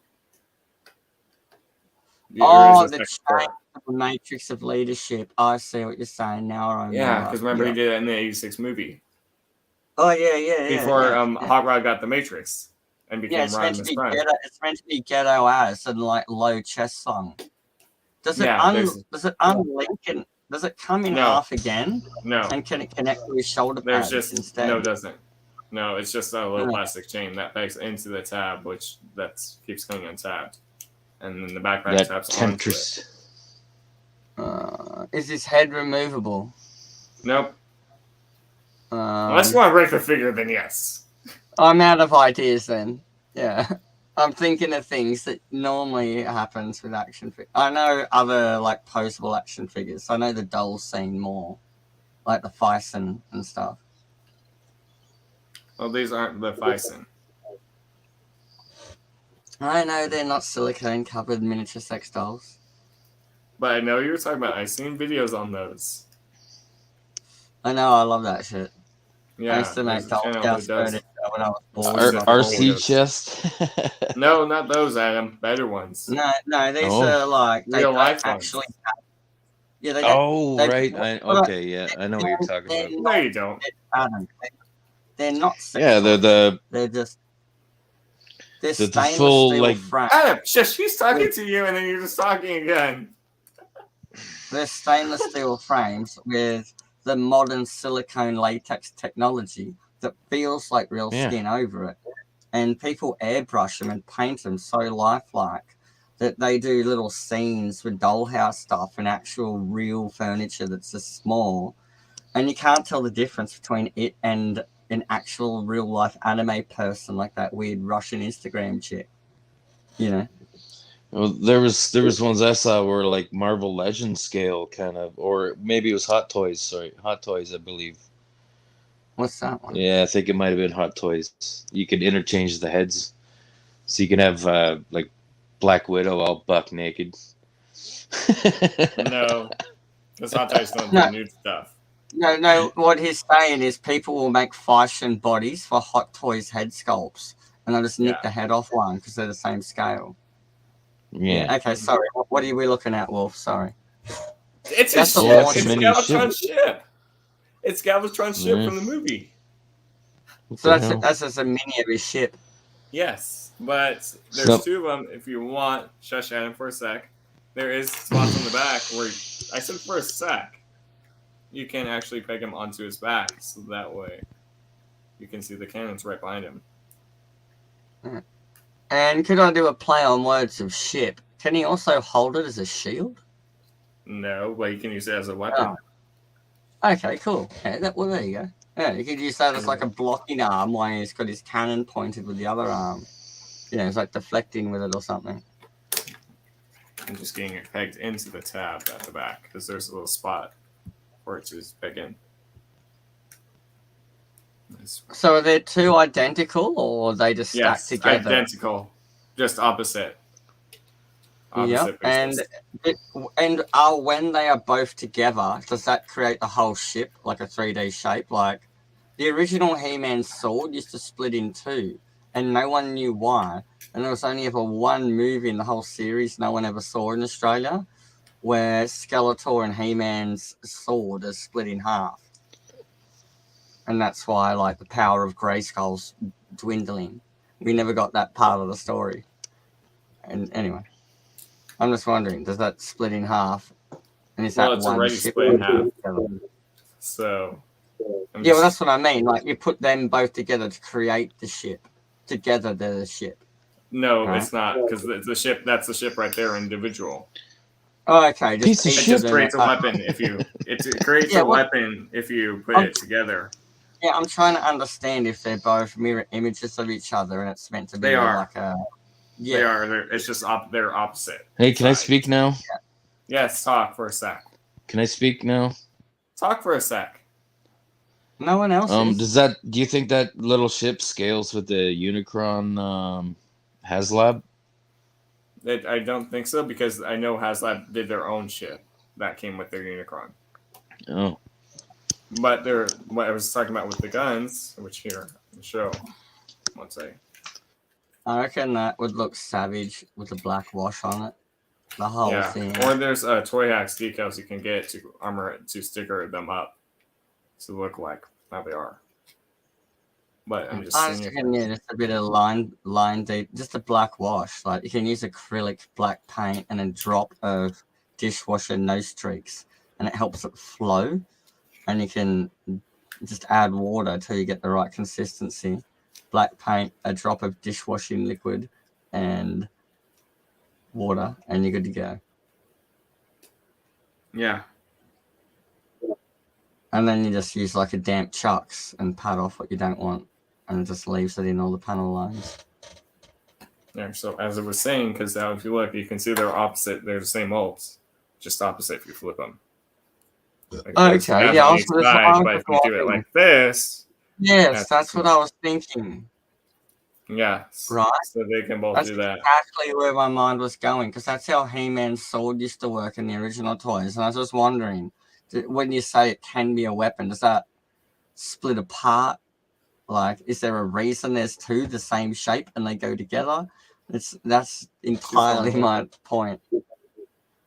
Oh, There is a the second port. chain of the Matrix of Leadership. I see what you're saying now. I remember. Yeah, because remember Yeah. he did that in the '86 movie Oh yeah. before yeah. Hot Rod got the Matrix and became Yeah, it's meant to Rodimus be Prime. ghetto. It's meant to be ghetto ass and like low chest song. Does it Yeah, there's- does it unlink and does it come in No. half again? No, And can it connect to his shoulder there's pads just instead? no, it doesn't. No, it's just a little Oh. plastic chain that pegs into the tab, which keeps coming untapped, and then the backpack That taps onto it. temptress. Is his head removable? Nope. Unless you want to break the figure, then yes. I'm out of ideas then. Yeah. I'm thinking of things that normally happens with action figures. I know other like posable action figures. I know the doll scene more. Like the Fison and stuff. Well, these aren't the Fison. I know they're not silicone covered miniature sex dolls. But I know you were talking about. I've seen videos on those. I know, I love that shit. Yeah, I used to make there's a doll channel house who does. furniture when I was bored. RC chest. No, not those, Adam. Better ones. No, these Oh. are like they Real don't life actually. ones. Yeah, they don't. Oh, they- right. Okay, yeah, I know what you're talking They're about. No, you don't. Adam. They're not. Yeah, they're They're just. They're the stainless full, steel like- frame. Adam, shush, he's talking to you, and then you're just talking again. They're stainless steel frames with the modern silicone latex technology that feels like real Yeah. skin over it. And people airbrush them and paint them so lifelike that they do little scenes with dollhouse stuff and actual real furniture that's just small. And you can't tell the difference between it and an actual real life anime person like that weird Russian Instagram chick. You know? Well, there was ones I saw were like Marvel Legends scale kind of, or maybe it was Hot Toys. Sorry, Hot Toys, I believe. What's that one? Yeah, I think it might have been Hot Toys. You could interchange the heads, so you can have like Black Widow all buck naked. No, because Hot Toys don't No. do nude stuff. No, what he's saying is people will make fashion bodies for Hot Toys head sculpts, and they'll just nick Yeah. the head off one because they're the same scale. Yeah. Okay, sorry. What are we looking at, Wolf? Sorry. It's That's a a ship. launch It's mini Galvatron's ship. It's Galvatron's ship Yeah. from the movie. What So the that's hell? that's just a mini of his ship. Yes, but there's So- two of them. If you want, shush Adam for a sec. There is spots on the back where I said for a sec. You can actually peg him onto his back, so that way you can see the cannons right behind him. And could I do a play on words of ship? Can he also hold it as a shield? No, but you can use it as a weapon. Okay, cool. Yeah, well, there you go. Yeah, you could use that as like a blocking arm while he's got his cannon pointed with the other arm. You know, it's like deflecting with it or something. And just getting it pegged into the tab at the back because there's a little spot for it to just peg in. Nice. So are they two identical or are they just stacked Yes, together? identical, just opposite. Opposite and faces. when they are both together, does that create the whole ship like a 3D shape? Like the original He-Man sword used to split in two, and no one knew why. And there was only ever one movie in the whole series no one ever saw in Australia, where Skeletor and He-Man's sword is split in half, and that's why like the power of Grayskull's dwindling. We never got that part of the story. And anyway, I'm just wondering, does that split in half? And is Well, that it's one already ship? split in half. So Yeah, well, that's what I mean. Like you put them both together to create the ship. Together, they're the ship. no, Right. it's not because it's the ship. That's the ship right there, individual. Oh, okay. Piece of each It shit. just them creates a are- weapon if you. It creates Yeah, a well- weapon if you put I'm- it together. Yeah, I'm trying to understand if they're both mirror images of each other, and it's meant to be They are. like a. Yeah. They are. It's just they're opposite. Hey, can I sides. speak now? Yes, talk for a sec. Can I speak now? Talk for a sec. No one else is. Do you think that little ship scales with the Unicron HasLab? I don't think so because I know HasLab did their own ship that came with their Unicron. Oh. But what I was talking about with the guns, which here I'll show. One second. I reckon that would look savage with the black wash on it. The whole Yeah. thing. Or there's Toy Hacks decals you can get to armor it to sticker them up to look like how they are. But I'm just I was seeing thinking, yeah, just a bit of line deep, just a black wash. Like you can use acrylic black paint and a drop of dishwasher nose streaks, and it helps it flow. And you can just add water till you get the right consistency. Black paint, a drop of dishwashing liquid, and water, and you're good to go. Yeah. And then you just use like a damp chucks and pat off what you don't want, and it just leaves it in all the panel lines. Yeah. So as I was saying, because now if you look, you can see they're opposite. They're the same molds, just opposite if you flip them. Like there's Okay, half yeah, on I each was side, but if you do it wondering. like this, Yes, that's what cool. I was thinking. yeah, Right. So they can both That's do that. exactly where my mind was going, because that's how He-Man's sword used to work in the original toys. And I was just wondering, when you say it can be a weapon, does that split apart? Like, is there a reason there's two the same shape and they go together? That's entirely my point.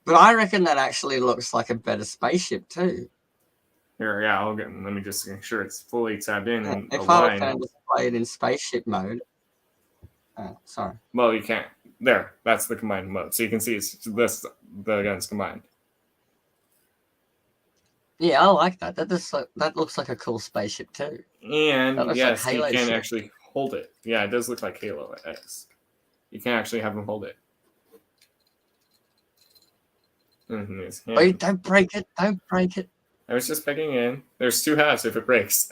But I reckon that actually looks like a better spaceship too. Here, yeah, let me just make sure it's fully tabbed in and If I was aligned. going to display it in spaceship mode, sorry. Well, you can't. There, that's the combined mode. So you can see it's the guns combined. Yeah, I like that. That looks like a cool spaceship too. That And looks yes, like you Halo can shit. actually hold it. Yeah, it does look like Halo-esque. You can actually have him hold it. In his hand. Wait, don't break it! Don't break it! I was just picking in. There's two halves if it breaks.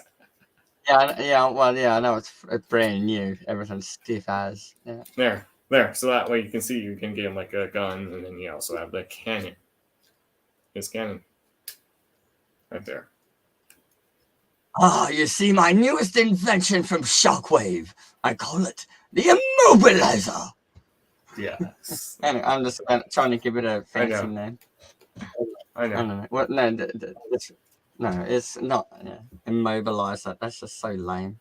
Yeah. Well, yeah. I know it's brand new. Everything's stiff as. Yeah. There. So that way you can see you can get him like a gun, and then you also have the cannon. His cannon. Right there. Ah, you see my newest invention from Shockwave. I call it the Immobilizer. Yes. Anyway, I'm just trying to give it a fancy name. I I know. don't know. What? No, it's not. Yeah. Immobilizer. That's just so lame.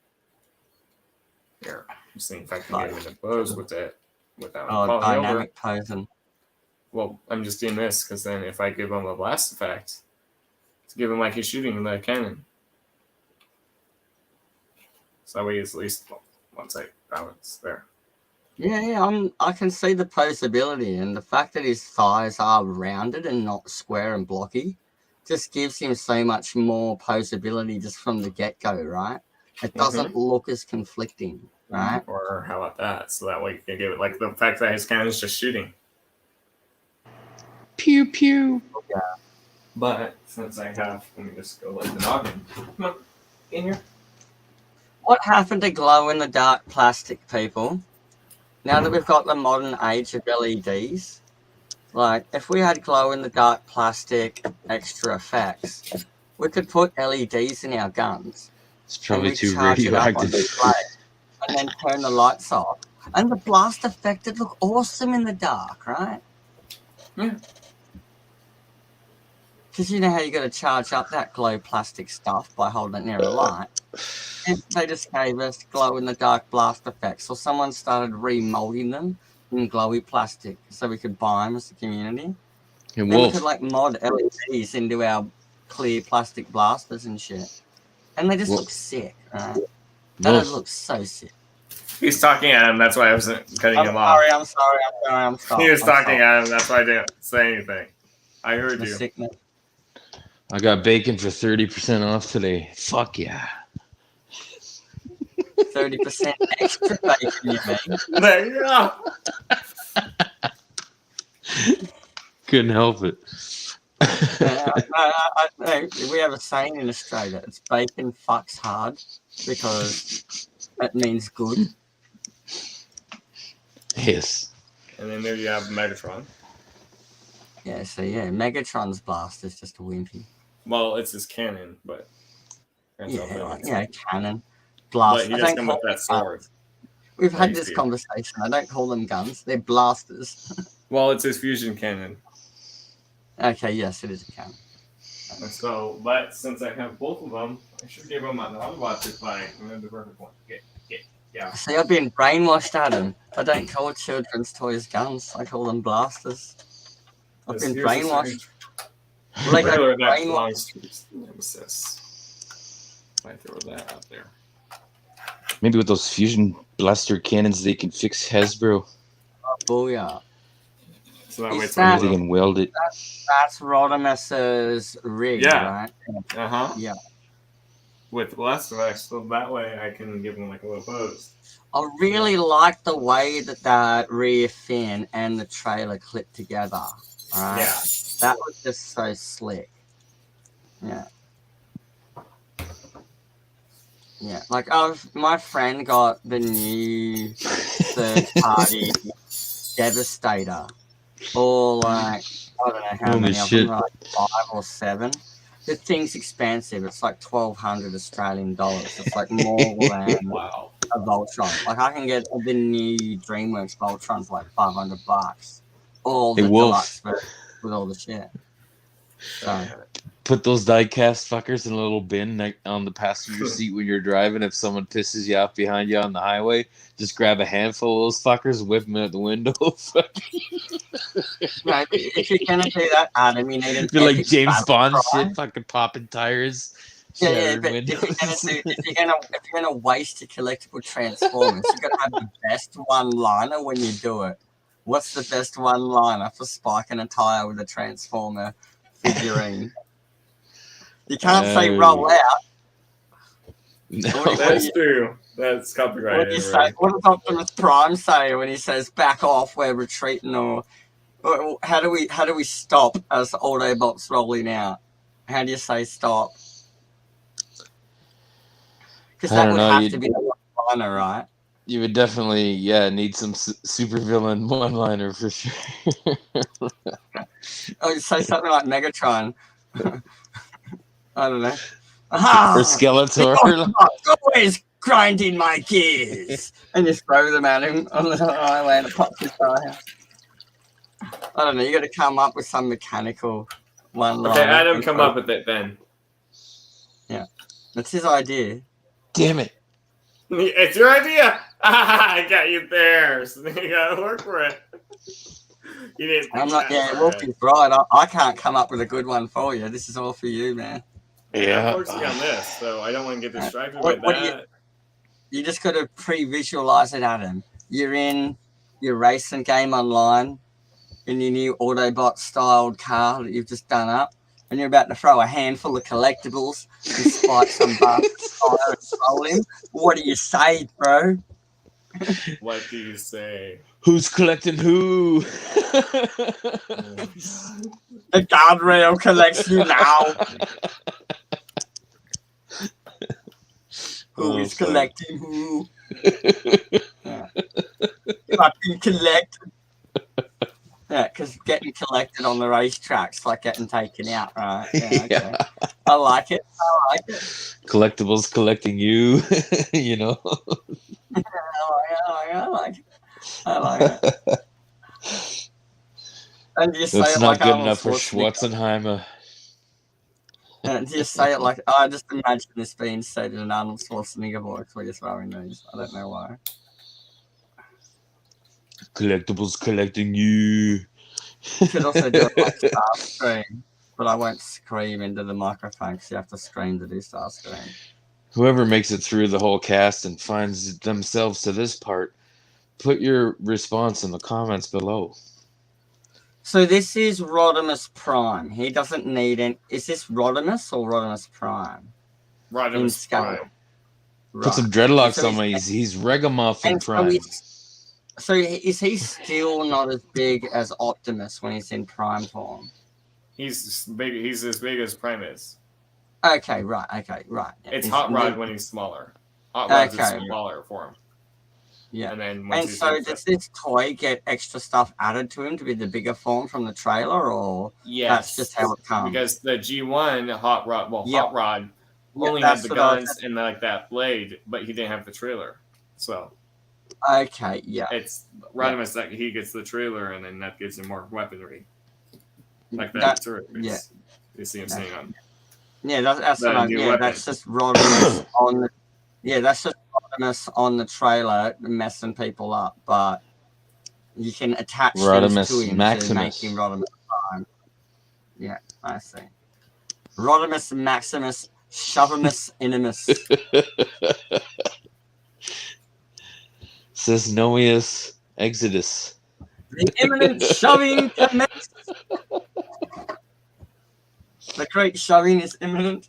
Here. I'm seeing if I can get him in a pose with it without Oh, falling over. dynamic posing. Well, I'm just doing this because then if I give him a blast effect, to give him like he's shooting the cannon. So that way it's at least one side balance there. Yeah. I can see the posability, and the fact that his thighs are rounded and not square and blocky just gives him so much more posability just from the get-go, right? It doesn't look as conflicting, right? Or how about that? So that way you can give it like the fact that his cannon's just shooting. Pew pew. But since I have, let me just go like the noggin. Come on, in here. What happened to glow-in-the-dark plastic, people? Now that we've got the modern age of LEDs, like, if we had glow-in-the-dark plastic extra effects, we could put LEDs in our guns. It's probably and too charge it up on radioactive. display, and then turn the lights off. And the blast effect would look awesome in the dark, right? Yeah. Because you know how you got to charge up that glow plastic stuff by holding it near a light. If they just gave us glow in the dark blast effects, or someone started remolding them in glowy plastic so we could buy them as a community. Hey, Then we Wolf. could like mod LEDs into our clear plastic blasters and shit. And they just Well- look sick, right? That Wolf. would look so sick. He's talking at him. That's why I wasn't cutting I'm him off. sorry, I'm sorry, I'm sorry. He was talking at him. That's why I didn't say anything. I heard The you. sickness. I got bacon for 30% off today. Fuck yeah. 30% extra bacon, you mean? There you go. Couldn't help it. No, we have a saying in Australia. It's bacon fucks hard because it means good. Yes. And then there you have Megatron. Yeah, so yeah, Megatron's blast is just a wimpy. Well, it's his cannon, but Yeah, cannon. But Blast. he I does don't come call with that them sword. guns. We've had I this see. conversation. I don't call them guns. They're blasters. Well, it's his fusion cannon. Okay, yes, it is a cannon. So, but since I have both of them, I should give him an Autobot to fight. And then the perfect one. Yeah. See, I've been brainwashed, Adam. I don't call children's toys guns. I call them blasters. I've been Here's a brainwashed. certain Like trailer that brainwashed. belongs to Nemesis. I throw that out there. Maybe with those fusion blaster cannons, they can fix Hasbro. Booyah. So that Is way it's that- They can weld it. That's Rodimus's rig, Yeah. right? Uh-huh. Yeah. With Blast Effects, so that way I can give him like a little pose. I really like the way that rear fin and the trailer clip together. Alright? Yeah. That was just so slick. Yeah. Yeah. Like my friend got the new third party Devastator. All like I don't know how Holy many of shit. them, like 5 or 7. The thing's expensive. It's like 1,200 Australian dollars. It's like more than Wow. a Voltron. Like I can get the new DreamWorks Voltron for like $500. All Hey, the Wolf. deluxe version with all the shit. So Put those die-cast fuckers in a little bin on the passenger seat when you're driving. If someone pisses you off behind you on the highway, just grab a handful of those fuckers, whip them out the window. no, if you're gonna do that, Adam, you need an Be like epic James battle Bond cry. shit, fucking popping tires, Yeah, shattering but windows. if you're gonna waste your collectible Transformers, you gotta have the best one-liner when you do it. What's the best one-liner for spiking a tire with a Transformer figurine? You can't say roll out. No. That's true. That's What copyrighted. do you say? right? What does Optimus Prime say when he says "back off, we're retreating"? Or how do we stop as Autobots rolling out? How do you say stop? Because I that don't would know, have you- to be the one-liner, right? You would definitely, need some supervillain one-liner for sure. Oh, say something like Megatron. I don't know. Aha! Or Skeletor. Always grinding my gears, and just throw them at him on the highway and it pops his tire. I don't know. You got to come up with some mechanical one. Okay, Adam, come up with it then. That's his idea. Damn it. It's your idea. I got you there. So you gotta work for it. You didn't. I'm not. think Yeah, that Wolfie's right. I can't come up with a good one for you. This is all for you, man. Yeah. I'm focusing on this, so I don't want to get distracted What by do you- that. You just got to pre-visualize it, Adam. You're in your racing game online in your new Autobot-styled car that you've just done up, and you're about to throw a handful of collectibles and spike some bastard's tire and roll him. What do you say, bro? What do you say? Who's collecting who? The guardrail collects you now. Who Oh, is fuck. collecting who? Yeah. I've been collected. Yeah, because getting collected on the racetrack's like getting taken out, right? Yeah, okay. Yeah. I like it. I like it. Collectibles collecting you, you know. I like it. I like it. And you say That's it not like good Arnold enough for Schwarzenegger. Schwarzenheimer. And you say it like, I just imagine this being said in an Arnold Schwarzenegger voice where you're throwing these. I don't know why. Collectibles collecting you. You could also do it like Starscream, but I won't scream into the microphone because you have to scream to do Starscream. Whoever makes it through the whole cast and finds themselves to this part, put your response in the comments below. So this is Rodimus Prime. He doesn't need an... Is this Rodimus or Rodimus Prime? In Rodimus scale. Prime. Put some Right. dreadlocks So on my. He's Ragamuffin and so Prime. So is he still not as big as Optimus when he's in Prime form? He's big. He's as big as Prime is. Okay, right. It's Hot Rod when he's smaller. Hot Rod's Okay. a smaller form. Yeah. And then once And he's so in- does this toy get extra stuff added to him to be the bigger form from the trailer, or yes, that's just how it comes? because the G1 Hot Rod, Yep. Hot Rod Yeah, only had that's the what I was- guns and like that blade, but he didn't have the trailer. So Okay, yeah. it's Rodimus that he gets the trailer, and then that gives him more weaponry, like that, That- turret. yeah. You see him saying on. Yeah, that's The what I'm. new Yeah, weapon. that's just Rodimus on the. Yeah, that's just Rodimus on the trailer messing people up, but you can attach things Rodimus to him Maximus. to make him Rodimus Prime. Yeah, I see. Rodimus Maximus Shovimus Inimus. Says Noeus Exodus. The imminent shoving commences. The great shoving is imminent.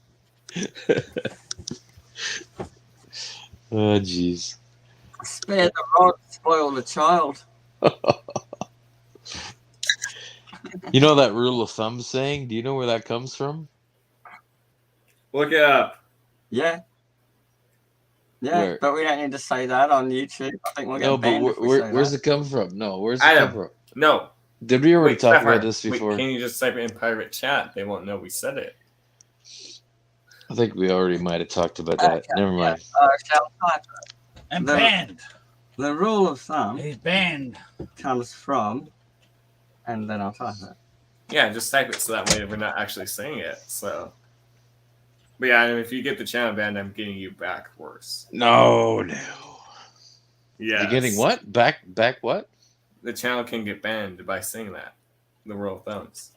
Oh, jeez. Spare the rod, spoil the child. You know that rule of thumb saying? Do you know where that comes from? Look it up. Yeah. Yeah, Where? but we don't need to say that on YouTube. I think we'll get No, but banned if we say where's that. it come from? No, where's it Adam. come from? No. Did we already talk Sapphire, about this before? Wait, can you just type it in private chat? They won't know we said it. I think we already might have talked about that. Okay, Never mind. Shall I type it? I'm The- banned. The rule of thumb He's banned. comes from, and then I'll type it. Yeah, just type it so that way we're not actually saying it. So, but yeah, if you get the channel banned, I'm getting you back worse. No. Yeah, You're getting what? Back what? The channel can get banned by saying that. The rule of thumbs.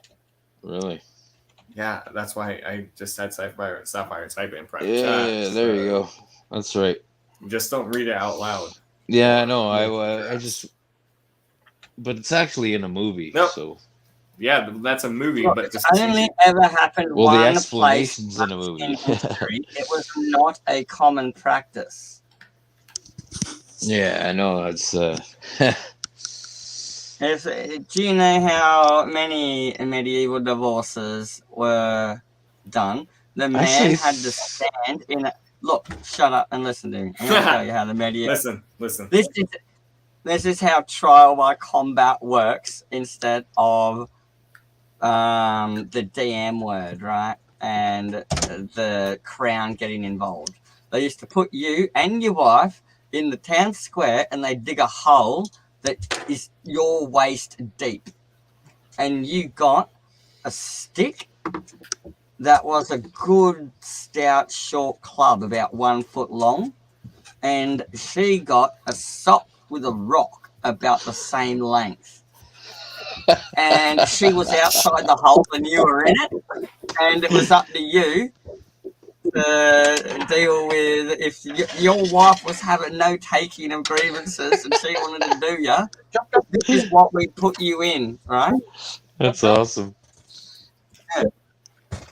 Really? Yeah, that's why I just had Sapphire type it in private Yeah, chat. there you so go. That's right. Just don't read it out loud. Yeah, I know. I just, but it's actually in a movie. Nope. So, Yeah, that's a movie, Look, but it's just only ever happened well, the one explanation's place in a movie. in history. It was not a common practice. Yeah, I know. It's Do you know how many medieval divorces were done? The man Actually, had to stand in a... Look, shut up and listen to me. I'm going to tell you how the medieval... listen. This is how trial by combat works instead of the DM word, right? And the crown getting involved. They used to put you and your wife in the town square and they dig a hole that is your waist deep. And you got a stick that was a good stout short club about 1 foot long. And she got a sock with a rock about the same length. And she was outside the hole and you were in it. And it was up to you to deal with if your wife was having no taking of grievances and she wanted to do you. This is what we put you in, right? that's awesome.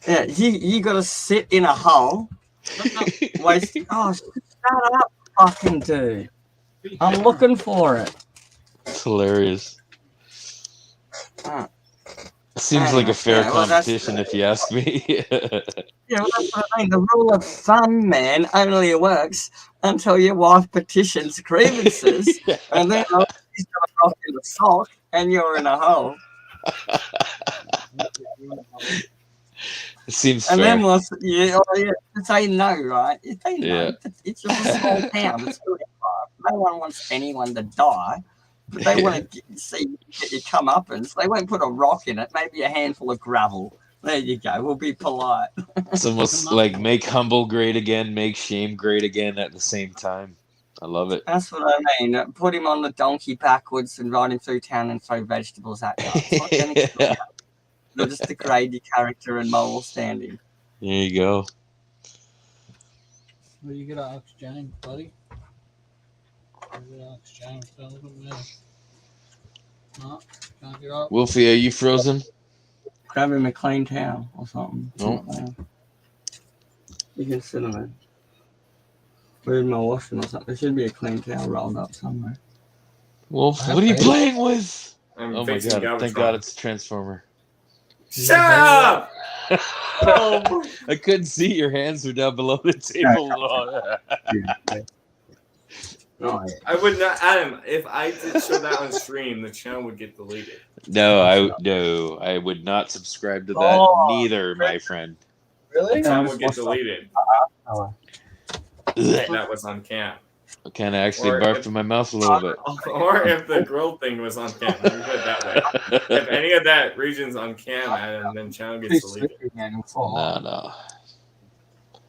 Yeah, you got to sit in a hole. Waste. Oh, shut up, fucking dude. I'm looking for it. It's hilarious. Ah. Seems like a fair Yeah, well, that's- competition, if you ask me. Yeah, well, that's what I mean. The rule of thumb, man, only works until your wife petitions grievances, and then she's got off in a sock, and you're in a hole. It seems And fair. then say no, right? You say no. Yeah. It's just a small town. It's 35. No one wants anyone to die. but they won't see you get your comeuppance. They won't put a rock in it, maybe a handful of gravel. There you go. We'll be polite. It's almost like make humble great again, make shame great again at the same time. I love it. That's what I mean. Put him on the donkey backwards and ride him through town and throw vegetables at you. It's not going to kill you. It'll just degrade your character and moral standing. There you go. Where you get Alex James, buddy? Where you get Alex James? Don't look at me. No, can't get up. Wolfie, are you frozen? Grab him a clean towel or something. No. You can sit on it. Where's my washing or something? There should be a clean towel rolled up somewhere. Wolf, what are you playing with? I'm Oh my fixing god, thank Galvatron. God it's a Transformer. Shut up! Oh, I couldn't see your hands were down below the table. Oh, yeah. I would not, Adam. If I did show that on stream, the channel would get deleted. No, I would not subscribe to that. Oh, Neither, my friend. Really? The channel would get deleted. Oh, Ugh. That was on cam. I kind of actually Or barfed if- in my mouth a little bit. Or if the grill thing was on cam. Let me put it that way. If any of that region's on cam, Adam, then channel gets He's deleted. sleeping and fall. No.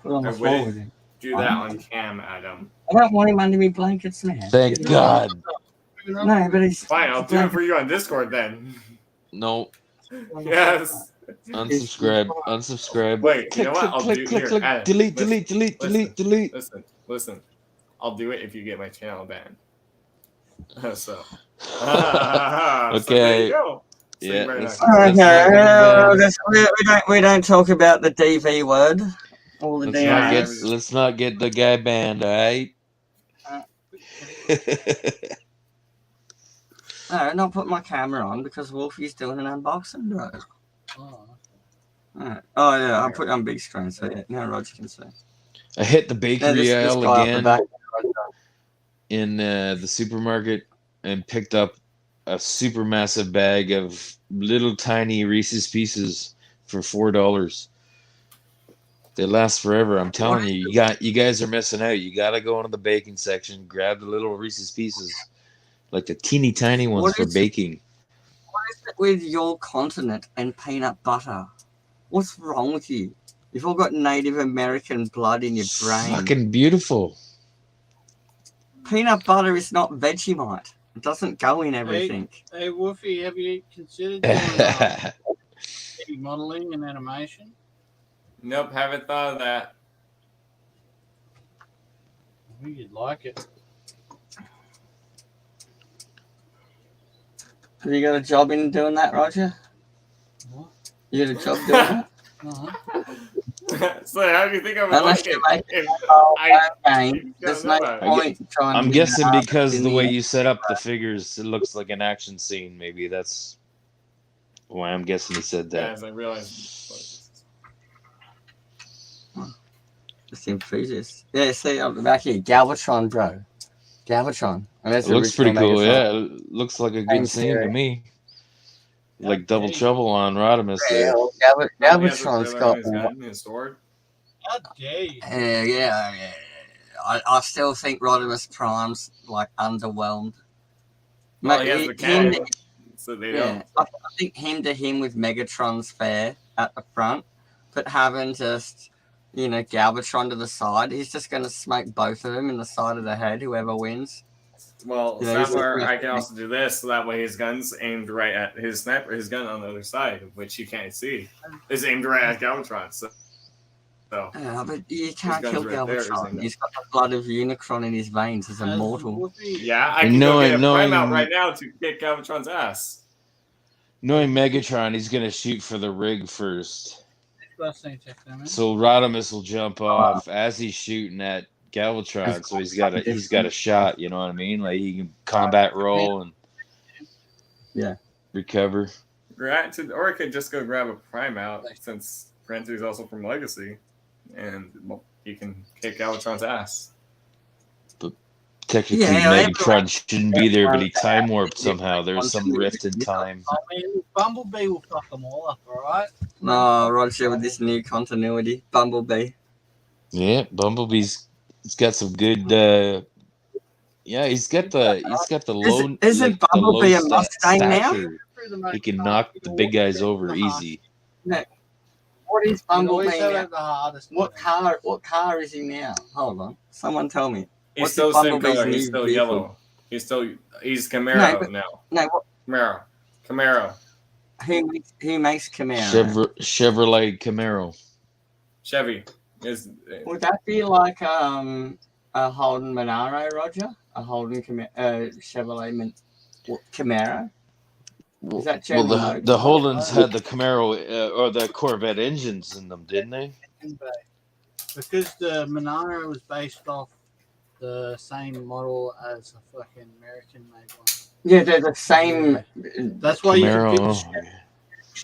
Put it on the I floor wouldn't. with him. Do that on cam, Adam. I don't want him under me blankets, man. Thank God. No, but he's Fine, I'll do it for you on Discord then. No. Yes. Unsubscribe. Unsubscribe. Wait, you know what? I'll do click, here. click. Adam, Delete, listen, delete, delete, delete, delete. Listen. I'll do it if you get my channel banned. So. Okay. So there you go. So Yeah, you better let's- not- we don't talk about the DV word. All the Let's not get the guy banned, alright? No, not put my camera on because Wolfie's doing an unboxing, bro. Oh, Alright. Oh yeah, I'll put it on big screen so yeah, now Roger can see. I hit the Yeah, bakery this aisle guy up the again back. in the supermarket and picked up a super massive bag of little tiny Reese's Pieces for $4. They last forever. I'm telling you, you guys are missing out. You gotta go into the baking section, grab the little Reese's Pieces, like the teeny tiny ones What for is- baking. What is it with your continent and peanut butter? What's wrong with you? You've all got Native American blood in your brain. Fucking beautiful. Peanut butter is not Vegemite. It doesn't go in everything. hey, Wolfie, have you considered doing modeling and animation? Nope, haven't thought of that. I think you'd like it. Have you got a job in doing that, Roger? What? You got a job doing that? Uh-huh. So how do you think I would Unless like you it? make If Oh, I, okay. There's no about it. point trying to I'm be guessing an because artist the in way you set up the figures, it looks like an action scene. Maybe that's why I'm guessing he said that. as I realized. Just enthusiast. Yeah, see up the back here, Galvatron, bro. Galvatron. And that's It looks pretty original cool. Megatron. Yeah, it looks like a good Thanks, scene to Eric. me. Like Double Okay. Trouble on Rodimus Yeah, there. well, He has a Galvatron's trailer got. on his gun, his sword. How dare you? Yeah. I still think Rodimus Prime's like underwhelmed. Well, Mate, he has he- the cannon, him- so they Yeah, don't. I think him to him with Megatron's fair at the front, but having just, Galvatron to the side, he's just going to smoke both of them in the side of the head, whoever wins. Well, Yeah, he's Sapphire, like- I can also do this, so that way his gun's aimed right at his sniper. His gun on the other side, which you can't see, is aimed right at Galvatron. So But you can't gun's kill right there, Galvatron. isn't it? He's got the blood of Unicron in his veins. He's immortal. Wolfie, yeah, I And can go knowing- get a prime out knowing- right now to kick Galvatron's ass. Knowing Megatron, he's gonna shoot for the rig first. last thing check them in. So Rodimus will jump off as he's shooting at Galvatron, so he's got a shot. You know what I mean? Like he can combat roll and recover. Or I could just go grab a prime out since Gran 2 is also from Legacy, and you can kick Galvatron's ass. Technically, Yeah, Megatron shouldn't be there, but he time warped somehow. There's some rift in time. I mean, Bumblebee will fuck them all up, alright? No, Roger, with this new continuity, Bumblebee. Yeah, Bumblebee's he's got some good Yeah, he's got the low. Isn't like, the Bumblebee low a Mustang now? stature. He can knock the big guys over easy. What is You always Bumblebee now? have the hardest. What car is he now? Hold on. Someone tell me. He's What's still the same Bumblebee's color. He's new still vehicle? yellow. He's Camaro now. No, what, Camaro. who makes Camaro? Chevrolet Camaro. Chevy is Would that be like a Holden Monaro, Roger? A Holden Chevrolet Camaro? Is that Well, General Motors? the Holdens had the Camaro or the Corvette engines in them, didn't they? Because the Monaro was based off the same model as a fucking American made one. Yeah, they're the same. That's why you can Camaro.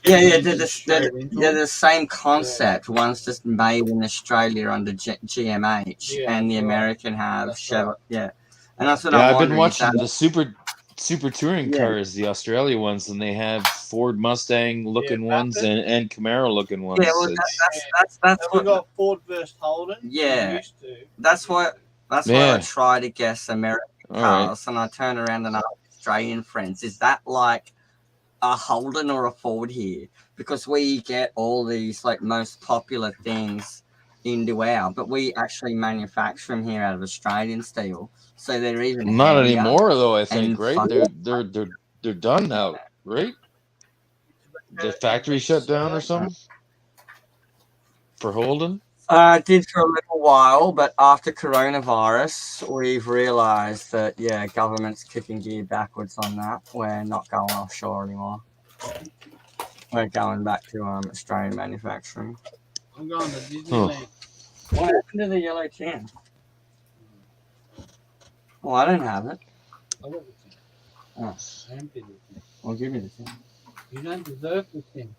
Yeah, they're they're the same concept. One's just made in Australia under GMH, Yeah, and the right. American have That's Chevrolet. right. Yeah, and that's what Yeah, I'm I've been wondering. Is watching that- the super touring Yeah. cars, the Australia ones, and they have Ford Mustang looking Yeah, ones and Camaro looking ones. Yeah, well, It's- that's we what got Ford versus Holden. Yeah. We used to. that's what I Yeah. try to guess American all right. cars, and I turn around and ask Australian friends, is that like a Holden or a Ford here? Because we get all these like most popular things into but we actually manufacture them here out of Australian steel, so they're even Not heavier. anymore though. I think and right. fun. They're done now, right? The factory shut down or something for Holden. Did for a little while, but after coronavirus, we've realised that government's kicking gear backwards on that. We're not going offshore anymore. We're going back to Australian manufacturing. I'm going to Disneyland. What happened to the yellow can? Well, I don't have it. I want the thing. Oh. I emptied it. Well, give me the thing. You don't deserve the thing.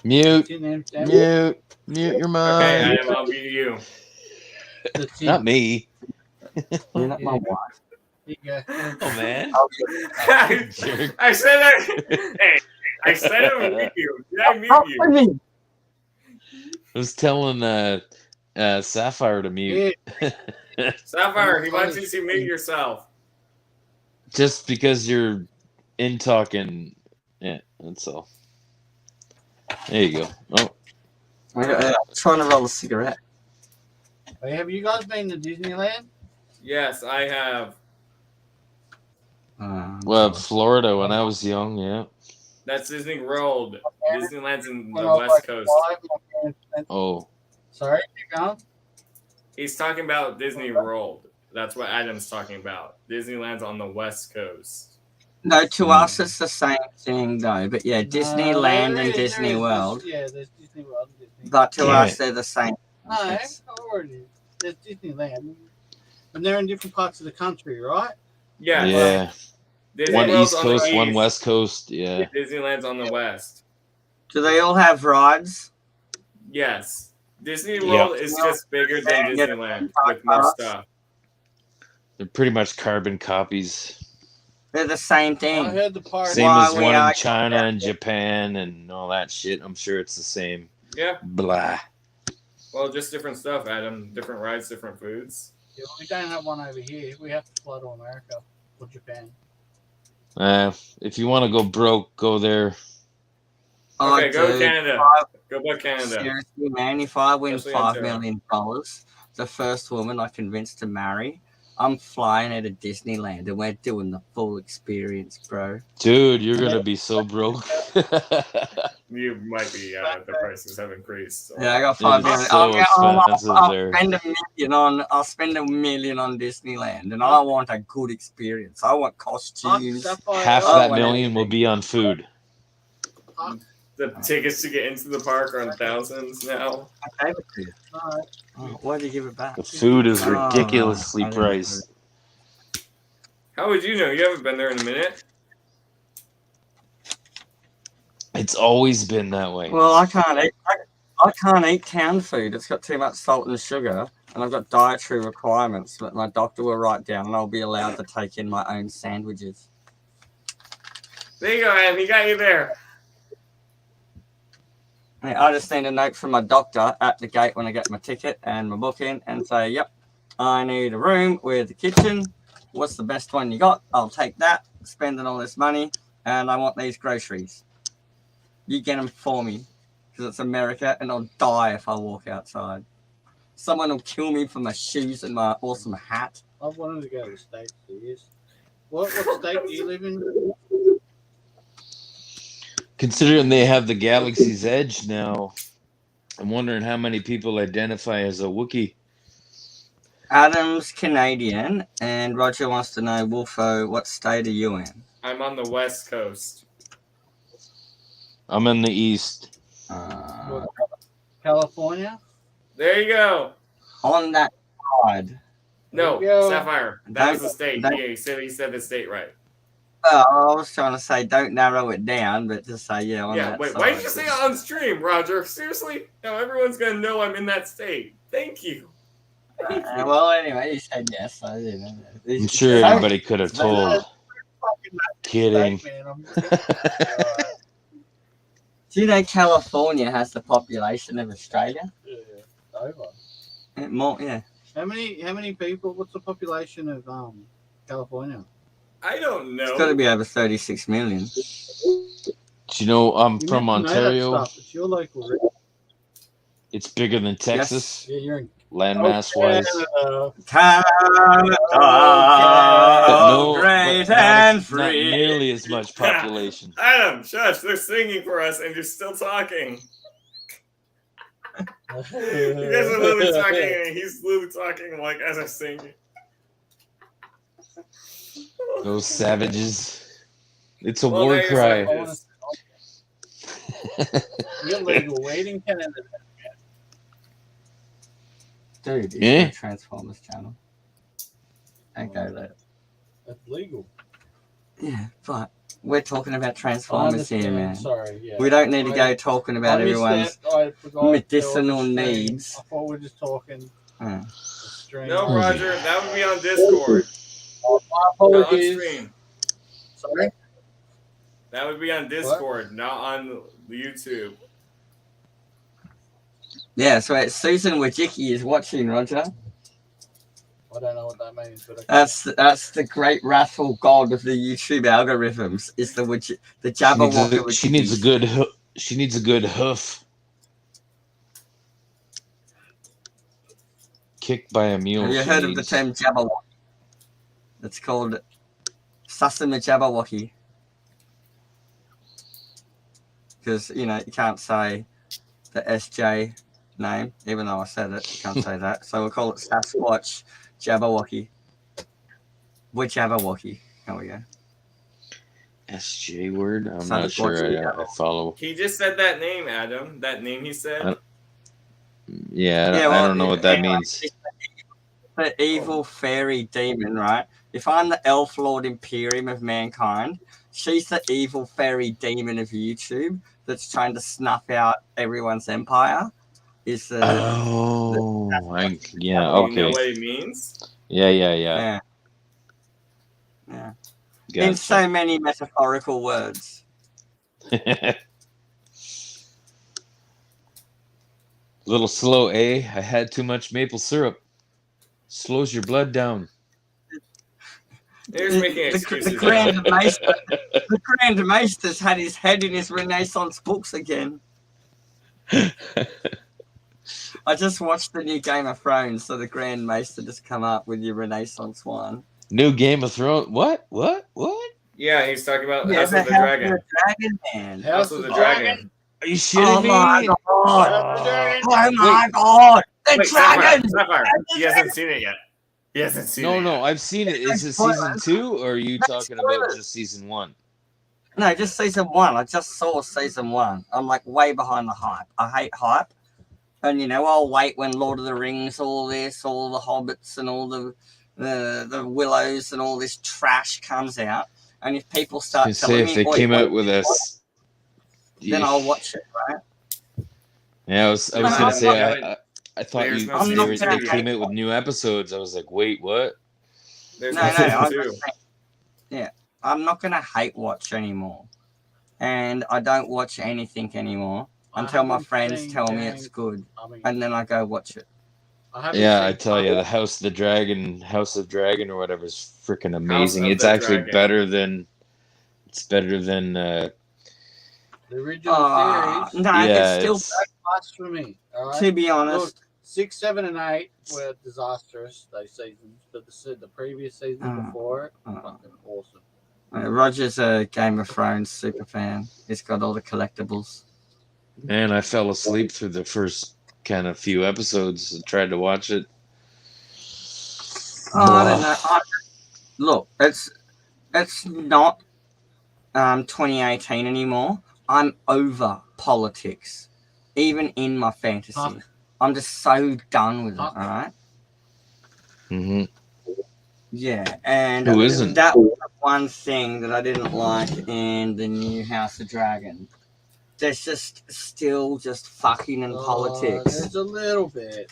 Mute, It's in empty. mute your okay. mind. Adam, I'll be you. The thing. Not me. You're not my Yeah. wife. Here you go. Oh man. Jerk. I said hey, I said I would meet you. Did I meet you? I was telling Sapphire to mute. Yeah. Sapphire, he wants you to meet yourself. Just because you're in talking. Yeah, that's all. There you go. Oh, I'm trying to roll a cigarette. Hey, have you guys been to Disneyland? Yes, I have. well, Florida when I was young, yeah. That's Disney World. Disneyland's in When the I was West like Coast. 5, my parents went- Oh, Sorry, keep going. He's talking about Disney World. That's what Adam's talking about. Disneyland's on the West Coast. No, to us it's the same thing though. But yeah, Disneyland there and is- Disney there is World. Yeah, there's Disney World and Disney. But to Damn us it. they're the same. No, already. There's Disneyland. And they're in different parts of the country, right? Yeah. yeah. Disney One World's East on the Coast, one east. West Coast. Yeah. Disneyland's on the west. Do they all have rides? Yes. Disney Yeah. World is just bigger than Disneyland with more stuff. They're pretty much carbon copies. They're the same I thing. heard the part. Same Why as we one are- in China and Japan and all that shit. I'm sure it's the same. Yeah. Blah. Well, just different stuff, Adam. Different rides, different foods. Yeah, we don't have one over here. We have to fly to America or Japan. If you want to go broke, go there. Okay, go dude, Canada. Go back Canada. Seriously, man, if I win Especially $5 Ontario. million, the first woman I convince to marry, I'm flying her to Disneyland and we're doing the full experience, bro. Dude, you're going to be so broke. You might be. The prices have increased. So. Yeah, I got It $5 is million. so expensive there. I'll spend $1 million on Disneyland, and I want a good experience. I want costumes. Half Oh, that when million will be on food. The tickets to get into the park are in thousands now. I gave it to you. Oh, why'd you give it back? The food is Oh, ridiculously I didn't priced. How would you know? You haven't been there in a minute. It's always been that way. Well, I can't eat canned food. It's got too much salt and sugar, and I've got dietary requirements that my doctor will write down, and I'll be allowed to take in my own sandwiches. There you go, Adam. He got you there. I just need a note from my doctor at the gate when I get my ticket and my booking, and say, "Yep, I need a room with a kitchen what's the best one you got? I'll take that, spending all this money, and I want these groceries. You get them for me, because it's America, and I'll die if I walk outside. Someone will kill me for my shoes and my awesome hat. I've wanted to go to the States for years. What state do you live in? Considering they have the Galaxy's Edge now, I'm wondering how many people identify as a Wookiee. Adam's Canadian, and Roger wants to know, Wolfo, what state are you in? I'm on the West Coast. I'm in the East. California? There you go. On that side. No, There you go. Sapphire. That was the Don't- state. don't- Yeah, he said the state right. Well, I was trying to say don't narrow it down, but just say yeah on Yeah, that wait, side. why did you say it on stream, Roger? Seriously? Now everyone's going to know I'm in that state. Thank you. Well, anyway, you said yes. So, you know, I'm sure everybody could have told. Kidding. State, man. Do you know California has the population of Australia? Over. More, yeah. How many people? What's the population of California? I don't know. It's got to be over 36 million. Do you know I'm You from meant to know that Ontario? stuff. It's your local region. It's bigger than Texas, Yeah, you're in landmass wise. Canada, But great but and not free. nearly as much population. Adam, shush, they're singing for us and you're still talking. You guys are literally talking and he's literally talking like as I'm singing. Those savages. It's a Well, war there you cry. go. You're legal waiting Canada. Dude, it's Yeah. the Transformers channel. Don't go there. That's legal. Yeah, but we're talking about I Transformers here, understand. man. Sorry, yeah. We don't need to go talking about I missed everyone's. that. I forgot medicinal there was a stream. needs. I thought we were just talking. Uh, Stream. No, Roger, that would be on Discord. My Not on apologies. stream. Sorry. That would be on Discord, not on YouTube. yeah, so Susan Wojcicki is watching, Roger. I don't know what that means, but okay. That's the great wrathful god of the YouTube algorithms. Is the Jabberwocky. She needs a good. She needs a good hoof. Kicked by a mule. Have you she heard of the needs. term Jabberwocky? It's called Susama Jabberwocky. Because, you can't say the SJ name, even though I said it. You can't say that. So we'll call it Sasquatch Jabberwocky. With Jabberwocky. There we go. SJ word? I'm Sounded not sure I Portuguese. follow. He just said that name, Adam. That name he said. Yeah, Yeah, I well, don't know what that anyway, means. The evil fairy demon, right? If I'm the elf lord imperium of mankind, she's the evil fairy demon of YouTube that's trying to snuff out everyone's empire. Is the Oh, yeah, You know okay. what he means? Yeah. yeah. In so many metaphorical words. Little slow, eh? I had too much maple syrup. Slows your blood down. Here's making excuses. The Grand Maester, the Grand Maester's had his head in his Renaissance books again. I just watched the new Game of Thrones, so the Grand Maester just come up with your Renaissance one. New Game of Thrones. What? Yeah, he's talking about Yeah, House of the House Dragon. of the Dragon, man. House of the Dragon. Are you Oh shitting my me? god! Oh, Oh my god! The Wait, Sapphire, dragon! Sapphire. He hasn't seen it yet. He hasn't seen it No, yet. I've seen it. Is it season 2 or are you talking about just season 1? No, just season 1. I just saw season 1. I'm like way behind the hype. I hate hype. And I'll wait when Lord of the Rings, all this, all the Hobbits and all the Willows and all this trash comes out. And if people start You say telling if me, they "Oi, came wait, out with us. then I'll watch it, right? Yeah, I was No, gonna I'm say I thought There's you no I'm they, not were, gonna they came out with new episodes. I was like, wait, what? There's No, no, I'm season just 2. saying, yeah, I'm not gonna hate watch anymore, and I don't watch anything anymore I until my haven't friends seen tell me it's James good, coming. and then I go watch it. I haven't Yeah, I seen tell you, Puck. the House of Dragon or whatever is freaking House amazing. of It's the actually Dragon. better than The original series. No, yeah, it's still, it's Blasphemy. All right. to be Look, honest, 6, 7, and 8 were disastrous. Those seasons, but the previous seasons before it, fucking awesome. Roger's a Game of Thrones super fan. He's got all the collectibles. man, I fell asleep through the first kind of few episodes and tried to watch it. I don't know. Look, it's not 2018 anymore. I'm over politics, even in my fantasy. Puck. I'm just so done with it. All Puck. right. hmm Yeah, and Who isn't? that was one thing that I didn't like in the new House of Dragon. There's just still just fucking in politics. There's a little bit.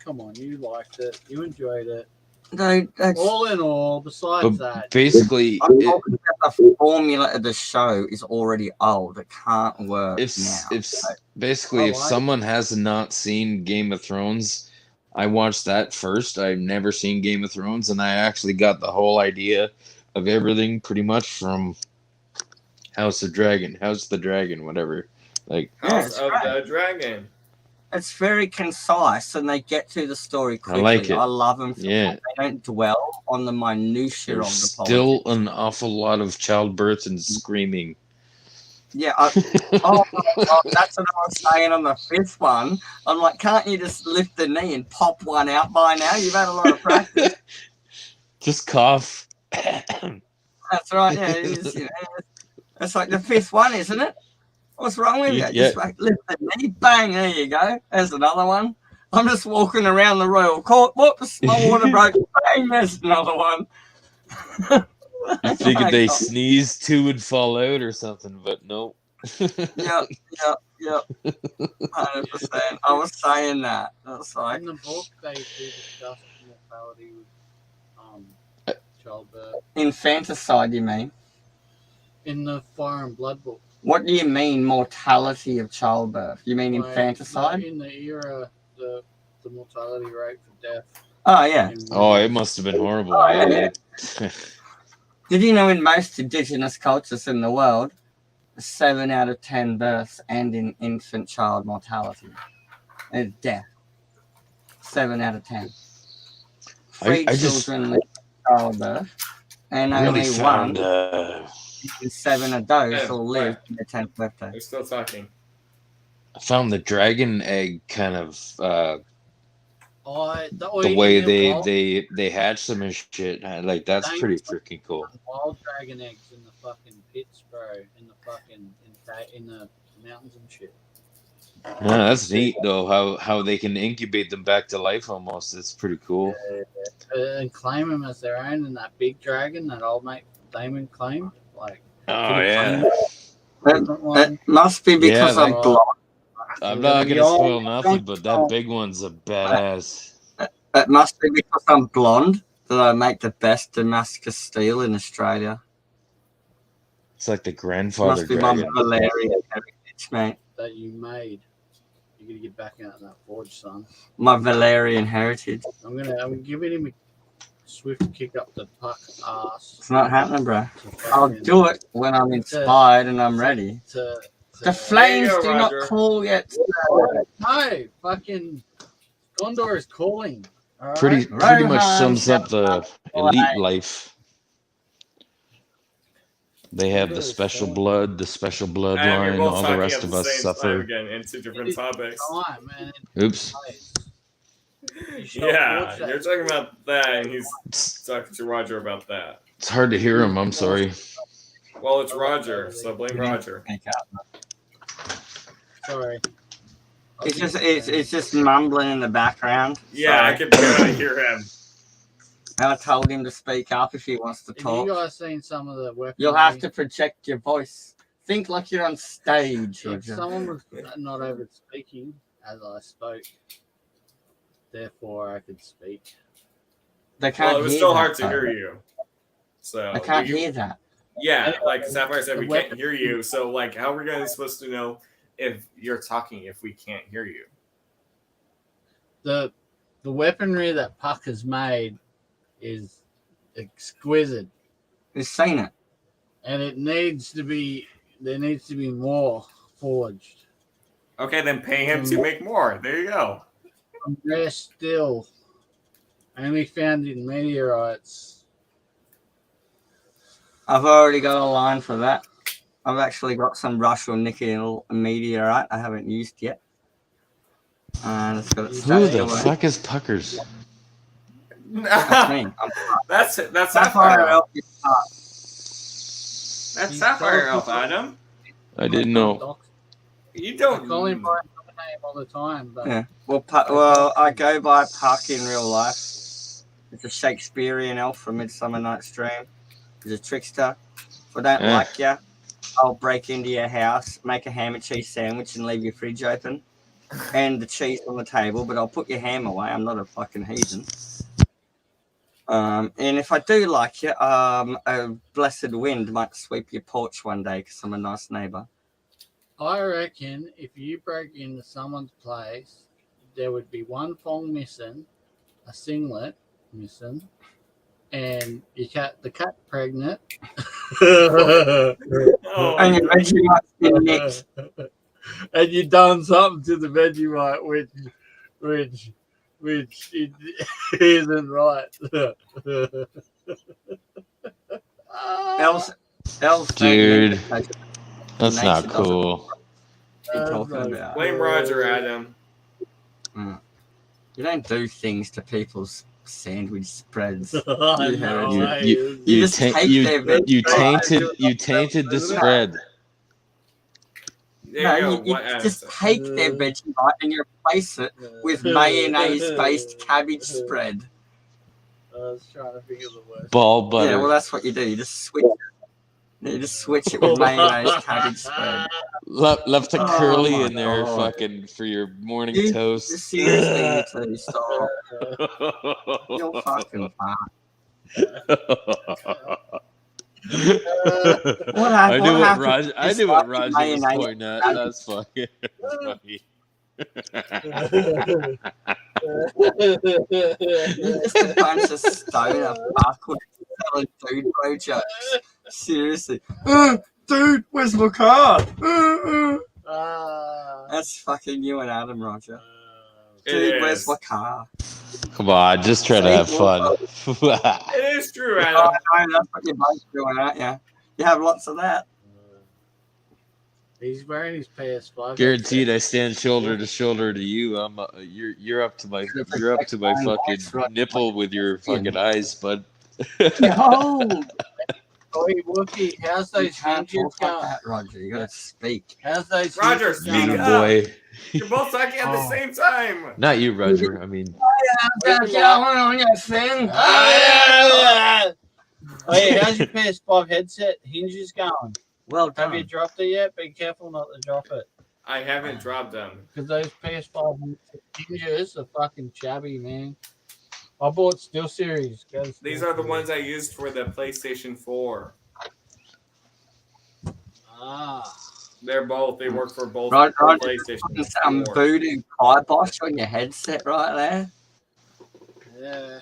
Come on, you liked it. You enjoyed it. No, that's All in all, besides But that, basically, I'm talking about the formula of the show is already old. It can't work if now. basically if I like someone has not seen Game of Thrones, I watched that first. I've never seen Game of Thrones, and I actually got the whole idea of everything pretty much from House of the Dragon, whatever. Like, Yeah, House it's of great. the Dragon. It's very concise and they get to the story quickly. like it. I love them. yeah, They don't dwell on the minutiae of there's the still politics. an awful lot of childbirth and screaming. Yeah. Oh, that's what I was saying on the fifth one. I'm like, can't you just lift the knee and pop one out by now? You've had a lot of practice. Just cough. That's right. Yeah. It's like the fifth one, isn't it? What's wrong with you? Yeah. Just like lift the knee, bang, there you go. There's another one. I'm just walking around the royal court. Whoops, my water broke. Bang, there's another one. You figured they sneeze, two would fall out or something, but no. Yep. 100%. I was saying that. That's like, in the book they do discuss mortality with childbirth. infanticide, you mean? In the Fire and Blood book. What do you mean, mortality of childbirth? You mean Like, infanticide? In the era, the mortality rate for death. Oh, yeah. Oh, it must have been horrible. Oh, yeah. Did you know in most indigenous cultures in the world, 7 out of 10 births end in infant child mortality? And death. 7 out of 10. Three I just children live childbirth, and really only found one in 7 of those Yeah, will live right. to their 10th birthday. We're still talking. I found the dragon egg kind of The the way they hatch them and shit. Like that's pretty freaking cool. wild dragon eggs in the fucking pits, bro. In the fucking in the mountains and shit. Yeah, that's neat though. How they can incubate them back to life almost. It's pretty cool. And claim them as their own. And that big dragon that old mate Damon claimed, like Oh yeah. different one. It must be because Yeah, I'm that- blonde. I'm not gonna Y'all spoil nothing, don't but that big one's a badass. It must be because I'm blonde that I make the best Damascus steel in Australia. It's like the grandfather Must be my dragon. Valerian heritage, mate. That you made. You gotta get back out in that forge, son. My Valerian heritage. I'm giving him a swift kick up the Puck ass. It's not happening, bro. to I'll fucking- do it when I'm inspired and I'm ready. To The flames go, do Roger. not cool yet. no, fucking Gondor is calling. All right? Pretty Rohan much sums up the Shepard. elite life. They have the Good, special son. blood, the special And you're bloodline. both All the talking rest at of the us same time suffer. again into different topics. Time, man. Oops. Yeah, you're talking about that, and he's It's, talking to Roger about that. it's hard to hear him. I'm sorry. Well, it's Roger, so blame Roger. Sorry. It's just mumbling in the background. Yeah, I Sorry. can barely hear him. And I told him to speak up if he wants to Have you talk. guys seen some of the weaponry? You'll have to project your voice. Think like you're on stage, If Roger. someone was not over speaking as I spoke, therefore I could speak. They can't Well, it was hear still that, hard to though. hear you. So I can't you- hear that. Yeah, like Sapphire said, we The can't hear you. So, like, how are we going to supposed to know if you're talking if we can't hear you? The the weaponry that Puck has made is exquisite, We've seen it. and there needs to be more forged. Okay, then pay him to make more. There you go. Rare steel, only found in meteorites. I've already got a line for that. I've actually got some Russian nickel meteorite I haven't used yet. And it's got it Who stashed the away. fuck is Puckers? That's me. That's Sapphire Sapphire Elf. Elf is Puck. That's He's Sapphire Elf, so- Adam. I didn't know. You I don't. call him by another name all the time, but Yeah. Well, I go by Puck in real life. It's a Shakespearean elf from Midsummer Night's Dream. He's a trickster. If I don't Eh. like you, I'll break into your house, make a ham and cheese sandwich, and leave your fridge open and the cheese on the table. But I'll put your ham away. I'm not a fucking heathen. And if I do like you, a blessed wind might sweep your porch one day because I'm a nice neighbor. I reckon if you broke into someone's place, there would be one thong missing, a singlet missing, and the cat pregnant. Oh, And your veggie might be nicked. And you done something to the Vegemite, which it isn't right. Elves don't Dude. need to That's Nature not doesn't- cool. What are you talking about? blame Roger, Adam. You don't do things to people's sandwich spreads. I You know, You- I you- You You just ta- take you- their veg. You tainted the spread. There No, you go. you What Adam just said. take their Vegemite and you replace it with mayonnaise-based cabbage spread. I was trying to think of the word. Ball butter. Yeah, well, that's what you do. You just switch it. You just switch it with mayonnaise cabbage spread. Left a Oh curly my in there, God. fucking for your morning You- toast. Just seriously, you two, stop. You're fucking fat. What I happened? knew What what happened? Roger. I Just knew what fucking Roger was mayonnaise. pointing at. That's fucking funny. You're just a bunch of stoner fuckwits telling dude bro jokes. Seriously. Dude, where's my car? That's fucking you and Adam, Roger. It Dude, where's is. my car? Come on, just try to have fun. It is true, Oh, Adam. no, that's what you're both doing, aren't you? You have lots of that. He's wearing his PS5. Guaranteed, I stand shoulder to shoulder to you. I'm. You're up to my. You're up to my fucking nipple with your fucking eyes, bud. No! Oi, Wookie, how's You those can't hinges talk like going? that, Roger. You gotta speak. How's those Roger, hinges speak You going? up. boy. You're both talking at the Oh. same time. Not you, Roger. I mean, How's that going on your thing? Oh, yeah, how's your PS5 headset hinges going? Well Have you done. dropped it yet? Be careful not to drop it. I haven't dropped them. Because those PS5 hinges are fucking shabby, man. I bought SteelSeries. Go to These are the SteelSeries. ones I used for the PlayStation 4. Ah. They work for both Roger, PlayStation Some 4. voodoo kibosh on your headset right Yeah.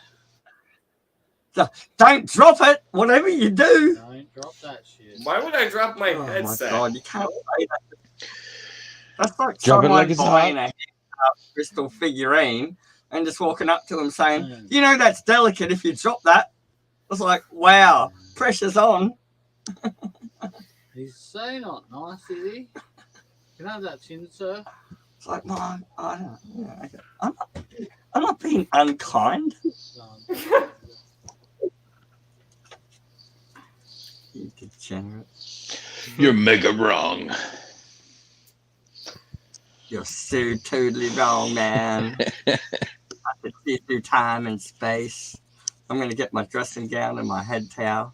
there. Don't drop it, whatever you do. Don't drop that shit. Why would I drop my Oh headset? my god, you can't say that. That's like Drop it someone like it's buying hot. a crystal figurine and just walking up to them saying, Mm. you know that's delicate if you drop that. It's like, wow, pressure's on. He's so not nice, is he? Can I have that tin, sir? It's like, no, I don't know. Yeah, okay. I'm not being unkind. No. You degenerate. you're mega wrong. You're so totally wrong, man. I could see through time and space. I'm going to get my dressing gown and my head towel,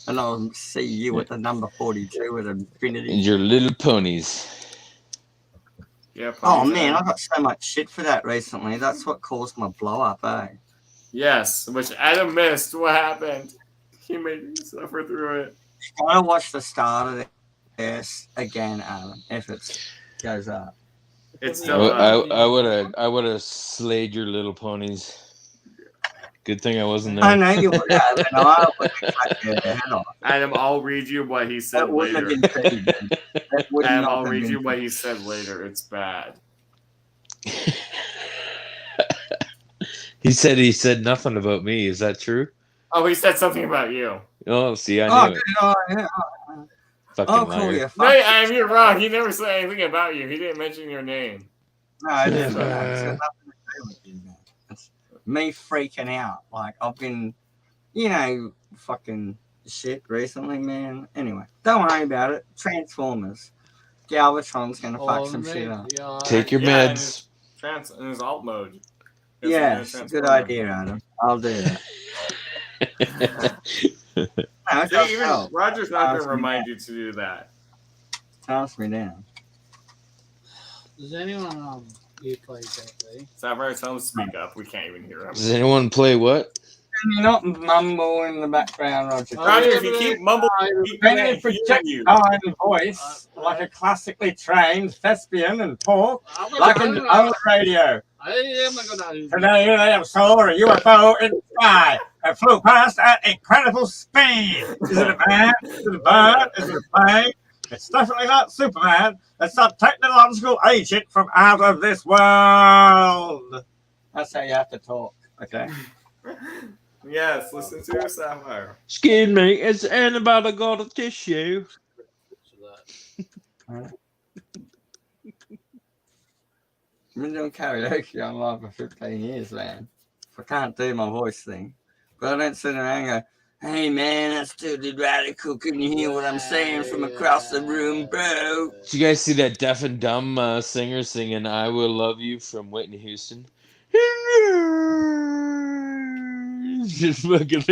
and I'll see you at the number 42 at Infinity. And your little ponies. Yeah, Oh, please, man, I Adam. got so much shit for that recently. That's what caused my blow up, eh? Yes, which Adam missed. What happened? He made me suffer through it. I watch the start of this again, Adam, if it goes up. It's I still would have slayed your little ponies. Good thing I wasn't I there. know you would have, and I would have cut your head off. Adam, I'll read you what he said That wouldn't have later. been pretty good. That would Adam, not I'll have read been you what he said later. It's bad. He said nothing about me. Is that true? Oh, he said something about you. Oh, see, I Oh, knew it. oh, yeah. Fucking I'll call liar. you. No, Fuck. Adam, you're wrong. He never said anything about you. He didn't mention your name. No, I didn't. No, it's got nothing to do with you, man. It's me freaking out. Like, I've been, fucking shit recently, man. Anyway, don't worry about it. Transformers. Galvatron's gonna fuck some shit up. Take your Yeah, meds. In his alt mode. It's Yes, gonna good transform idea, him. Adam. I'll do that. No, it See, does even help. Roger's not Calms going to me remind you to do that. Calms me down. Does anyone you play Jet Sapphire, tell him to speak up. We can't even hear him. Does anyone play what? Can you not mumble in the background, Roger? Roger, if you keep mumbling, he Can can't you hear project you. our voice like a classically trained thespian and talk like an old radio? Today they saw a UFO in the sky and flew past at incredible speed. Is it a man? Is it a bird? Is it a plane? It's definitely not Superman. It's a technological agent from out of this world. That's how you have to talk, okay? Yes, listen to your Sapphire. Excuse me, is anybody got a tissue? I've been doing karaoke online for 15 years, man. I can't do my voice thing. But I don't sit around and go, hey, man, that's totally radical. Can you hear what I'm saying from across the room, bro? Did you guys see that deaf and dumb singer singing I Will Love You from Whitney Houston? Just fucking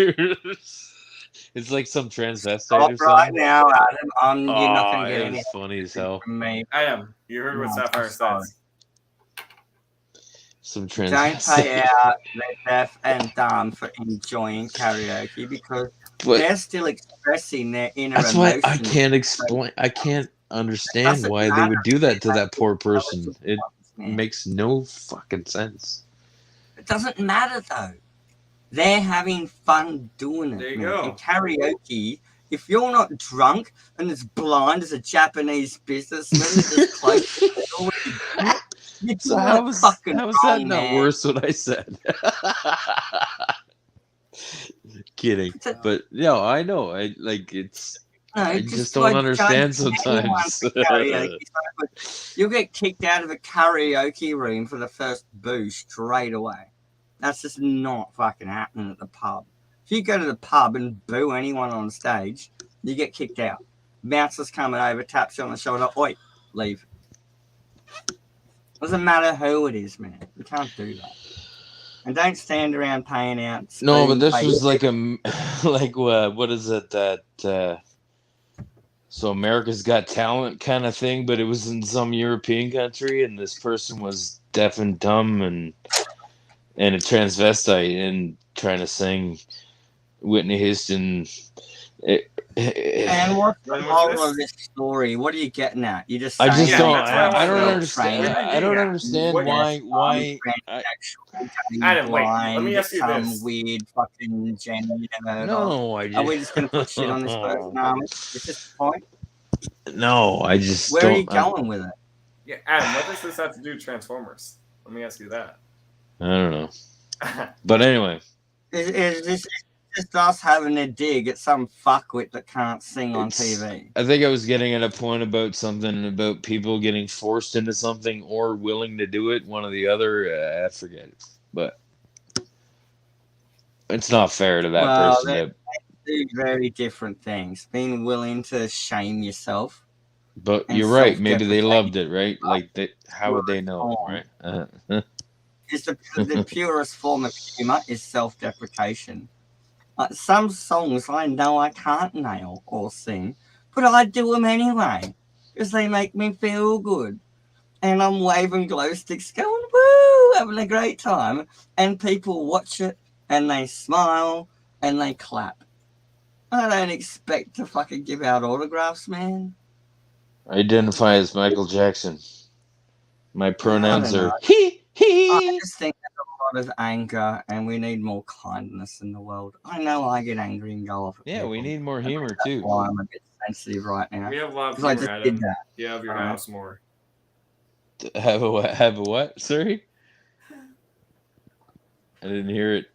it's like some transvestite Stop or right something. now, Adam. You're not going to get it anything was funny as hell. from me. Adam, you heard what No, Sapphire I'm sorry. says. Some Don't transvestite. pay out the deaf and dumb for enjoying karaoke because But they're still expressing their inner that's why emotions. I can't explain. I can't understand Doesn't why they matter. would do that to that poor person. It Man. makes no fucking sense. It doesn't matter though. They're having fun doing it. There you man. go. In karaoke, if you're not drunk and as blind as a Japanese businessman that is close to the you're So doing how it was fucking that wrong, not man. worse what I said? Kidding. But no, I know. I like it's No, I just like don't understand judging anyone sometimes. for karaoke. You'll get kicked out of a karaoke room for the first boo straight away. That's just not fucking happening at the pub. If you go to the pub and boo anyone on stage, you get kicked out. Bouncer's coming over, taps you on the shoulder, oi, leave. Doesn't matter who it is, man. You can't do that. And don't stand around paying out. No, but spoon this pay- was like what is it that so America's Got Talent kind of thing, but it was in some European country, and this person was deaf and dumb and a transvestite and trying to sing Whitney Houston. And what's the When was moral this? of this story? What are you getting at? You just I saying just Yeah, don't. that's what I I don't want to know. understand. What are you I don't getting at? understand What- why. Adam, wait, let me ask you some this. weird fucking gender you never heard of. No, I just. Are we just going to put shit on this person, Army? Is this the point? No, I just. Where don't, are you going with it? Yeah, Adam, what does this have to do with Transformers? Let me ask you that. I don't know. But anyway, Is this just us having a dig at some fuckwit that can't sing on It's- TV? I think I was getting at a point about something about people getting forced into something or willing to do it, one or the other. I forget. But it's not fair to that Well, person. that- Two very different things. Being willing to shame yourself. But and you're right. Maybe they self-deprecating. loved it, right? Like, how would they know, right? Is the purest form of humor is self-deprecation. Like some songs I know I can't nail or sing, but I do them anyway because they make me feel good. And I'm waving glow sticks, going woo, having a great time, and people watch it and they smile and they clap. I don't expect to fucking give out autographs, man. Identify as Michael Jackson. My pronouns know. are he, I he. just think there's a lot of anger, and we need more kindness in the world. I know I get angry and go off at Yeah, we people. need more humor That's too. why I'm a bit sensitive right now. We have a lot of Because I humor, just did Adam. that. You have your Alright. house more. Have a what? Have a what? Sorry, I didn't hear it.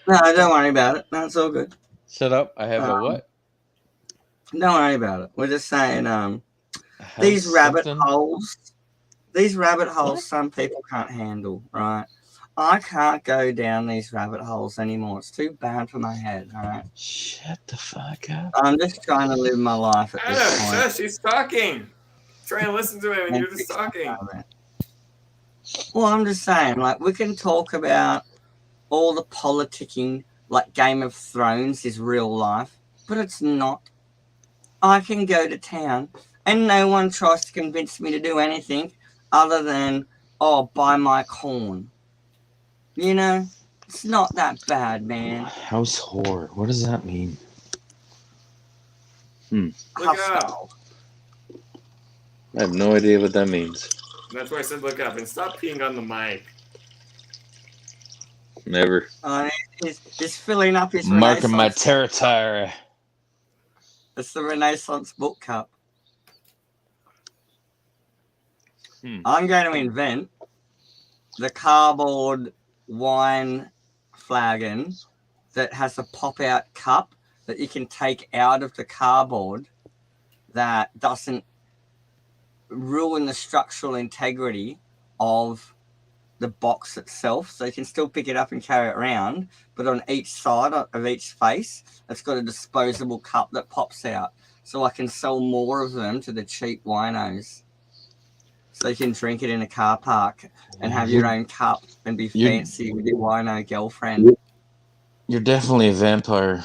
No, don't worry about it. No, it's all good. Shut up. I have a what? Don't worry about it. We're just saying, A these house rabbit something? holes, these rabbit holes, What? some people can't handle, right? I can't go down these rabbit holes anymore. It's too bad for my head, all right? Shut the fuck up. I'm just trying to live my life at Adam, this point. shush, he's talking. Try and listen to him, and you're just talking. Well, I'm just saying, like, we can talk about all the politicking, like Game of Thrones is real life, but it's not. I can go to town, and no one tries to convince me to do anything other than, oh, buy my corn. You know, it's not that bad, man. House whore. What does that mean? Look it up. Hostile. I have no idea what that means. That's why I said look up and stop peeing on the mic. Never. He's filling up his Marking my Renaissance. territory. It's the Renaissance book cup. I'm going to invent the cardboard wine flagon that has a pop-out cup that you can take out of the cardboard that doesn't ruin the structural integrity of the box itself. So you can still pick it up and carry it around, but on each side of each face, it's got a disposable cup that pops out. So I can sell more of them to the cheap winos. So you can drink it in a car park and have your own cup and be fancy with your wino girlfriend. You're definitely a vampire.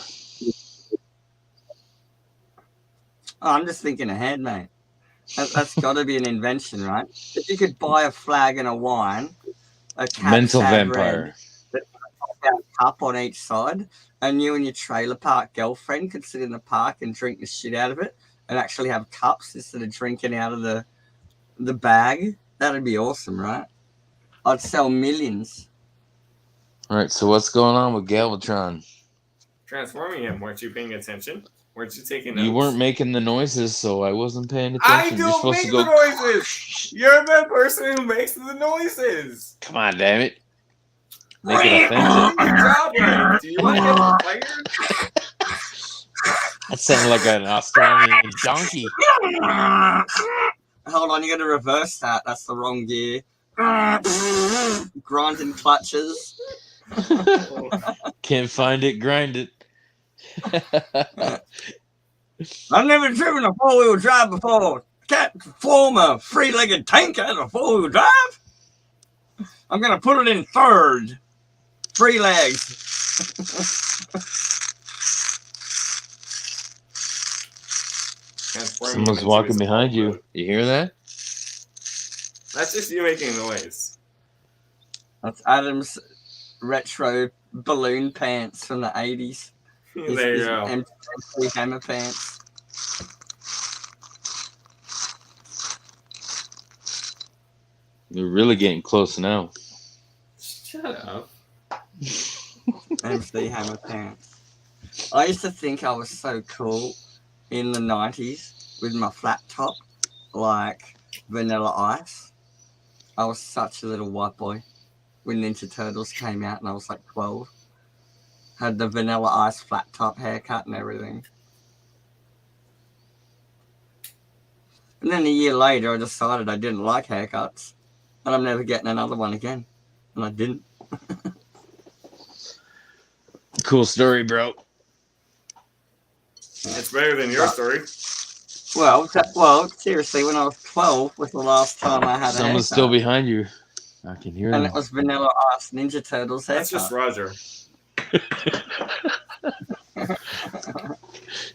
Oh, I'm just thinking ahead, mate. That's got to be an invention, right? If you could buy a flagon of wine, a Mental vampire. Red, a cup on each side, and you and your trailer park girlfriend could sit in the park and drink the shit out of it and actually have cups instead of drinking out of the bag. That'd be awesome, right? I'd sell millions. All right, so what's going on with Galvatron? Transforming him. Weren't you paying attention? Weren't you taking notes? You weren't making the noises, so I wasn't paying I attention. You're don't supposed make to go. the noises. You're the person who makes the noises. Come on, damn it! Make it authentic. Good job, Ryan. Do you want to get fired? That sounded like an Australian donkey. Hold on, you got to reverse that. That's the wrong gear. Grinding clutches. Can't find it, grind it. I've never driven a four-wheel drive before. Can't form a three-legged tank as a four-wheel drive. I'm going to put it in third. 3 legs. Someone's walking behind you. You hear that? That's just you making noise. That's Adam's retro balloon pants from the 80s. There you go. MC Hammer pants. We're really getting close now. Shut up. MC Hammer pants. I used to think I was so cool in the 90s with my flat top, like Vanilla Ice. I was such a little white boy when Ninja Turtles came out and I was like 12. Had the Vanilla Ice flat top haircut and everything. And then a year later, I decided I didn't like haircuts. And I'm never getting another one again. And I didn't. Cool story, bro. It's better than your story. Well, seriously, when I was 12 was the last time I had a Someone's haircut. still behind you. I can hear And them. it was Vanilla Ice Ninja Turtles haircut. That's just Roger.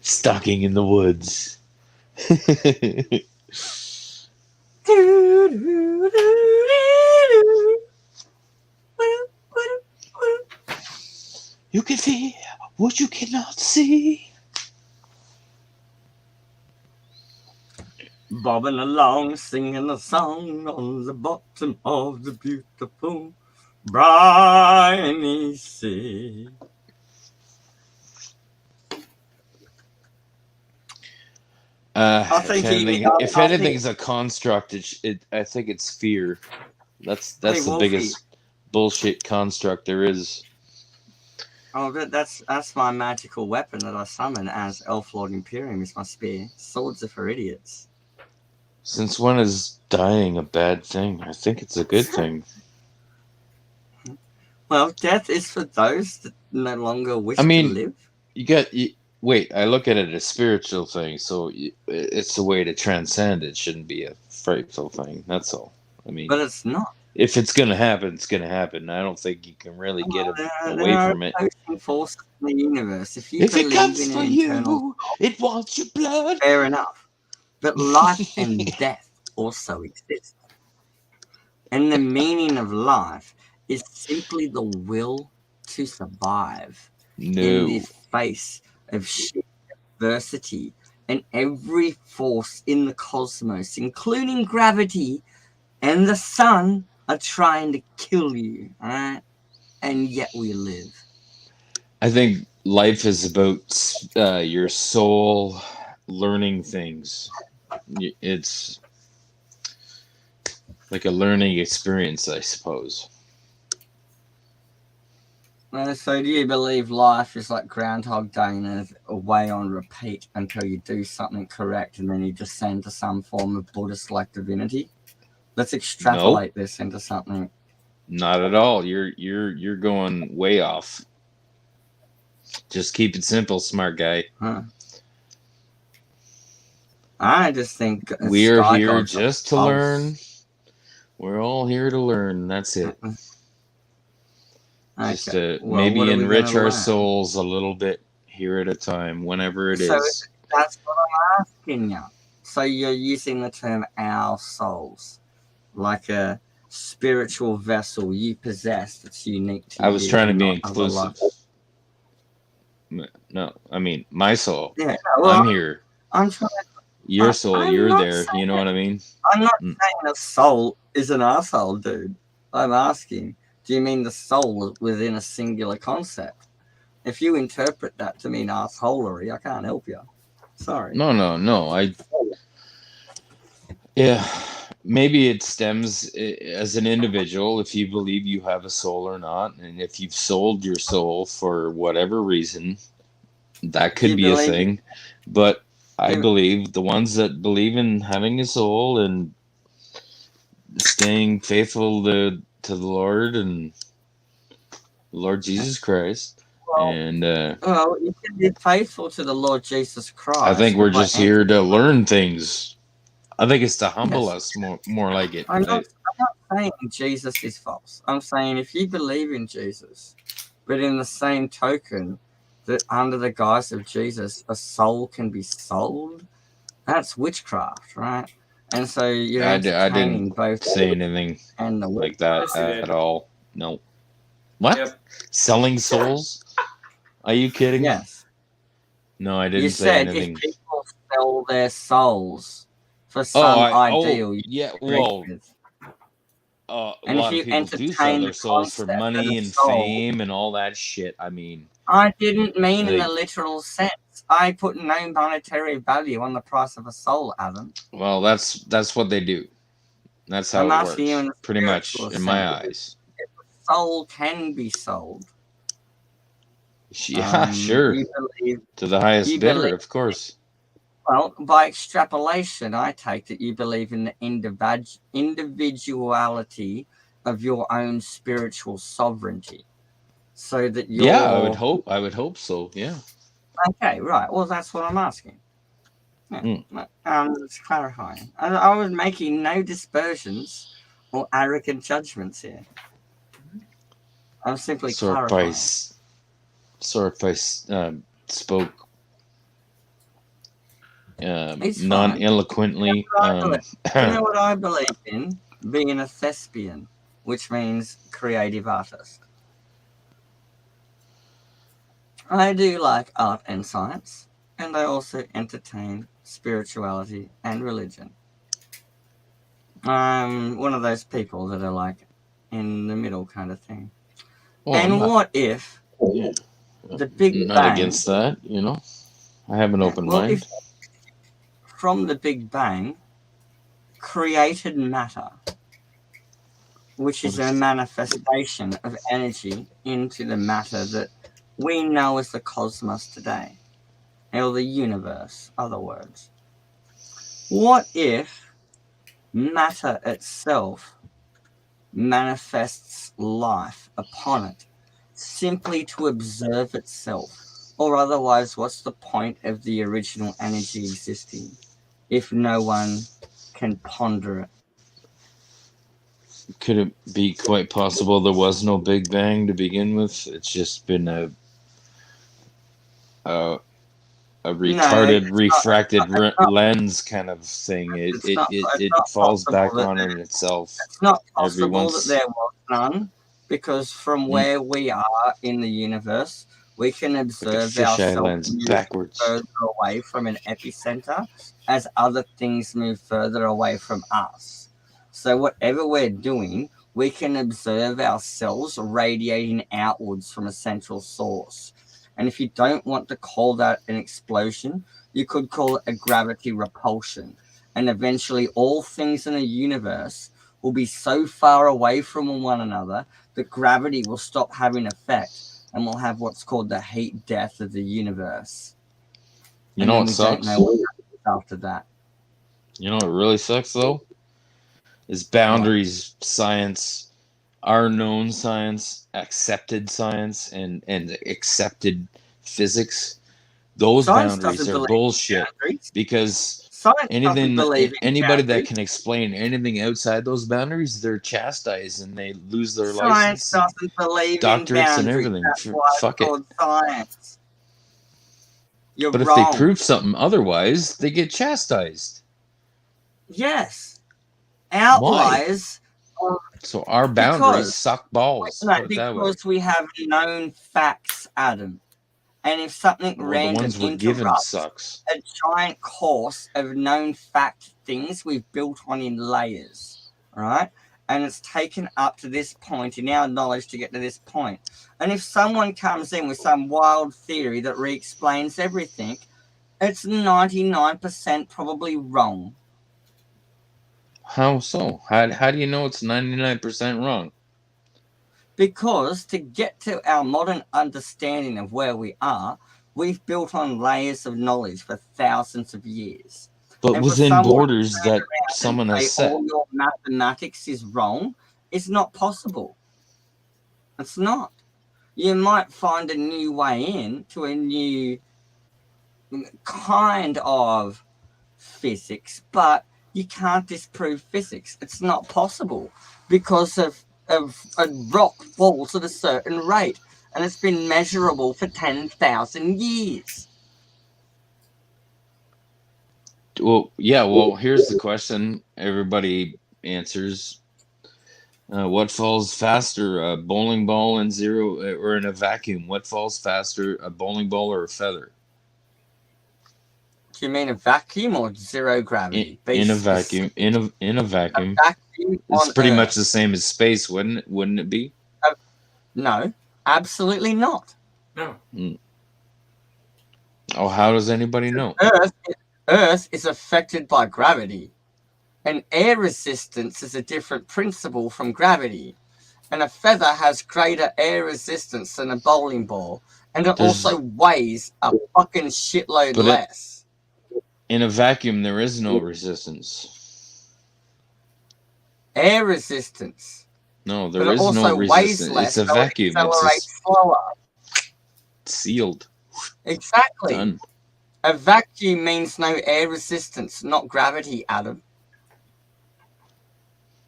Stalking in the woods. You can feel what you cannot see. Bobbing along, singing a song on the bottom of the beautiful briny sea. think if anything's a construct, I think it's fear. That's Hey, the Wolfie. biggest bullshit construct there is. Oh, that's my magical weapon that I summon as Elf Lord Imperium is my spear. Swords are for idiots. Since when is dying a bad thing? I think it's a good thing. Well, death is for those that no longer wish I mean, to live. Wait, I look at it as a spiritual thing, so it's a way to transcend. It shouldn't be a frightful thing. That's all. I mean, But it's not. if it's gonna happen, it's gonna happen. I don't think you can really get away there from it. Are forces in the universe. If you If it believe comes in for an internal you, it wants your blood. fair enough. But life and death also exist. And the meaning of life is simply the will to survive in No. the face of sheer adversity. And every force in the cosmos, including gravity and the sun, are trying to kill you. All right? And yet we live. I think life is about your soul learning things. It's like a learning experience, I suppose. So do you believe life is like Groundhog Day and away on repeat until you do something correct and then you descend to some form of Buddhist-like divinity? Let's extrapolate this into something. Not at all. You're going way off. Just keep it simple, smart guy. Huh. I just think we're here just to learn. We're all here to learn. That's it. Okay. Just to maybe enrich our souls a little bit here at a time, whenever it is. That's what I'm asking you. So you're using the term our souls, like a spiritual vessel you possess that's unique to you. I was trying to be inclusive. No, I mean my soul. Yeah, I'm here. I'm trying to. Your soul, you're there. You know what I mean? I'm not saying a soul is an asshole, dude. I'm asking, do you mean the soul within a singular concept? If you interpret that to mean assholery, I can't help you. Sorry. No. Yeah, maybe it stems as an individual if you believe you have a soul or not, and if you've sold your soul for whatever reason, that could be a thing. But I believe the ones that believe in having a soul and staying faithful to the Lord and Lord Jesus Christ. Well, you can be faithful to the Lord Jesus Christ. I think we're just here to learn things. I think it's to humble us more like it. I'm not saying Jesus is false. I'm saying if you believe in Jesus, but in the same token that under the guise of Jesus, a soul can be sold, that's witchcraft, right? And so you're I didn't both say anything and the like that at all. No. What? Yep. Selling souls? Are you kidding? Yes. No, I didn't say anything. You said if people sell their souls for some ideal. Yeah, well, a lot of people do sell their souls for money and fame and all that shit. I mean, I didn't mean in the literal sense. I put no monetary value on the price of a soul, Adam. Well, that's what they do. That's how it works. Pretty much, in my eyes. If a soul can be sold. Yeah, sure. To the highest bidder, of course. Well, by extrapolation, I take that you believe in the individuality of your own spiritual sovereignty, so that you're... Yeah, I would hope so. Yeah. Okay, right. Well, that's what I'm asking. Yeah. Just clarifying. I was making no dispersions or arrogant judgments here. I'm simply clarifying. Sorry if I spoke non-eloquently. You know what I believe in? Being a thespian, which means creative artist. I do like art and science, and I also entertain spirituality and religion. one of those people that are like in the middle kind of thing. Well, I'm And not, what if yeah, the Big not Bang? against that. I have an open Well, mind. if from the Big Bang created matter, which is a manifestation of energy into the matter that we know as the cosmos today, or the universe, other words. What if matter itself manifests life upon it simply to observe itself? Or otherwise, what's the point of the original energy existing if no one can ponder it? Could it be quite possible there was no Big Bang to begin with? It's just been a retarded, refracted lens kind of thing. It falls back on it itself. It's not every possible once. that there was none, because from where we are in the universe, we can observe Like a fisheye ourselves lens move backwards. further away from an epicenter as other things move further away from us. So whatever we're doing, we can observe ourselves radiating outwards from a central source. And if you don't want to call that an explosion, you could call it a gravity repulsion. And eventually all things in the universe will be so far away from one another that gravity will stop having effect, and we'll have what's called the heat death of the universe. You know what sucks? Don't know what happens after that. You know what really sucks though? Is boundaries, science, our known science, accepted science, and accepted physics. Those Science boundaries are bullshit. Because Science anybody that can explain anything outside those boundaries, they're chastised and they lose their license. Science doesn't believe doctorates in boundaries. And everything. That's why Fuck it's called science. You're but wrong. If they prove something otherwise, they get chastised. Yes. Outliers. So our boundaries suck balls. No, because we have known facts, Adam. And if something random the ones we're given sucks. A giant course of known fact things we've built on in layers, right? And it's taken up to this point in our knowledge to get to this point. And if someone comes in with some wild theory that re-explains everything, it's 99% probably wrong. How so? How do you know it's 99% wrong? Because to get to our modern understanding of where we are, we've built on layers of knowledge for thousands of years. But within borders that someone has set. All your mathematics is wrong. It's not possible. It's not. You might find a new way in to a new kind of physics, but you can't disprove physics. It's not possible because of a rock falls at a certain rate, and it's been measurable for 10,000 years. Well, yeah. Well, here's the question everybody answers: what falls faster, a bowling ball in zero or in a vacuum? What falls faster, a bowling ball or a feather? Do you mean a vacuum or zero gravity? In a vacuum. In a vacuum. It's pretty much the same as space, wouldn't it? Wouldn't it be? No, absolutely not. No. Oh, how does anybody know? Earth is affected by gravity, and air resistance is a different principle from gravity. And a feather has greater air resistance than a bowling ball, and it also weighs a fucking shitload less. In a vacuum, there is no resistance. Air resistance. No, there is no resistance. It's a vacuum. It's slower. Sealed. Exactly. Done. A vacuum means no air resistance, not gravity, Adam.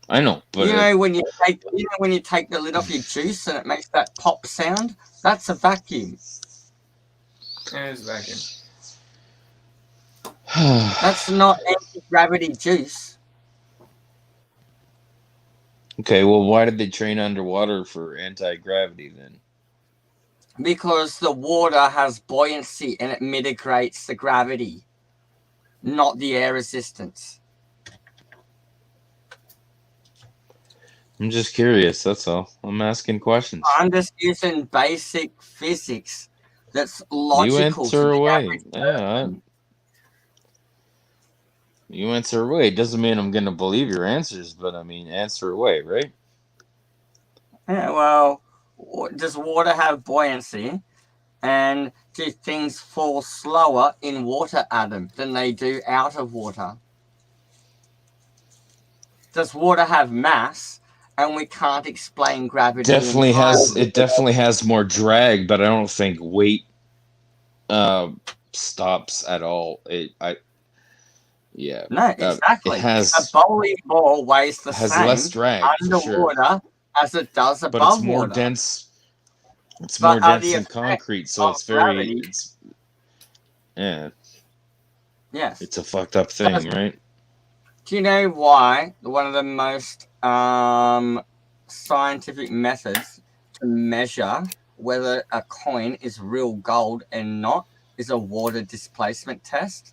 I know, but when you take the lid off your juice and it makes that pop sound, that's a vacuum. Yeah, it's a vacuum. That's not anti-gravity juice. Okay, well, why did they train underwater for anti-gravity then? Because the water has buoyancy and it mitigates the gravity, not the air resistance. I'm just curious. That's all. I'm asking questions. I'm just using basic physics that's You logical to answer the away. average Yeah. person. You answer away. It doesn't mean I'm going to believe your answers, but I mean, answer away, right? Yeah, well, does water have buoyancy? And do things fall slower in water, Adam, than they do out of water? Does water have mass? And we can't explain gravity entirely. It definitely has more drag, but I don't think weight stops at all. Yeah. No, It exactly. A has bowling ball weighs the same less drag for sure, underwater as it does but it's above more water. dense. It's But more are dense the than effects concrete, so of gravity? Yes. it's a fucked up thing, right? Do you know why one of the most scientific methods to measure whether a coin is real gold and not is a water displacement test?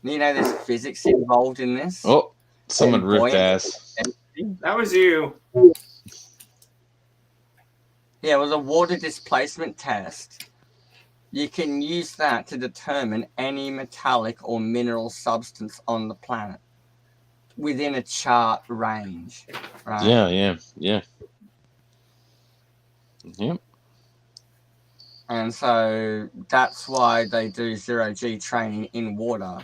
You know, there's physics involved in this. Oh, someone And ripped buoyancy. ass. That was you. Yeah, it was a water displacement test. You can use that to determine any metallic or mineral substance on the planet within a chart range, right? Yeah. Yep. And so that's why they do zero-G training in water,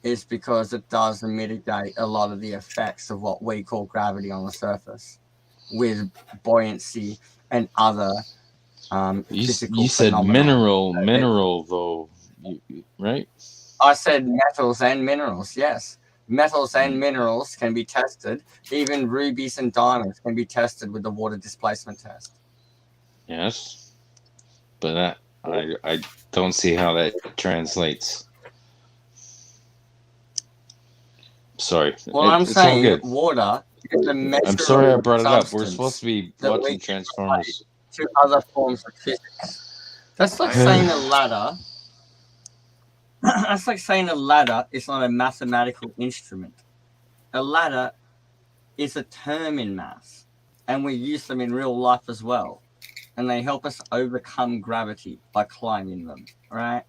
is because it does mitigate a lot of the effects of what we call gravity on the surface with buoyancy and other physical You said phenomena. mineral though, right? I said metals and minerals, yes. Metals and minerals can be tested. Even rubies and diamonds can be tested with the water displacement test. Yes, but I don't see how that translates. Sorry. Well, I'm It's all saying good. water is a measurable I'm sorry I brought it up. We're substance supposed to be that we watching can Transformers. to other forms of physics. That's like saying a ladder. That's like saying a ladder is not a mathematical instrument. A ladder is a term in maths, and we use them in real life as well. And they help us overcome gravity by climbing them, right?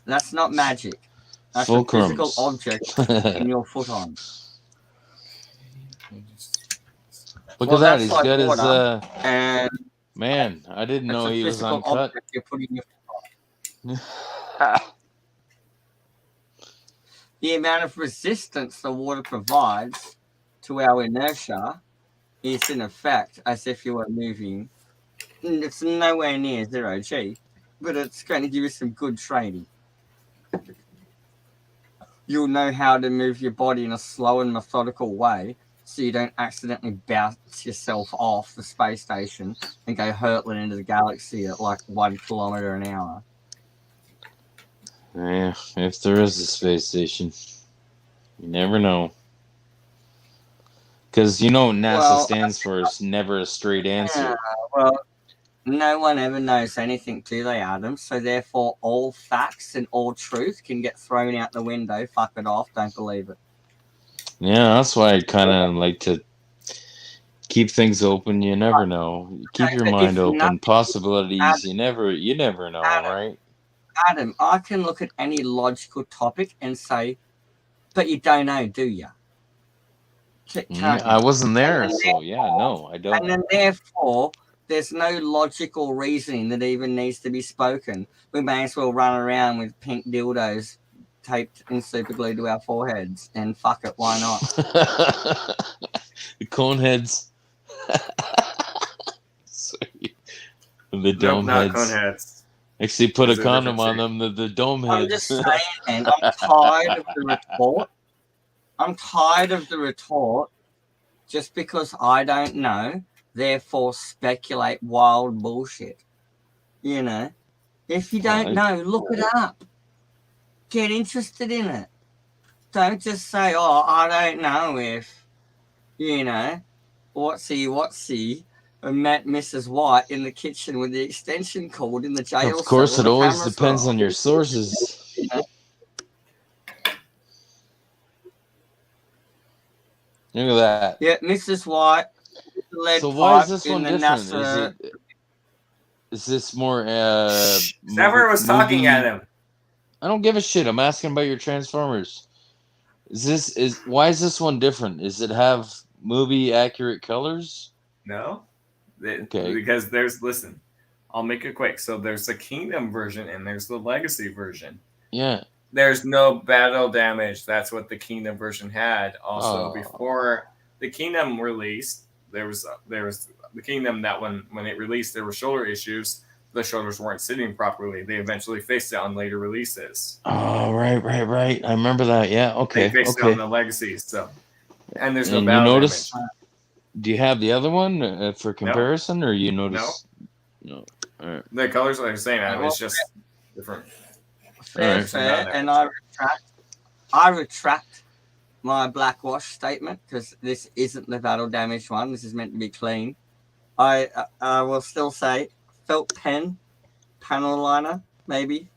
That's not magic. That's Full a physical crumbs. object in your foot on. Look Well, at that. that's He's like got his water, and man. I didn't it's know a he was physical uncut. object you're putting your foot on. The amount of resistance the water provides to our inertia is in effect as if you were moving. It's nowhere near zero-G, but it's going to give you some good training. You'll know how to move your body in a slow and methodical way so you don't accidentally bounce yourself off the space station and go hurtling into the galaxy at like 1 kilometer an hour. Yeah, if there is a space station, you never know. Because you know what NASA stands for is never a straight answer. Yeah, well, no one ever knows anything, do they, Adam? So therefore, all facts and all truth can get thrown out the window. Fuck it off. Don't believe it. Yeah, that's why I kind of like to keep things open. You never know. Keep your mind open. Possibilities. You never know, right? Adam, I can look at any logical topic and say, but you don't know, do you? I wasn't there, so yeah, no, I don't. And then therefore, there's no logical reasoning that even needs to be spoken. We may as well run around with pink dildos taped and super glued to our foreheads, and fuck it, why not? The cone heads. Sorry. The dome heads. Not cone heads. Actually, put a Those are condom different on them. The dome heads. I'm just saying, man, I'm tired of the retort. I'm tired of the retort. Just because I don't know, therefore speculate wild bullshit. You know, if you don't know, look it up. Get interested in it. Don't just say, oh, I don't know if, you know, whatsy, and met Mrs. White in the kitchen with the extension cord in the jail cell. Of course, it always depends on your sources. You know? Look at that. Yeah, Mrs. White. Lead So why is pipe this in one the different? NASA. Is this more Sapphire was talking at him. I don't give a shit. I'm asking about your Transformers. Why is this one different? Does it have movie accurate colors? No, Okay. because listen. I'll make it quick. So there's the Kingdom version and there's the Legacy version. Yeah. There's no battle damage. That's what the Kingdom version had. Also, Oh. before the Kingdom released, there was the Kingdom that when it released, there were shoulder issues. The shoulders weren't sitting properly. They eventually fixed it on later releases. Oh, right. I remember that. Yeah. Okay. They fixed it Okay. on the Legacy. So, and there's no And battle you notice? damage. Do you have the other one for comparison, or you notice? No. All right. The colors are the same. It's just different. Fair, Alright. fair. And I retract my black wash statement because this isn't the battle damage one. This is meant to be clean. I will still say felt pen, panel liner, maybe.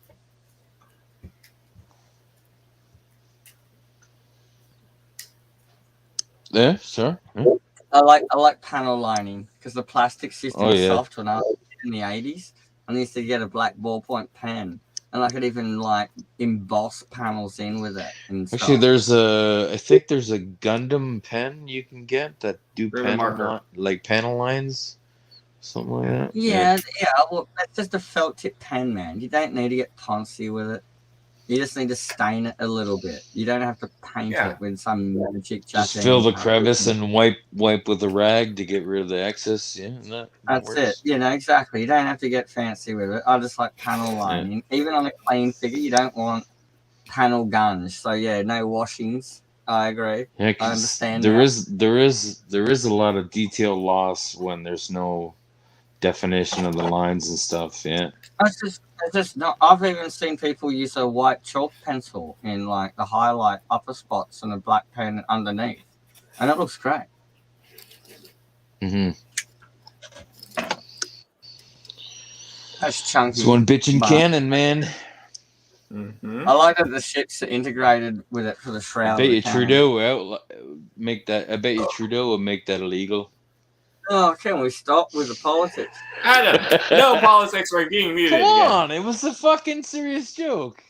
Yeah. Sure. Yeah. I like panel lining because the plastic system was yeah. soft when I was in the 80s. I used to get a black ballpoint pen, and I could even like emboss panels in with it. And Actually, stuff. I think there's a Gundam pen you can get that do Ribbon marker. panel lines, something like that. Yeah. Well, that's just a felt tip pen, man. You don't need to get poncy with it. You just need to stain it a little bit. You don't have to paint it with some magic. Just fill the crevice and wipe with a rag to get rid of the excess. Yeah, that's it. You know, exactly. You don't have to get fancy with it. I just like panel lining. Yeah. Even on a clean figure, you don't want panel guns. So yeah, no washings. I agree. Yeah, I understand. There is a lot of detail loss when there's no definition of the lines and stuff. Yeah. It's just not. I've even seen people use a white chalk pencil in like the highlight upper spots and a black pen underneath, and it looks great. Mm-hmm. That's chunky. It's one bitchin' cannon, man. Mm-hmm. I like that the ships are integrated with it for the shroud. I bet you Trudeau will make that. I bet you Trudeau will make that illegal. Oh, can we stop with the politics? Adam, no politics are being muted. Come on, it was a fucking serious joke.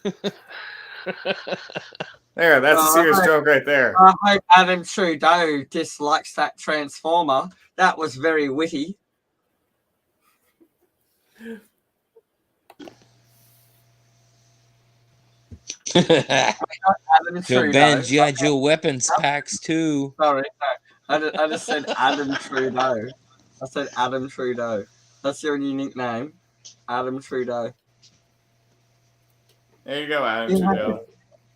There, that's a serious joke right there. I hope Adam Trudeau dislikes that Transformer. That was very witty. Adam Trudeau. Ban G.I. Joe weapons packs too. Sorry, no. I just said Adam Trudeau. I said Adam Trudeau. That's your unique name, Adam Trudeau. There you go, Adam Trudeau.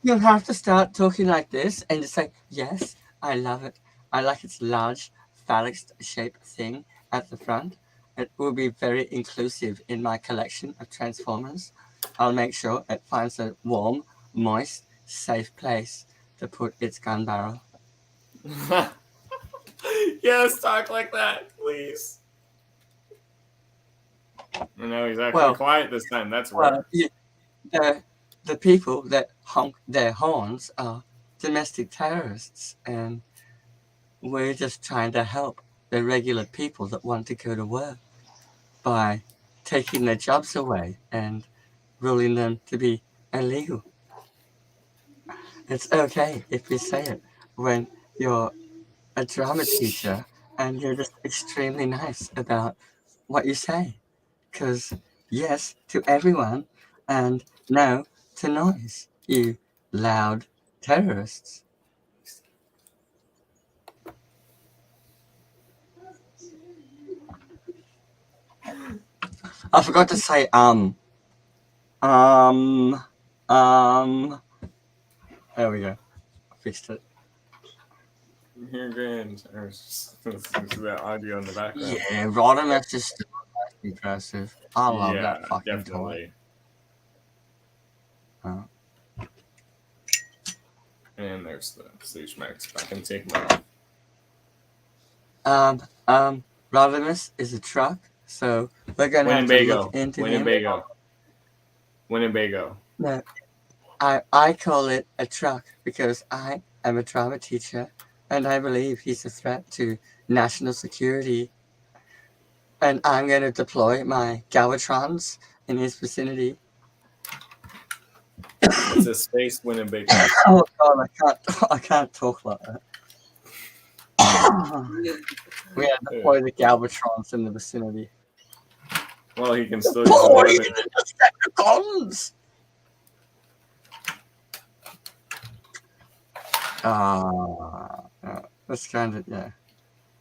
You'll have to start talking like this and just say, yes, I love it. I like its large phallic-shaped thing at the front. It will be very inclusive in my collection of Transformers. I'll make sure it finds a warm, moist, safe place to put its gun barrel. Yes, talk like that, please. No, he's actually quiet this time. That's right. The people that honk their horns are domestic terrorists, and we're just trying to help the regular people that want to go to work by taking their jobs away and ruling them to be illegal. It's okay if you say it when you're a drama teacher and you're just extremely nice about what you say. Because yes to everyone and no to noise, you loud terrorists. I forgot to say there we go. I fixed it. You're good. There's that audio in the background. Yeah, Rodimus is still impressive. I love that fucking definitely. toy. And there's the Stage Max. I can take them off. Rodimus is a truck, so we're gonna have to look into him. Winnebago. No, I call it a truck because I am a drama teacher and I believe he's a threat to national security. And I'm going to deploy my Galvatrons in his vicinity. It's a space Winnebago. Oh God, I can't talk like that. We have to deploy the Galvatrons in the vicinity. Well, he can still use Deploy the the Decepticons! That's kind of, yeah.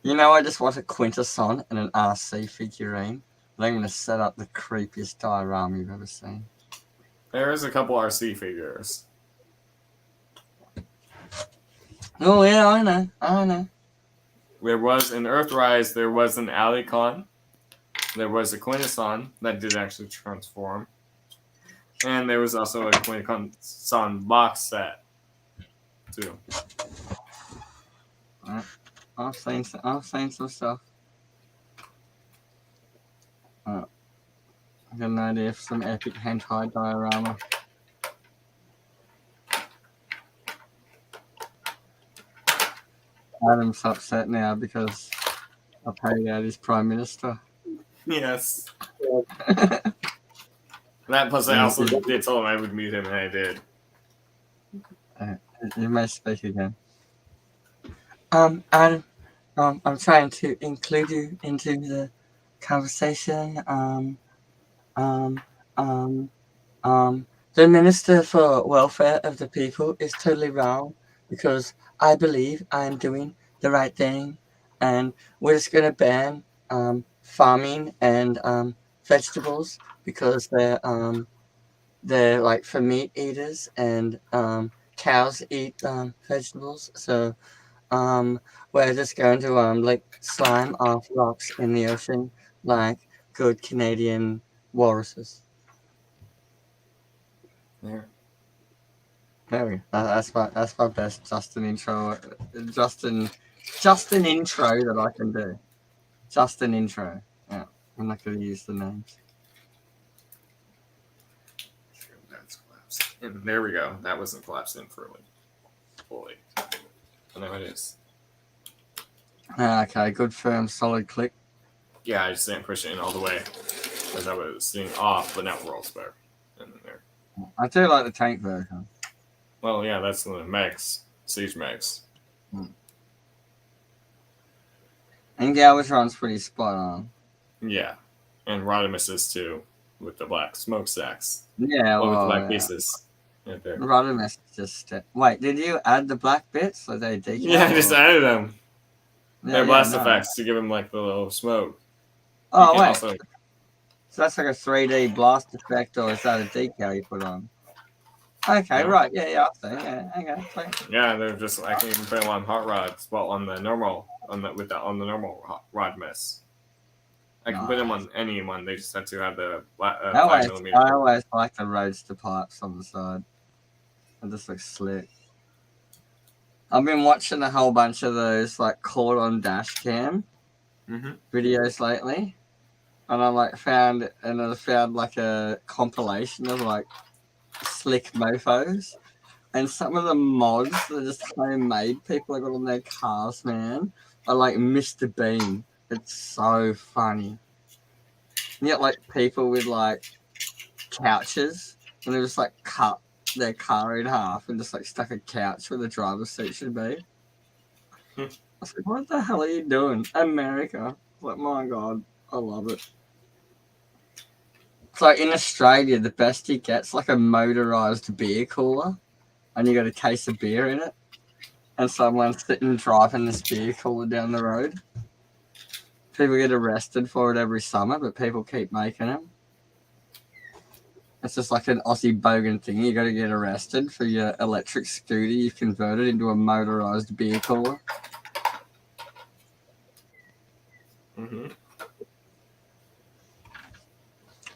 You know, I just want a Quintesson and an RC figurine. And I'm going to set up the creepiest diorama you've ever seen. There's a couple RC figures. Oh, yeah, I know. There was an Earthrise, there was an Alicon, there was a Quintesson that did actually transform, and there was also a Quintesson box set, too. I've seen some stuff. I got an idea for some epic hentai diorama. Adam's upset now because I paid out his prime minister. Yes. That plus I also did tell him I would meet him, and I did. You may speak again. Adam, I'm trying to include you into the conversation. The Minister for Welfare of the People is totally wrong because I believe I'm doing the right thing, and we're just gonna ban farming and vegetables because they're like for meat eaters, and cows eat vegetables. So we're just going to like slime off rocks in the ocean like good Canadian walruses. There. There we go. That's my best Justin intro. Justin intro that I can do. Justin intro. Yeah, I'm not going to use the names. That's collapsed. And there we go. That wasn't collapsed in fully. And there it is. Okay, good firm solid click. Yeah, I just didn't push it in all the way because I was sitting off, but now we're all spare. And then there. I do like the tank version. Well, yeah, that's the Mex, Siege Mex. And Galvatron's pretty spot on. Yeah, and Rodimus is too, with the black smokestacks. Yeah, Well, with the well, black yeah. pieces. Right there. Rodimus just wait. Did you add the black bits so they decal? Yeah, I just added them. They're blast no. effects to give him like the little smoke. Oh You wait, can also- so that's like a 3D blast effect, or is that a decal you put on? Okay, No. right, yeah, I see. Yeah, okay, sweet. Yeah, they're just I can even put them on hot rods. Well, on the normal on the normal hot rod mess. I can put them on any one. They just have to have the 5mm. I always like the roadster pipes on the side. It just looks slick. I've been watching a whole bunch of those like caught on dash cam videos lately, and I found like a compilation of like slick mofos, and some of the mods that are just homemade people have got on their cars, man, are like Mr. Bean. It's so funny. You get like people with like couches, and they just like cut their car in half and just like stuck a couch where the driver's seat should be. I was like, what the hell are you doing? America. Like, my God, I love it. It's like in Australia, the best you get's like a motorized beer cooler, and you got a case of beer in it, and someone's sitting driving this beer cooler down the road. People get arrested for it every summer, but people keep making them. It's just like an Aussie bogan thing. You got to get arrested for your electric scooter you've converted into a motorized beer cooler.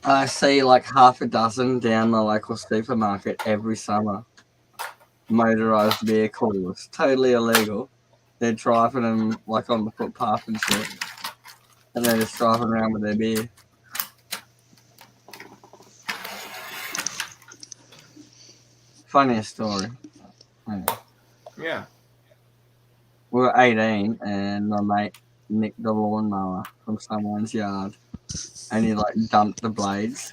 I see like half a dozen down the local supermarket every summer. Motorized beer coolers. Totally illegal. They're driving them like on the footpath and shit. And they're just driving around with their beer. Funniest story. Yeah. we were 18, and my mate nicked the lawnmower from someone's yard, and he like dumped the blades.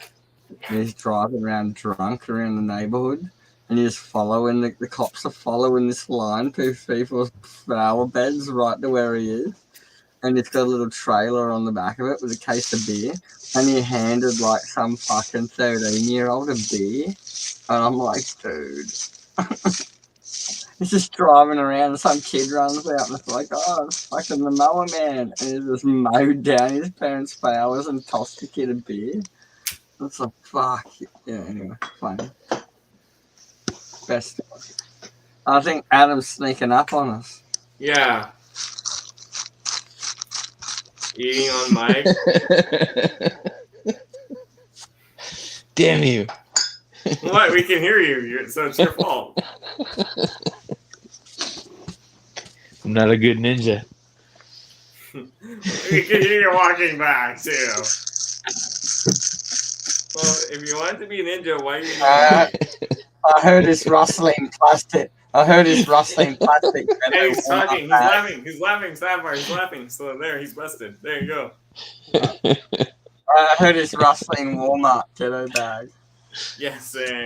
And he's driving around drunk around the neighborhood, and he's following the cops are following this line through people's flower beds right to where he is. And it's got a little trailer on the back of it with a case of beer. And he handed like some fucking 13-year-old a beer. And I'm like, dude. He's just driving around and some kid runs out and it's like, oh, it's fucking the mower man. And he just mowed down his parents' flowers and tossed the kid a beer. It's like, fuck. Yeah, anyway, funny. Best. I think Adam's sneaking up on us. Yeah. Eating on mic. Damn you. What? We can hear you, so it's your fault. I'm not a good ninja. We can hear you walking back, too. Well, if you want to be a ninja, why are you not? I heard his rustling plastic. Hey, he's talking. He's laughing. He's laughing, Sapphire. He's laughing. So there, he's busted. There you go. I heard his rustling Walmart ghetto bag. Yes, I'm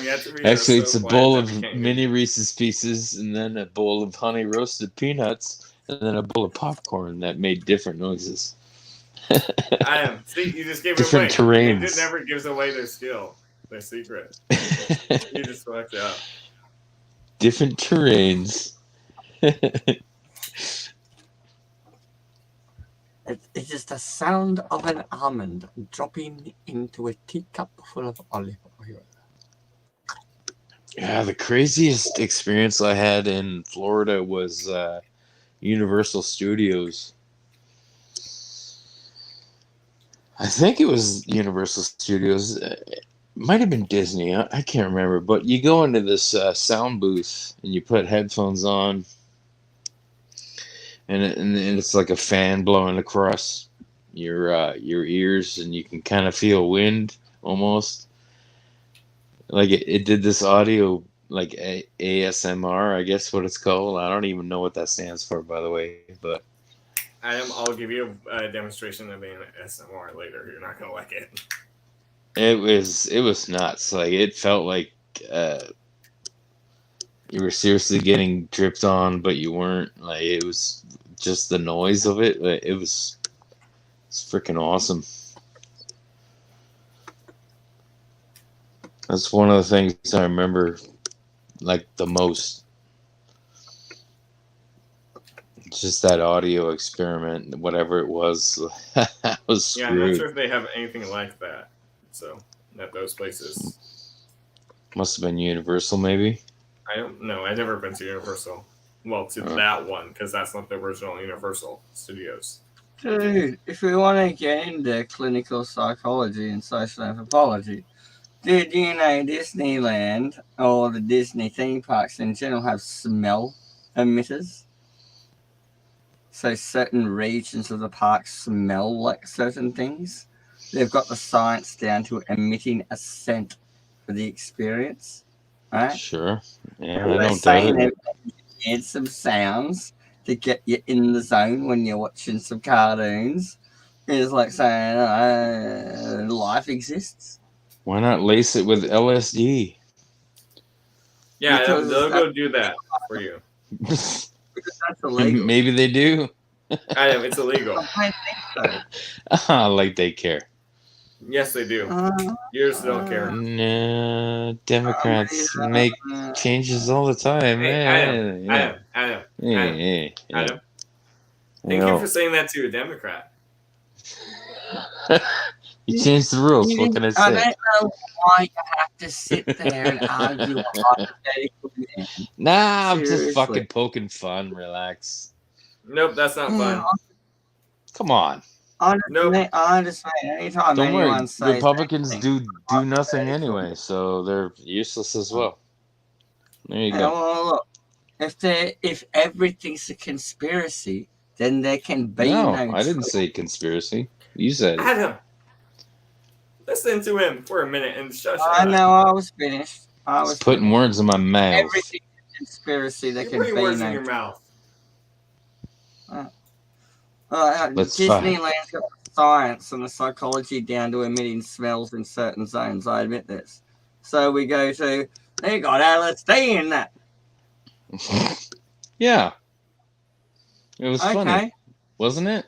yet to be Actually, it's so a quiet bowl that of we can't hear. mini Reese's Pieces, and then a bowl of honey roasted peanuts, and then a bowl of popcorn that made different noises. See, you just gave Different it away. terrains. It never gives away their skill, their secret. You just fucked up. Different terrains. It's just the sound of an almond dropping into a teacup full of olive oil. Yeah, the craziest experience I had in Florida was Universal Studios. I think it was Universal Studios. It might have been Disney. I can't remember. But you go into this sound booth and you put headphones on, and it's like a fan blowing across your ears, and you can kind of feel wind almost. Like it did this audio, like ASMR, I guess what it's called. I don't even know what that stands for, by the way. But I'll give you a demonstration of ASMR later. You're not gonna like it. it was nuts. Like it felt like you were seriously getting dripped on, but you weren't. Like it was just the noise of it. It's freaking awesome. That's one of the things I remember, like, the most. Just that audio experiment, whatever it was, was screwed. Yeah, I'm not sure if they have anything like that. So, at those places. Must have been Universal, maybe. I don't know. I've never been to Universal. Well, to that one, because that's not the original Universal Studios. Dude, if we want to get into clinical psychology and social anthropology, did you know Disneyland or the Disney theme parks in general have smell emitters? So certain regions of the park smell like certain things. They've got the science down to emitting a scent for the experience, right? Sure. Yeah, They're I don't saying doubt it. they add some sounds to get you in the zone when you're watching some cartoons. It's like saying life exists. Why not lace it with LSD? Yeah, Because they'll go do that for you. Because that's illegal. Maybe they do. I know, it's illegal. I think so. Like they care. Yes, they do. You just don't care. Nah, Democrats make changes all the time. Hey, Yeah, Adam. yeah. Adam. Thank you for saying that to a Democrat. You changed the rules. What can I I say? don't know why you have to sit there and argue a hypothetical man. Nah, I'm just Seriously. fucking poking fun. Relax. Nope, that's not fun. Come on. Nope. I just mean, anytime Don't worry. anyone says Republicans anything, do nothing anyway, so they're useless as well. There you go. well, look, if everything's a conspiracy, then there can be No, no I didn't truth. say conspiracy. You said it. Adam, listen to him for a minute and shush I him. know I was finished. I It's was putting words in my mouth. everything conspiracy there You can put be words in no. your mouth. That's fine. Disneyland's got the science and the psychology down to emitting smells in certain zones. I admit this. So we go to, they got LSD in that. Yeah. It was funny, Okay. wasn't it?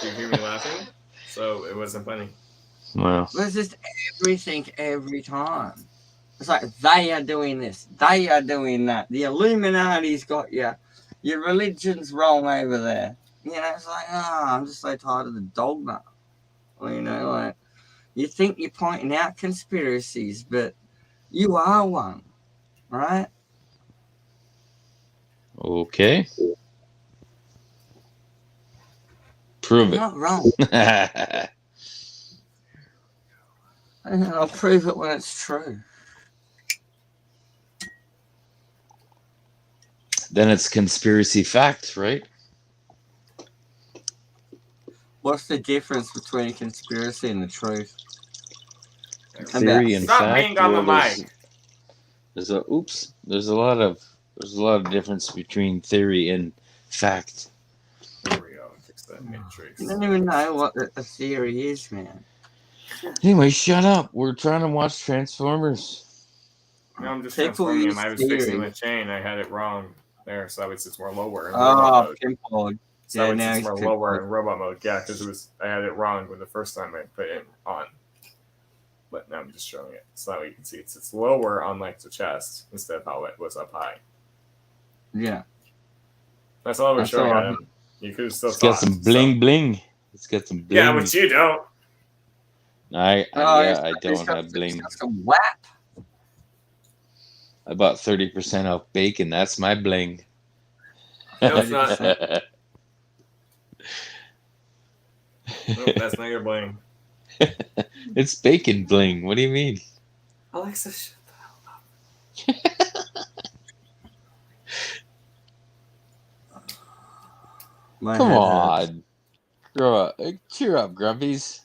Do you hear me laughing? So it wasn't funny. Well, There's just everything every time. It's like they are doing this, they are doing that. The Illuminati's got you. Your religion's wrong over there. You know, it's like, I'm just so tired of the dogma. You know, like you think you're pointing out conspiracies, but you are one, right? okay. Prove You're it. not wrong. And I'll prove it when it's true. Then it's conspiracy fact, right? What's the difference between a conspiracy and the truth? Theory and Stop fact. being on the well, mic. There's a lot of difference between theory and fact. Here we go. Fix that matrix. You don't even know what a theory is, man. Anyway, shut up. We're trying to watch Transformers. No, I'm just People transforming him. use I was fixing theory. the chain. I had it wrong there, so it sits more lower in robot Oh, mode. pimple. So Yeah, it now sits he's more pimple. lower in robot mode. Yeah, because I had it wrong with the first time I put it on. But now I'm just showing it. So that way you can see it sits lower on like the chest instead of how it was up high. Yeah. That's all we're That's showing all. Adam. You could have still It's got talked, some bling bling. It's got some bling. Yeah, but you don't. I He's don't got- have bling. He's got some whap. I bought 30% off bacon. That's my bling. No, it's not. Nope, that's not your bling. It's bacon bling. What do you mean? Alexa, shut the hell up. My Come head hurts. on. Grow up. Cheer up, Grumpies.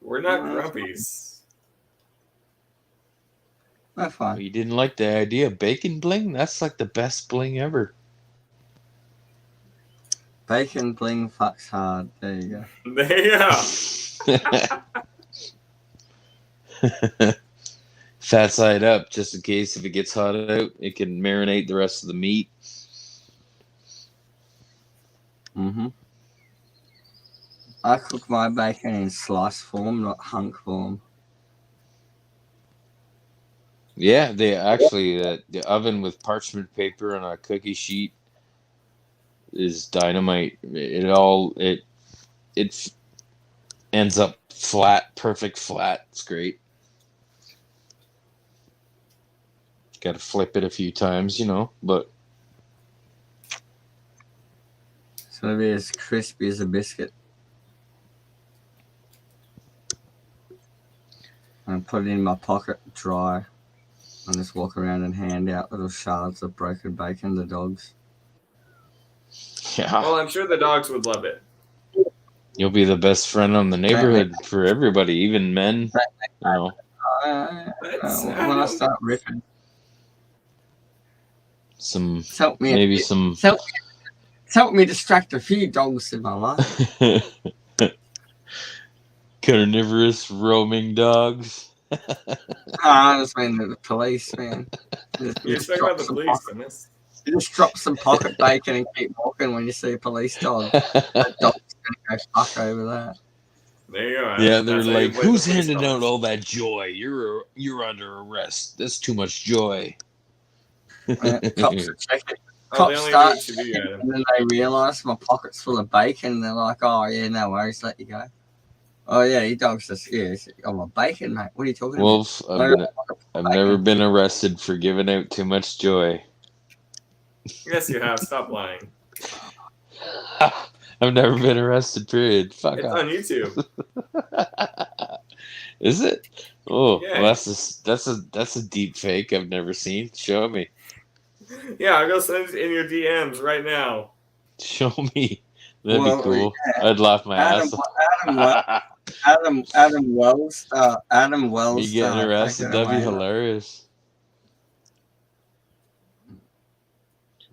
We're not grumpies. That's Oh, fine. you didn't like the idea of bacon bling? That's like the best bling ever. Bacon bling fucks hard. There you go. Yeah. Fat side up, just in case if it gets hot out, it can marinate the rest of the meat. Mm-hmm. I cook my bacon in slice form, not hunk form. Yeah, they actually the oven with parchment paper and a cookie sheet is dynamite. It ends up flat, perfect flat. It's great. Got to flip it a few times, but It's gonna be as crispy as a biscuit. And put it in my pocket dry. And just walk around and hand out little shards of broken bacon to dogs. yeah, Well, I'm sure the dogs would love it. you'll be the best friend on the neighborhood for everybody, even men. When That's I start ripping, Some help me. maybe some Help me distract a few dogs in my life. carnivorous roaming dogs. I just mean the police, man. You're talking about the police, Dennis. You just drop some pocket bacon and keep walking when you see a police dog. That dog's gonna go fuck over that. There you go. Yeah, they're That's how you like, play the "Who's police handing out dogs. all that joy? You're under arrest. That's too much joy." Cops are checking. Oh, they Cops only do start what you do, Adam. and then they realise my pocket's full of bacon. And they're like, "Oh yeah, no worries, let you go." Oh yeah, your dog's just here. Oh, my bacon, mate. What are you talking about? Wolf, I've never been arrested for giving out too much joy. Yes, you have. Stop lying. I've never been arrested. Period. Fuck It's off. on YouTube. Is it? Oh, Yeah. well, that's a deep fake I've never seen. Show me. Yeah, I'll go send it in your DMs right now. Show me. That'd Well, be cool. I'd laugh my ass off. Adam Wells. Adam Wells. Me getting arrested, that'd be hilarious.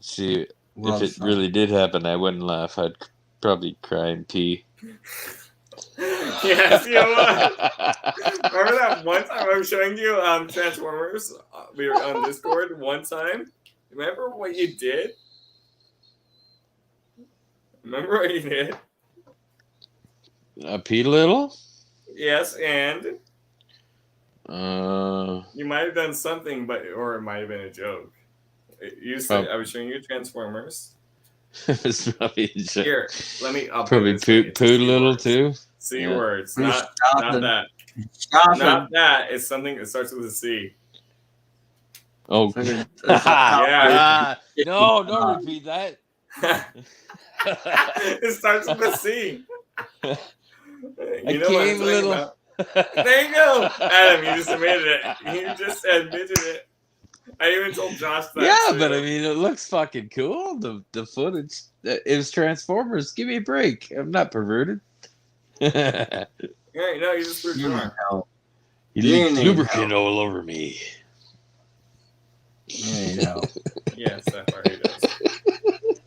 See, Well, if it really did happen, I wouldn't laugh. I'd probably cry and pee. Yes, you would. Remember that one time I was showing you Transformers? We were on Discord one time. Remember what you did? Remember what you did? I peed a little? Yes, and Uh, you might have done something, or it might have been a joke. You said I was showing you Transformers. it's probably a joke. Here, I'll Probably put it this way. pooed a little too. C Yeah. words, We not started- that. Stop Not that. It's something that starts with a C. Oh, it. Yeah. no, don't repeat that. It starts with a C. I You know what I'm came a talking little. about. There you go, Adam. You just admitted it. You just admitted it. I even told Josh that. Yeah, too. but I mean, it looks fucking cool. The footage. It was Transformers. Give me a break. I'm not perverted. You Yeah, no, you just proved You wrong. know. leaked need lubricant help. all over me. You know. Yes, that part he does.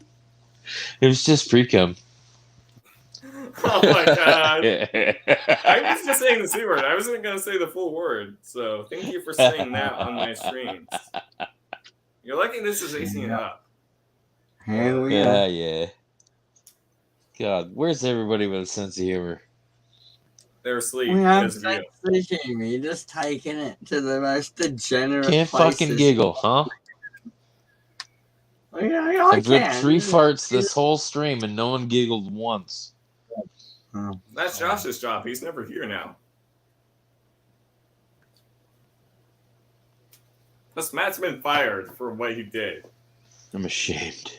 It was just pre-cum. Oh my god. I was just saying the C word. I wasn't going to say the full word. So thank you for saying that on my streams. You're lucky this is acing it up. Here we Yeah, are. yeah. God, where's everybody with a sense of humor? They're asleep. We have Because of you. sense of humor. You're just taking it to the most degenerate Can't places. fucking giggle, huh? Yeah, I I've ripped can. 3 farts this whole stream and no one giggled once. Oh. That's Josh's job. He's never here now. Plus, Matt's been fired for what he did. I'm ashamed.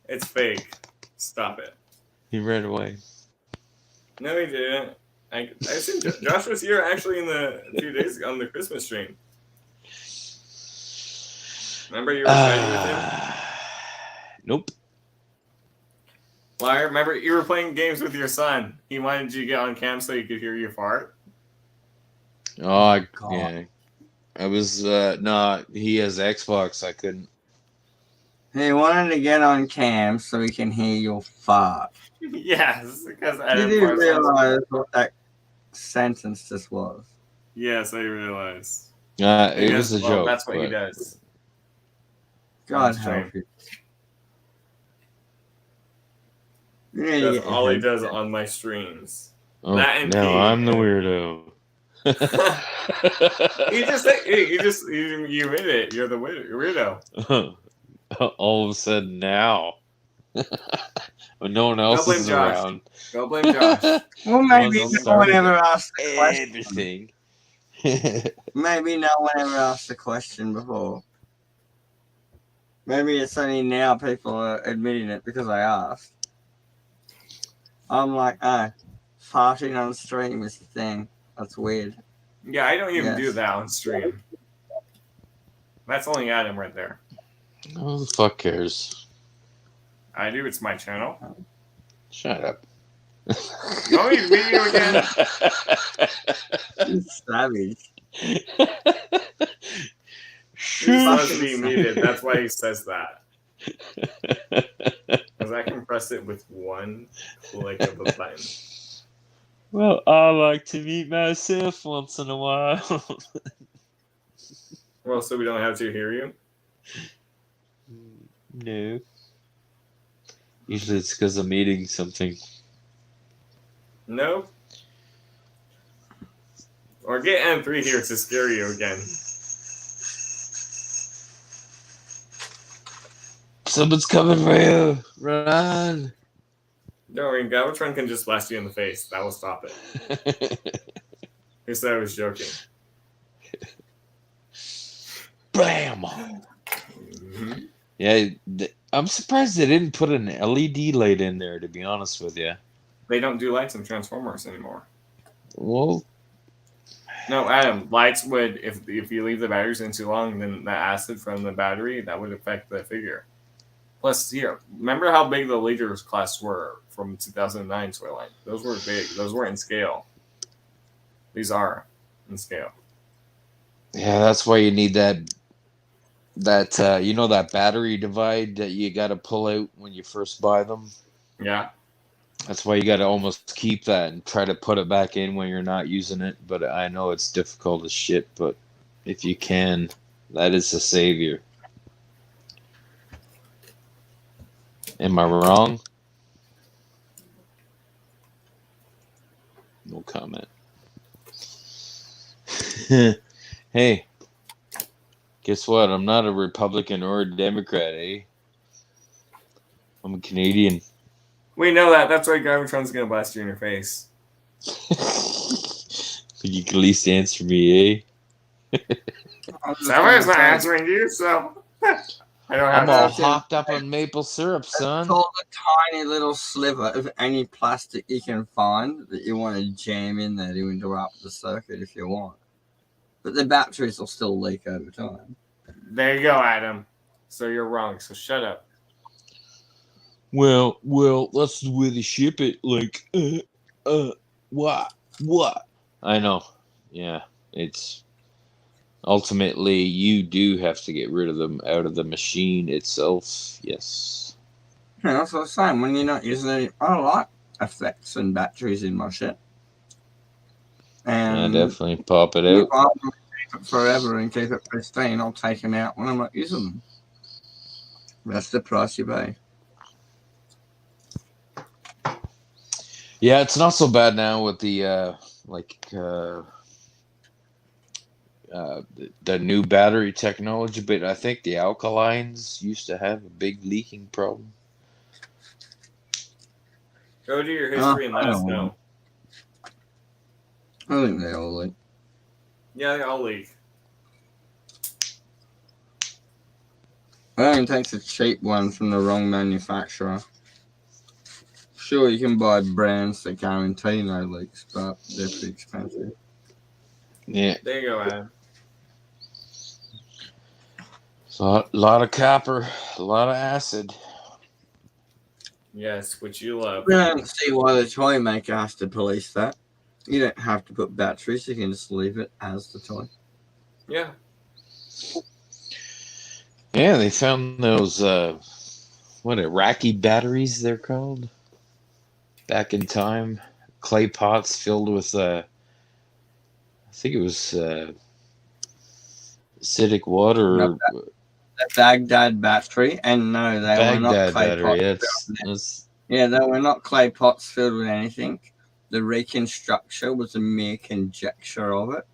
It's fake. Stop it. He ran away. No, he didn't. I assume Josh was here actually in the 2 days ago on the Christmas stream. Remember you were fighting with him? Nope. Liar, remember you were playing games with your son. He wanted you to get on cam so he could hear you fart. Oh, God. yeah. I was, no, he has Xbox. I couldn't. He wanted to get on cam so he can hear your fart. Yes, because I Did you realize what that sentence just was? Yes, I realize. It was a Well, joke. that's what he but- does. God That's help true. you. You need to That's get your all he head does checked. on my streams. Oh, That and now pee. I'm the weirdo. You admit it. You're the weirdo. All of a sudden now. When no one else blame is Josh. around. Go blame Josh. Well, maybe Well, no one ever asked the question. Everything. Maybe no one ever asked the question before. Maybe it's only now people are admitting it because I asked. I'm like, oh, farting on stream is the thing. That's weird. Yeah, I don't even Yes. do that on stream. That's only Adam right there. Who the fuck cares? I do. It's my channel. Shut up. You want me to beat you again? You savage. He's supposed to be muted. That's why he says that. Because I can press it with one click of a button. Well, I like to meet myself once in a while. Well, so we don't have to hear you? No. Usually it's because I'm eating something. No? Or get M3 here to scare you again. Someone's coming for you. Run. Don't worry, Galvatron can just blast you in the face. That will stop it. Who said I was joking? Bam. Mm-hmm. Yeah, I'm surprised they didn't put an LED light in there, to be honest with you. They don't do lights in Transformers anymore. Well, No, Adam, lights would, if you leave the batteries in too long, then the acid from the battery, that would affect the figure. Plus, here, remember how big the Leaders class were from 2009 Toyline? Those were big. Those were in scale. These are in scale. yeah, that's why you need that that you know that battery divide that you got to pull out when you first buy them. Yeah. That's why you got to almost keep that and try to put it back in when you're not using it. But I know it's difficult as shit. But if you can, that is a savior. Am I wrong? No comment. Hey, guess what? I'm not a Republican or a Democrat, eh? I'm a Canadian. We know that. That's why Gravitron's gonna blast you in your face. But you can at least answer me, eh? Somebody's not answering you, so I don't have I'm all to. hopped up on maple syrup, son. It's all the tiny little sliver of any plastic you can find that you want to jam in there to interrupt the circuit if you want. But the batteries will still leak over time. There you go, Adam. So you're wrong. So shut up. Well, that's the way they ship it. Like, what? I know. Yeah, it's ultimately you do have to get rid of them out of the machine itself. Yes. Yeah, that's what I'm saying. When you're not using it, I like effects and batteries in my shit. I And definitely pop it if out. I want to keep it forever and keep it pristine, I'll take them out when I'm not using them. That's the price you pay. Yeah, it's not so bad now with the the new battery technology, but I think the alkalines used to have a big leaking problem. Go to your history and let us know. I think they all leak. Yeah, I'll leak. I think it takes a cheap one from the wrong manufacturer. Sure, you can buy brands that guarantee no leaks, but they're pretty expensive. Yeah, There you go, Adam. so a lot of copper, a lot of acid. Yes, which you love. I don't see why the toy maker has to police that. You don't have to put batteries, you can just leave it as the toy. Yeah. Yeah, they found those what Iraqi batteries they're called. Back in time, clay pots filled with I think it was acidic water No, or The Baghdad battery, and no, they were not Baghdad clay battery. pots. That's Yeah, they were not clay pots filled with anything. The reconstruction was a mere conjecture of it,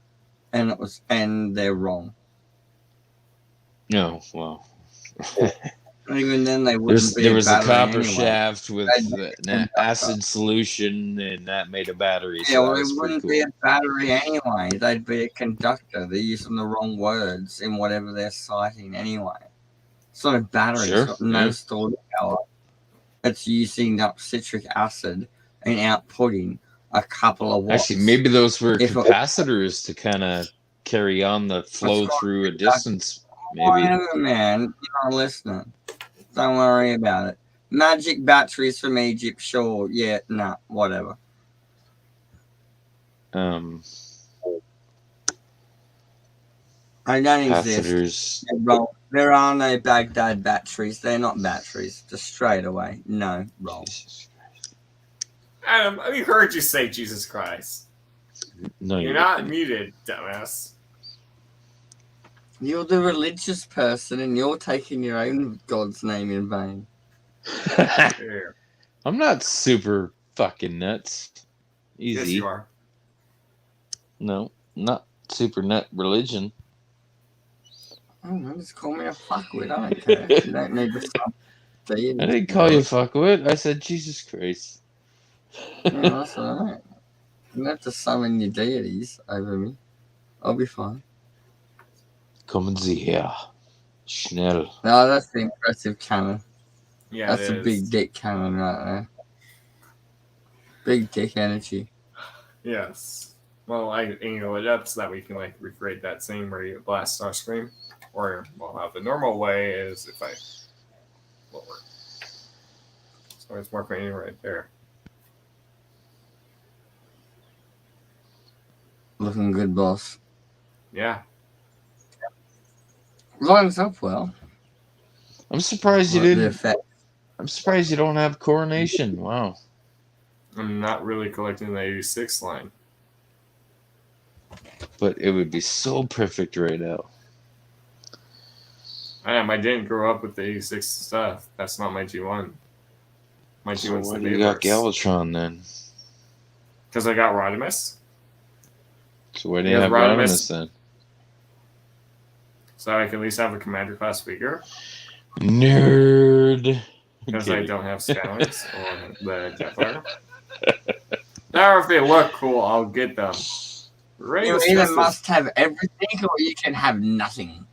and they're wrong. no, well. Even then, they wouldn't be There a was a battery copper anyway. shaft with They'd be a an conductor. acid solution, and that made a battery. Yeah, So well, that it was pretty wouldn't cool. be a battery anyway. They'd be a conductor. They're using the wrong words in whatever they're citing anyway. It's not a battery. Sure, It's got no yeah. stored power. It's using up citric acid and outputting a couple of watts. Actually, maybe those were If it- capacitors to kind of carry on the flow That's through a right. distance. Maybe. Whatever, man. You're not listening. Don't worry about it. Magic batteries from Egypt, sure. Yeah, nah, whatever. They don't exist. Capacitors. They're wrong. There are no Baghdad batteries. They're not batteries. Just straight away. No, wrong. Jesus. Adam, we heard you say Jesus Christ. No, You're not muted, dumbass. You're the religious person and you're taking your own God's name in vain. Here. I'm not super fucking nuts. Easy. Yes, you are. No, not super nut religion. Oh, no, just call me a fuckwit. I don't care. You don't need to stop. I didn't call you fuckwit. I said Jesus Christ. Yeah, that's all right. You don't have to summon your deities over me. I'll be fine. Kommen Sie her. Schnell. No, that's the impressive cannon. Yeah, That's it a is. big dick cannon right there. Big dick energy. Yes. Well, I angle it up so that we can like recreate that scene where you blast our screen. Or well, how the normal way is if I lower. So it's more painting right there. Looking good, boss. Yeah. Lines up well. I'm surprised you The didn't. effect. I'm surprised you don't have Coronation. Wow. I'm not really collecting the 86 line. But it would be so perfect right now. I didn't grow up with the 86 stuff. That's not my G1. My So G1's why the do you got Bayverse. Galvatron then? Because I got Rodimus. So why do you Because have Rodimus- Rodimus then? So I can at least have a Commander class speaker. Nerd. Because Okay. I don't have Scouts or the Jetfire. Now, if they look cool, I'll get them. Right? You either must have everything or you can have nothing.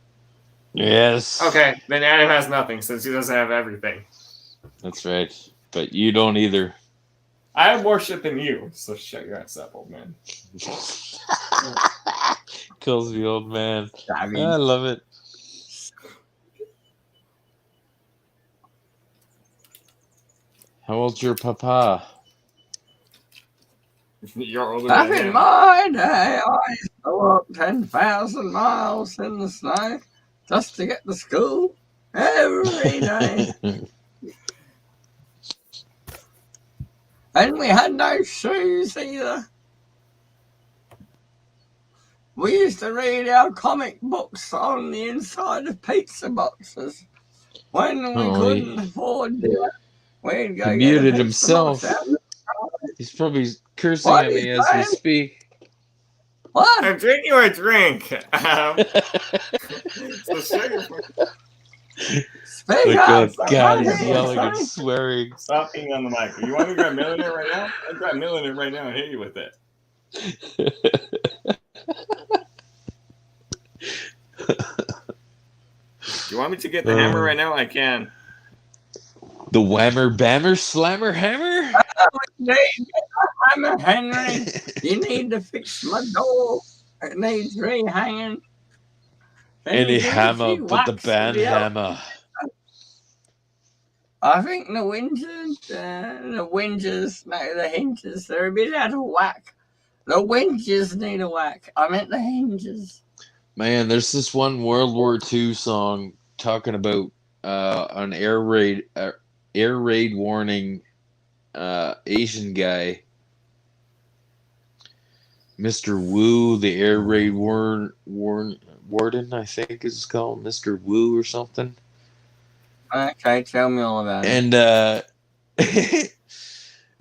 Yes. Okay, then Adam has nothing since he doesn't have everything. That's right. But you don't either. I have more shit than you, so shut your ass up, old man. Kills the old man. Savage. I love it. How old's your papa? You're older Back than in him. my day, I used to walk 10,000 miles in the snow just to get to school every day. And we had no shoes either. We used to read our comic books on the inside of pizza boxes. When we Oh, couldn't afford it, we'd go He get a muted pizza himself. box out. He's probably cursing What at is me as we that? speak. What? I'm drinking a drink. So shut your fucking... Speak Like, up. oh God, I'm he's here, yelling and son. swearing. Stop being on the mic. You want me to grab Millionaire right now? I'll grab Millionaire right now and hit you with it. Do you want me to get the hammer right now? I can. The whammer, bammer, slammer, hammer? Hammer, Henry. You need to fix my door. It needs rehanging. Any Can you hammer give but the wax band the other- hammer. I think the hinges, they're a bit out of whack. The winches need a whack. I meant the hinges. Man, there's this one World War II song talking about an air raid warning Asian guy. Mr. Wu, the air raid warden, I think is called Mr. Wu or something. Okay, tell me all about it. And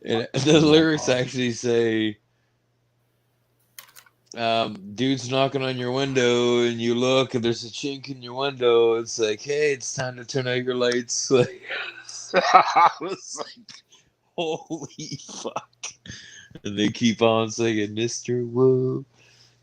and the lyrics actually say, dude's knocking on your window and you look and there's a chink in your window. It's like, hey, it's time to turn out your lights. Like, I was like, holy fuck. And they keep on singing, Mr. Wu,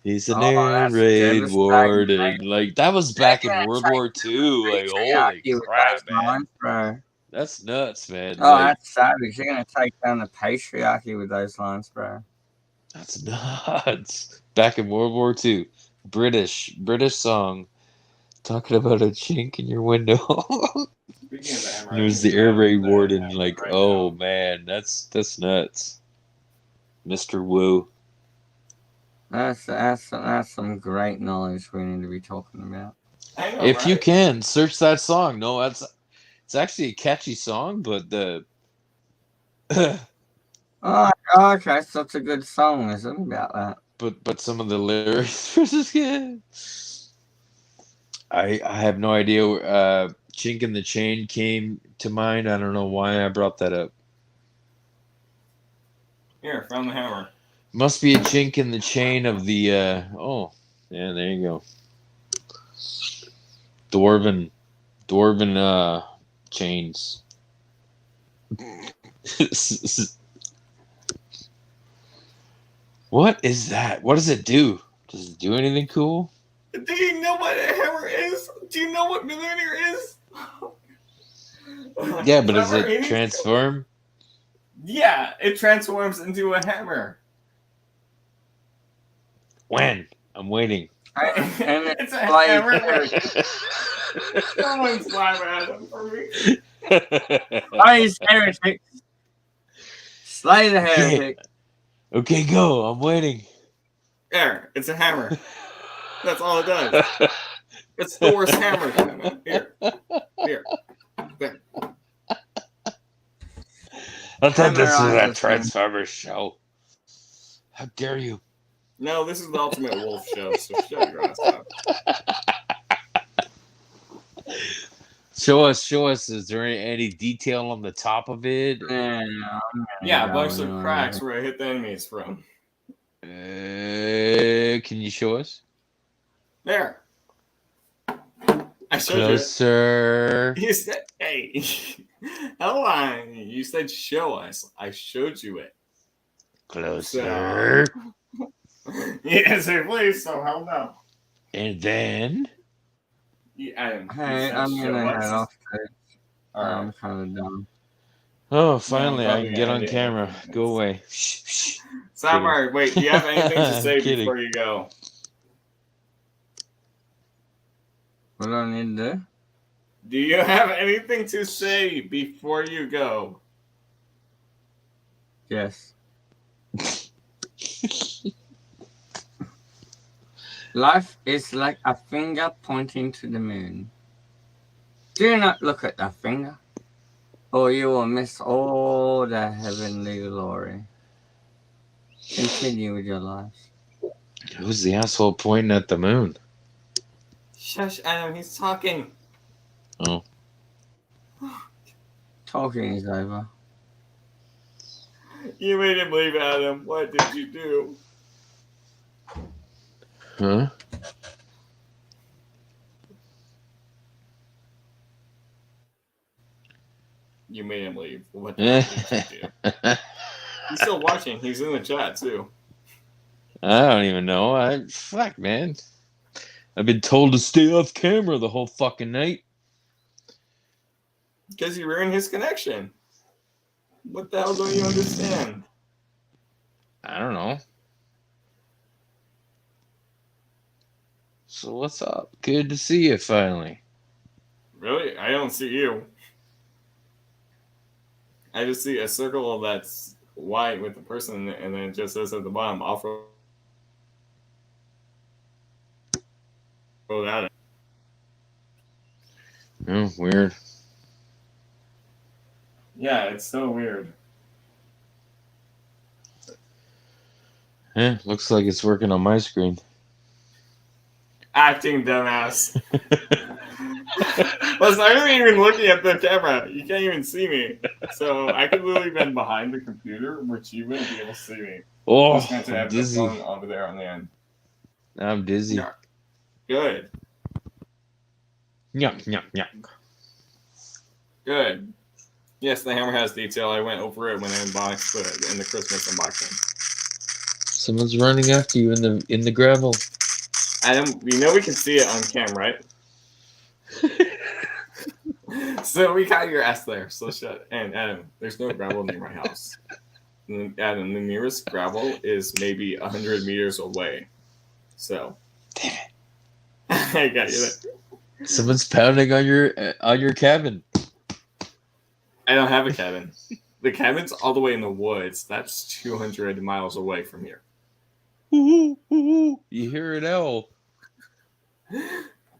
he's an air that's raid devastating, warden. mate. Like, that was back in Yeah, World it's War II. Like, holy Patriarchy with crap, those man. lines, bro. That's nuts, man. Oh, Like, that's savage. You're going to take down the patriarchy with those lines, bro. that's nuts. Back in World War II, British song talking about a chink in your window. Speaking of the hammer, It was the air raid warden. Like, oh man, that's nuts. Mr. Wu. That's some great knowledge we need to be talking about. I know, If you right? can search that song. No, it's actually a catchy song, but the Oh, okay, so it's a good song, is it, about that? but some of the lyrics are just good. I have no idea. Chink in the Chain came to mind. I don't know why I brought that up. Here, found the hammer. Must be a chink in the chain of the oh, yeah, there you go. Dwarven chains. What is that? What does it do? Does it do anything cool? Do you know what a hammer is? Do you know what Millionaire is? Yeah, but does Hammer it is- transform? Yeah, it transforms into a hammer. When? I'm waiting. And It's a like- hammer. Someone slap at him for me. Praise heretics. Slay the heretic. Okay, go. I'm waiting. There, it's a hammer. That's all it does. It's the worst hammer. Damn it. Here. There. I thought this was Hammer a eyes, Transformers show. How dare you? No, this is the Ultimate Wolf show, so shut your ass up. Show us. Is there any detail on the top of it? Yeah, a bunch of cracks where I hit the enemies from. Can you show us? There. I showed Closer. you. You said, hey, hold on. You said show us. I showed you it. Closer. Yes, please, so hell no. And then. Yeah, Hey, I'm gonna head off. Alright. I'm kind of done. Oh, finally, I probably can get gonna on end it in camera. 15 minutes. Go away. Shh, shh. Samar, wait, do you have anything to say Kidding. before you go? What do I need to do? Do you have anything to say before you go? Yes. Life is like a finger pointing to the moon. Do not look at the finger, or you will miss all the heavenly glory. Continue with your life. Who's the asshole pointing at the moon? Shush, Adam, he's talking. Oh. Talking is over. You made him leave, Adam. What did you do? Huh? You made him leave. What the hell did you do? He's still watching. He's in the chat, too. I don't even know. Fuck, man. I've been told to stay off camera the whole fucking night. Because you ruined his connection. What the hell don't you understand? I don't know. So what's up? Good to see you finally. Really? I don't see you. I just see a circle that's white with a person, and then it just says at the bottom, offer. Oh, that. Oh, weird. Yeah, it's so weird. Looks like it's working on my screen. Acting dumbass. Listen, I'm not even looking at the camera. You can't even see me. So I could literally been behind the computer, which you wouldn't be able to see me. Oh, I just meant to I'm have the dizzy. phone over there on the end. I'm dizzy. Yeah. Good. Yuck, yuck, yuck. Good. Yes, the hammer has detail. I went over it when I unboxed it in the Christmas unboxing. Someone's running after you in the gravel. Adam, you know we can see it on cam, right? So we got your ass there. So shut. And Adam, there's no gravel near my house. And Adam, the nearest gravel is maybe 100 meters away. So. Damn it! I got you there. Someone's pounding on your cabin. I don't have a cabin. The cabin's all the way in the woods. That's 200 miles away from here. Ooh, ooh, ooh. You hear an owl.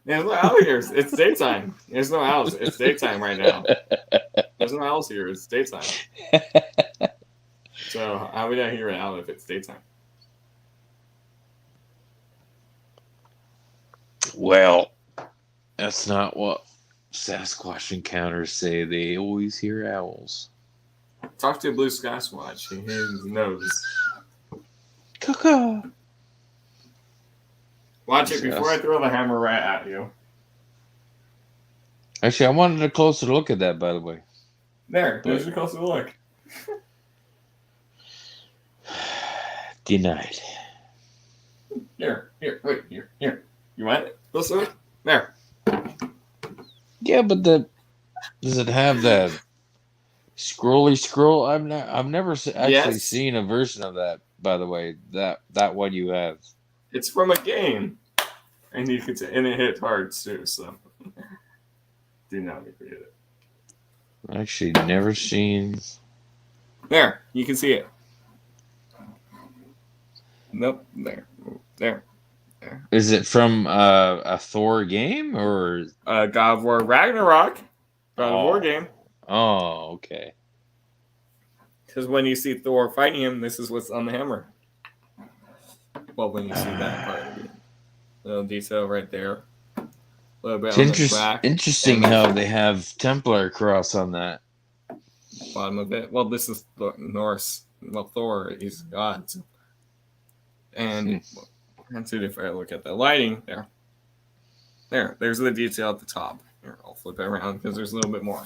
There's no owl here. It's daytime. There's no owls. It's daytime right now. There's no owls here. It's daytime. So how would I hear an owl if it's daytime? Well, that's not what Sasquatch encounters say. They always hear owls. Talk to Blue Sasquatch. He knows. Caca. Watch it before I throw the hammer right at you. Actually, I wanted a closer look at that, by the way. There's a closer look. Denied. Here. Wait, here. You want it? Closer look? There. Yeah, but does it have that scrolly scroll? I've never actually seen a version of that. By the way, that one you have. It's from a game, and you could and it hit hard too. So do not forget it. Actually, never seen. There, you can see it. Nope, there. Is it from a Thor game or? God of War Ragnarok. God of War Oh. game. Oh, okay. Because when you see Thor fighting him, this is what's on the hammer. Well, when you see that part of it. Little detail right there. A little bit on the back. Interesting and how they have Templar cross on that. bottom of it. Well, this is Norse. Well, Thor, he's a god. And if I look at the lighting there's the detail at the top. Here, I'll flip it around because there's a little bit more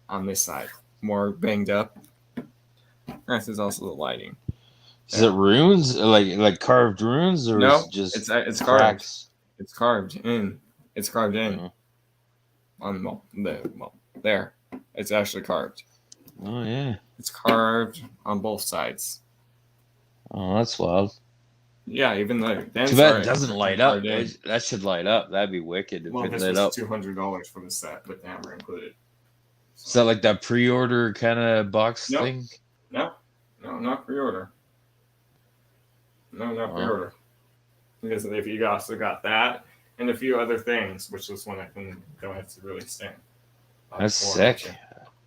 on this side, more banged up. This is also the lighting. Is it runes, like carved runes, or No, is it just it's carved. cracks? It's carved in. It's carved in Oh. on there. It's actually carved. Oh yeah. It's carved on both sides. Oh, that's wild. Yeah, even though Too bad it doesn't light up. That should light up. That'd be wicked if Well, it this lit was up. $200 for the set with the hammer included. Is that like that pre-order kind of box Nope. thing? No, not pre-order. No, not pre-order. Because if you also got that and a few other things, which is one I don't have to really stand. That's sick.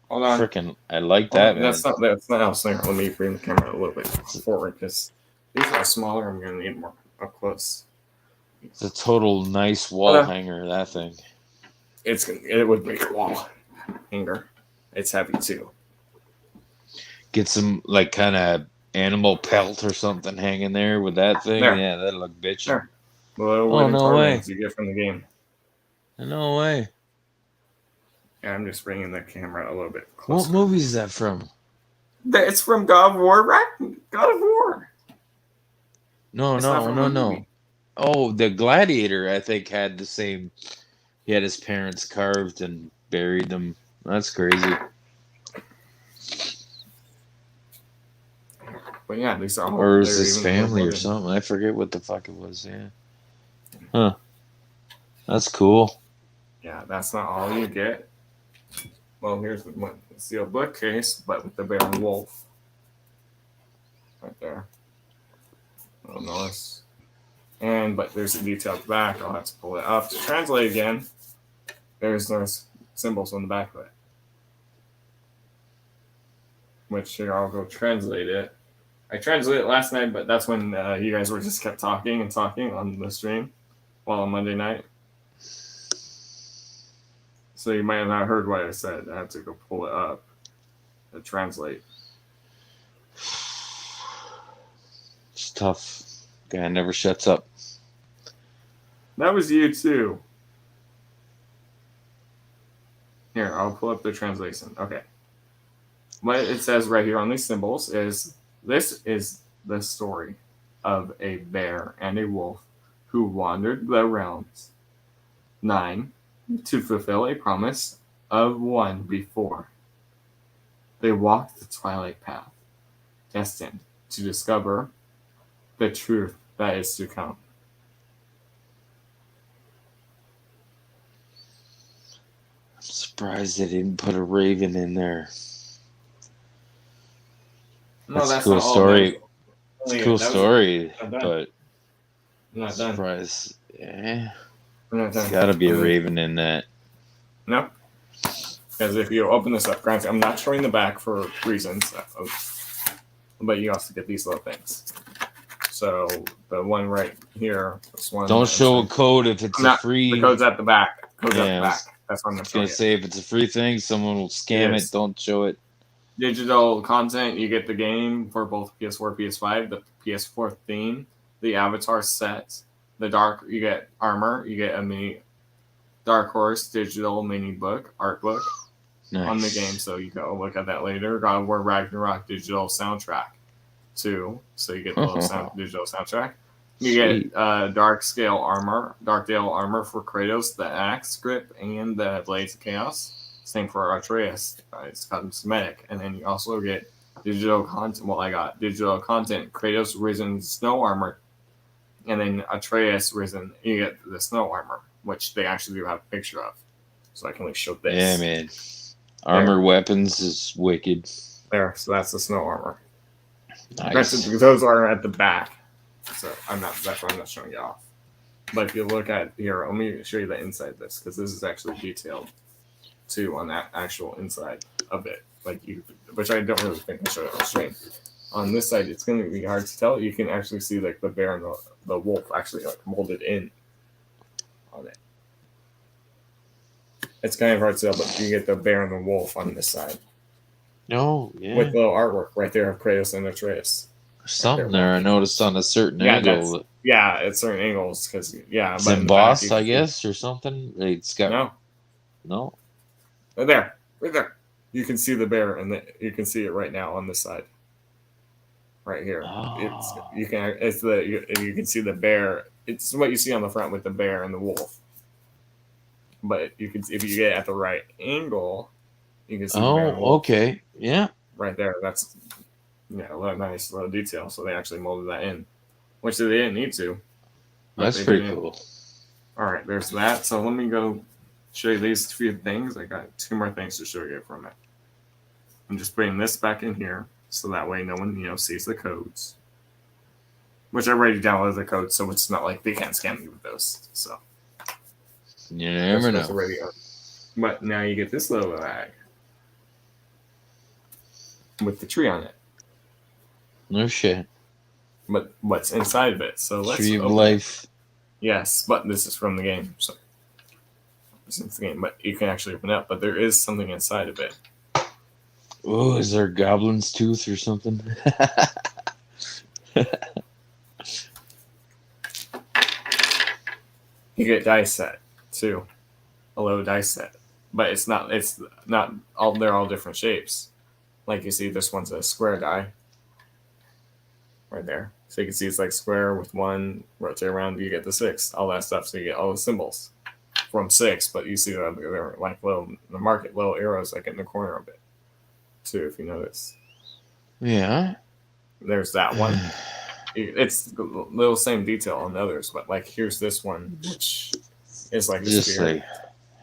Hold on. Freaking, I like that, man. That's not else there. Let me bring the camera a little bit forward because these are smaller. I'm going to need more up close. It's a total nice wall hanger, that thing. It would make a wall hanger. It's heavy too. Get some like kind of animal pelt or something hanging there with that thing. There. Yeah, that'd look bitchy. There. The little Oh, no way. carvings you get from the game. No way. Yeah, I'm just bringing the camera a little bit What closer. movie is that from? It's from God of War. God of War. No. It's not from a movie. Oh, the Gladiator, I think, had the same. He had his parents carved and buried them. That's crazy. But yeah, these are all. Or is they're his even more family or loaded. something? I forget what the fuck it was. Yeah. Huh. That's cool. Yeah, that's not all you get. Well, here's the one sealed bookcase, but with the bear and wolf. Right there. Oh, nice. But there's a detailed back. I'll have to pull it up to translate again. There's those symbols on the back of it. Which here, I'll go translate it. I translated it last night, but that's when you guys were just kept talking on the stream while on Monday night. So you might have not heard what I said. I have to go pull it up to translate. It's tough. Guy never shuts up. That was you too. Here, I'll pull up the translation. Okay. What it says right here on these symbols is this is the story of a bear and a wolf who wandered the realms. 9. To fulfill a promise of one before. They walked the twilight path, destined to discover the truth that is to come. I'm surprised they didn't put a raven in there. No, That's a cool not all story. of it. It's a Yeah, cool that was- story, I'm done. but I'm not done. surprised. Yeah, I'm not there's done. got to be a raven in that. No. Because if you open this up, granted, I'm not showing the back for reasons, but you also get these little things. So the one right here, this one. Don't show a code if it's a free. The code's at the back. Code's at Yeah, the back. That's what I'm I was going gonna to say if it's a free thing, someone will scam Yes. it. Don't show it. Digital content, you get the game for both PS4 PS5, the PS4 theme, the avatar set, you get armor, you get a mini Dark Horse digital mini book, art book Nice. on the game, so you go look at that later. God of War Ragnarok digital soundtrack too, so you get the little digital soundtrack. You Sweet. get Dark Dale armor for Kratos, the axe grip, and the Blades of Chaos. Same for Atreus. It's cosmetic. And then you also get digital content. Well, I got digital content. Kratos Risen Snow Armor. And then Atreus Risen. You get the Snow Armor, which they actually do have a picture of. So I can at least show this. Yeah, man. Armor weapons is wicked. There. So that's the Snow Armor. Nice. Granted, those are at the back. So that's why I'm not showing you off. But if you look at here, let me show you the inside of this because this is actually detailed too on that actual inside of it. Like you, which I don't really think I showed it on stream. On this side, it's going to be hard to tell. You can actually see like the bear and the wolf actually like molded in on it. It's kind of hard to tell, but you get the bear and the wolf on this side No, yeah. with little artwork right there of Kratos and Atreus. Something there I noticed on a certain Yeah, angle. Yeah, at certain angles because It's but in the back, embossed, you I can see- guess, or something. It's got No, no. right there. You can see the bear, and you can see it right now on this side, right here. Oh. You can see the bear. It's what you see on the front with the bear and the wolf. But you can, if you get it at the right angle, you can see the bear and the Oh, wolf okay. Yeah. right there. That's a little nice little detail. So they actually molded that in, which they didn't need to. but That's they pretty did. cool. All right, there's that. So let me go show you these few things. I got 2 more things to show you from it. I'm just putting this back in here so that way no one sees the codes. Which I already downloaded the codes, so it's not like they can't scam me with those. So You never that's know. already on. But now you get this little bag with the tree on it. No shit. But what's inside of it? So let's Tree of open it. life. Yes, but this is from the game. So this is the game, but you can actually open it up. But there is something inside of it. Oh, is there a goblin's tooth or something? You get dice set too, a low dice set, but it's not all. They're all different shapes. Like you see, this one's a square die, right there. So you can see it's like square with 1 rotate around. You get the 6, all that stuff. So you get all the symbols from 6, but you see they're like little arrows like in the corner of it too. If you notice, Yeah. there's that one. It's the little same detail on the others, but like here's this one, which is like a Just spear. like,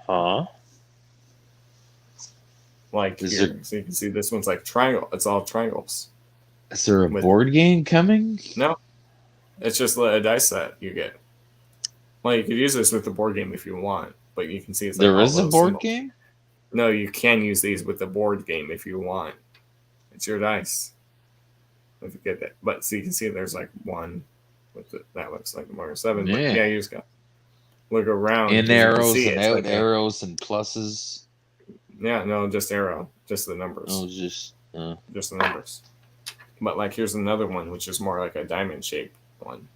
huh? Like Is here, so you can see this one's like triangle. It's all triangles. Is there a With- board game coming? No, it's just a dice set you get. Well, you could use this with the board game if you want, but you can see it's like There all is a those board symbols. game? No, you can use these with the board game if you want. It's your dice. If you get that, but so you can see there's like 1 with that looks like more 7. But Yeah. yeah, you just got look around. In 'cause you can arrows see and it's out like arrows and pluses. yeah, no, just arrow, just the numbers. Oh, just Just the numbers. But like here's another one which is more like a diamond shaped one.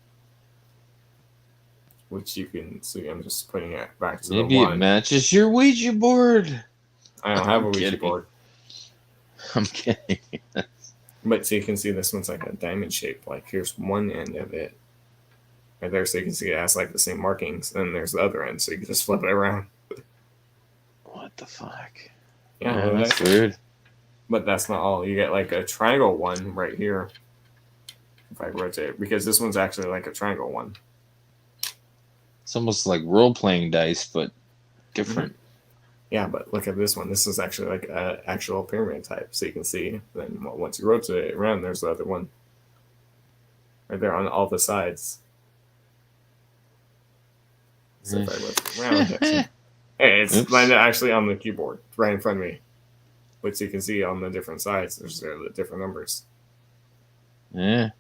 Which you can see. I'm just putting it back to maybe the it one. matches your Ouija board. I don't have a I'm Ouija kidding. board. I'm kidding. But so you can see this one's like a diamond shape. Like here's one end of it. Right there, so you can see it has like the same markings. And there's the other end, so you can just flip it around. What the fuck? Yeah, Oh, well, that's that's- weird. but that's not all. You get like a triangle one right here. If I rotate it, because this one's actually like a triangle one. It's almost like role playing dice, but different. Yeah, but look at this one. This is actually like an actual pyramid type. So you can see, then once you rotate it around, there's the other one. Right there on all the sides. So if I rotate around, actually, hey, it's Oops. actually on the keyboard right in front of me. Which you can see on the different sides. There's the different numbers. Yeah.